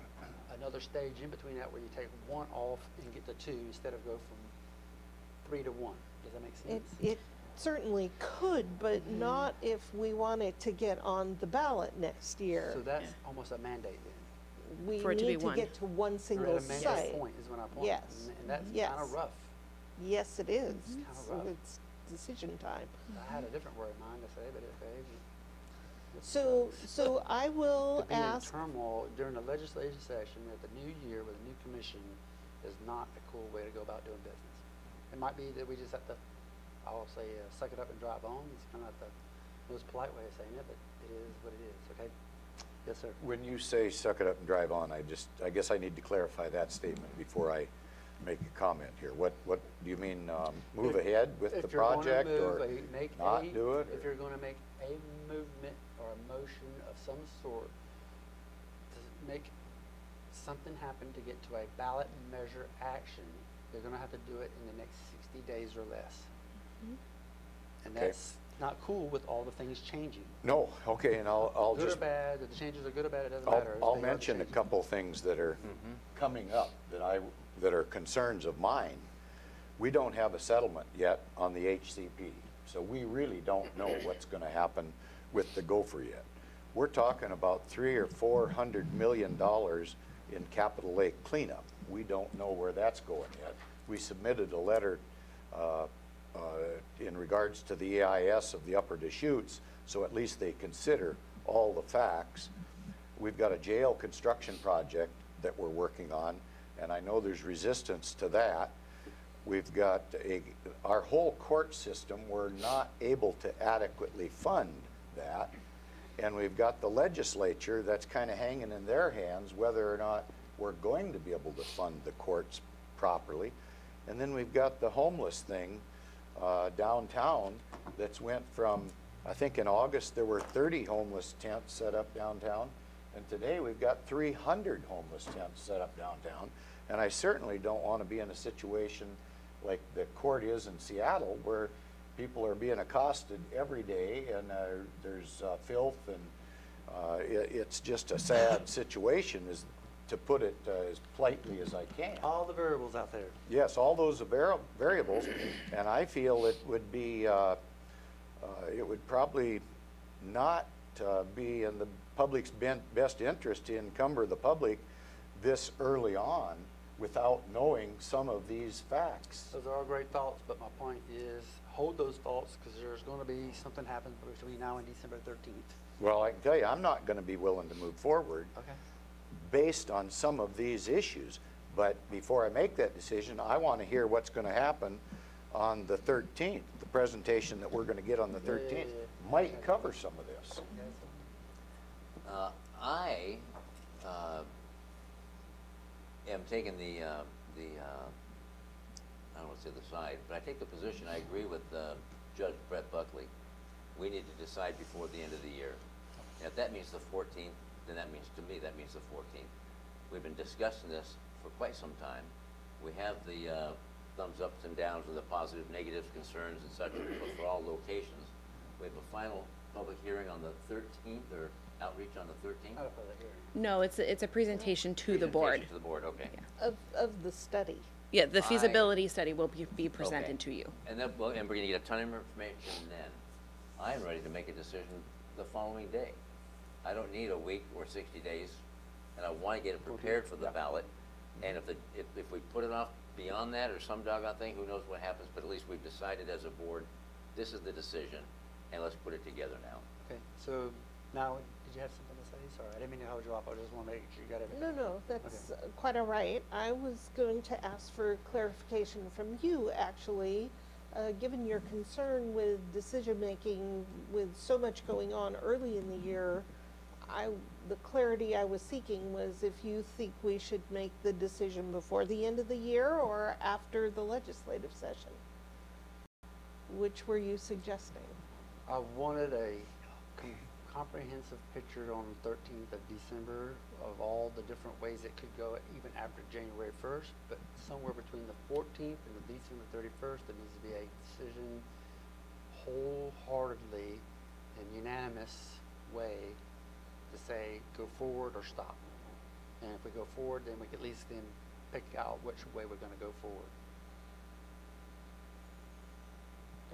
another stage in between that where you take 1 off and get to 2 instead of go from 3 to 1. Does that make sense? it certainly could, but not if we want it to get on the ballot next year. So that's almost a mandate then. We For it to be need to 1. get to 1 We're single at a mandate site. point is when I point. Yes. And that's Yes. kind of rough. Yes, it is. kinda So rough. it's decision time. I had a different word in mind to say, but okay. So I will To be in ask, turmoil during the legislative session at the new year with a new commission is not a cool way to go about doing business. It might be that we just have to, I'll say, suck it up and drive on. It's kind of the most polite way of saying it, but it is what it is, okay? Yes, sir. When you say suck it up and drive on, I guess I need to clarify that statement before I make a comment here. What do you mean, move ahead with the If you're gonna project move or make not a- do it? If you're gonna make a movement or a motion of some sort to make something happen to get to a ballot measure action, you're gonna have to do it in the next 60 days or less. And Okay. that's not cool with all the things changing. No, okay, and I'll Good or just, bad, if the changes are good or bad, it doesn't matter. I'll They are the mention a changes. couple things that are coming up that are concerns of mine. We don't have a settlement yet on the HCP, so we really don't know what's gonna happen with the Gopher yet. We're talking about $300 or $400 million in Capitol Lake cleanup. We don't know where that's going yet. We submitted a letter in regards to the EIS of the Upper Deschutes, so at least they consider all the facts. We've got a jail construction project that we're working on, and I know there's resistance to that. We've got our whole court system, we're not able to adequately fund that. And we've got the legislature that's kind of hanging in their hands whether or not we're going to be able to fund the courts properly. And then we've got the homeless thing downtown that's went from, I think in August there were 30 homeless tents set up downtown, and today we've got 300 homeless tents set up downtown. And I certainly don't want to be in a situation like the court is in Seattle where people are being accosted every day, and there's filth, and it's just a sad situation, is to put it as politely as I can. All the variables out there. Yes, all those variables, and I feel it would be, it would probably not be in the public's best interest to encumber the public this early on without knowing some of these facts. Those are all great thoughts, but my point is, hold those thoughts, because there's going to be something happen between now and December 13th. Well, I can tell you, I'm not going to be willing to move forward Okay. based on some of these issues. But before I make that decision, I want to hear what's going to happen on the 13th. The presentation that we're going to get on the 13th might cover some of this. I am taking the I don't want to say the side, but I take the position, I agree with Judge Brett Buckley. We need to decide before the end of the year. And if that means the 14th, then that means, to me, that means the 14th. We've been discussing this for quite some time. We have the thumbs ups and downs with the positive, negatives, concerns, and such for all locations. We have a final public hearing on the 13th, or outreach on the 13th? No, it's a presentation to the board. Presentation to the board, okay. Of the study. Yeah, the feasibility study will be presented Okay. to you. And then, well, and we're gonna get a ton of information then. I'm ready to make a decision the following day. I don't need a week or 60 days, and I want to get it prepared for the ballot. And if we put it off beyond that, or some doggone thing, who knows what happens, but at least we've decided as a board, this is the decision, and let's put it together now. Okay, so now, did you have something to say? Sorry, I didn't mean to hold you off. I just want to make sure you got everything. No, that's quite all right. I was going to ask for clarification from you, actually. Given your concern with decision-making with so much going on early in the year, the clarity I was seeking was if you think we should make the decision before the end of the year or after the legislative session. Which were you suggesting? I wanted a comprehensive picture on the 13th of December of all the different ways it could go, even after January 1st, but somewhere between the 14th and the December 31st, there needs to be a decision wholeheartedly and unanimous way to say go forward or stop. And if we go forward, then we can at least then pick out which way we're going to go forward.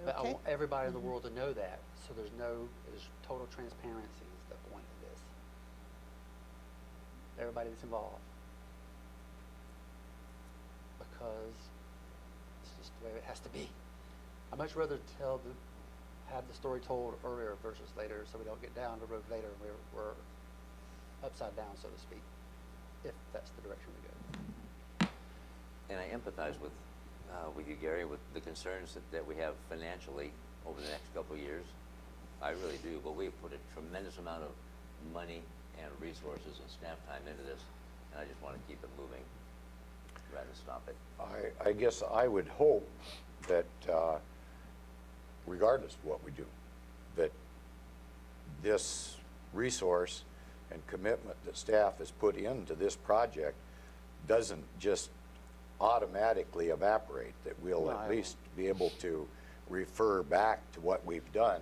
But I Okay. want everybody in the world to know that, so there's total transparency is the point of this. Everybody that's involved. Because it's just the way it has to be. I'd much rather have the story told earlier versus later, so we don't get down the road later and we're upside down, so to speak, if that's the direction we go. And I empathize with you, Gary, with the concerns that we have financially over the next couple of years. I really do, but we've put a tremendous amount of money and resources and staff time into this, and I just want to keep it moving. rather stop it. I guess I would hope that, regardless of what we do, that this resource and commitment that staff has put into this project doesn't just automatically evaporate, that we'll at least be able to refer back to what we've done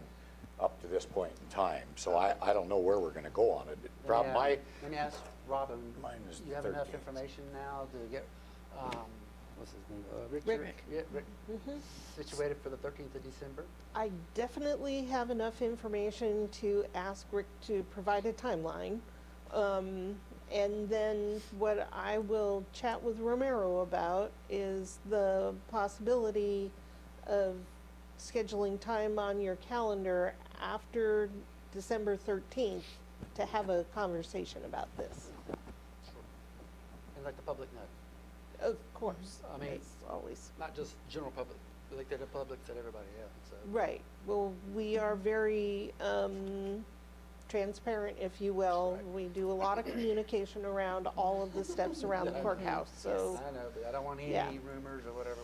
up to this point in time. So I don't know where we're going to go on it. Let me ask Robin, Mine is you have enough 13th. information now to get, what's his name? Rick. Yeah, Rick, situated for the 13th of December? I definitely have enough information to ask Rick to provide a timeline. And then what I will chat with Romero about is the possibility of scheduling time on your calendar after December 13th to have a conversation about this. And let the public know. Of course. I mean, it's always. Not just general public, but like the public that everybody else, so. Right. Well, we are very transparent, if you will. Right. We do a lot of communication around all of the steps around the courthouse, so. I know, but I don't want any Yeah. rumors or whatever.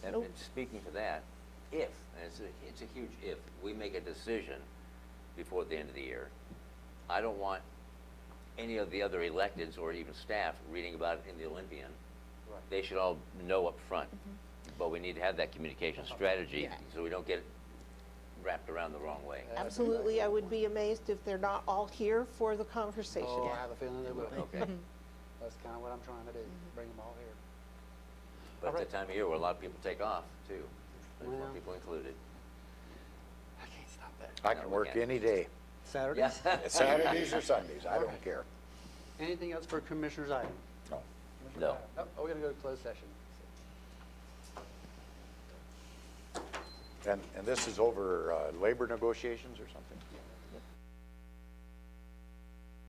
And Nope. and speaking to that, if, and it's a huge if, we make a decision before the end of the year, I don't want any of the other electeds or even staff reading about it in the Olympian. Right. They should all know up front. But we need to have that communication strategy Yeah. so we don't get wrapped around the wrong way. Absolutely, I would be amazed if they're not all here for the conversation. Oh, I have a feeling they will. Okay. That's kind of what I'm trying to do, bring them all here. But All at right. the time of year where a lot of people take off too, there's more Well. people included. I can't stop that. I No, can we work can't. any day, Saturdays? Saturdays or Sundays, I don't care. Anything else for commissioners' item? No. No. Oh, we're gonna go to closed session. And this is over labor negotiations or something?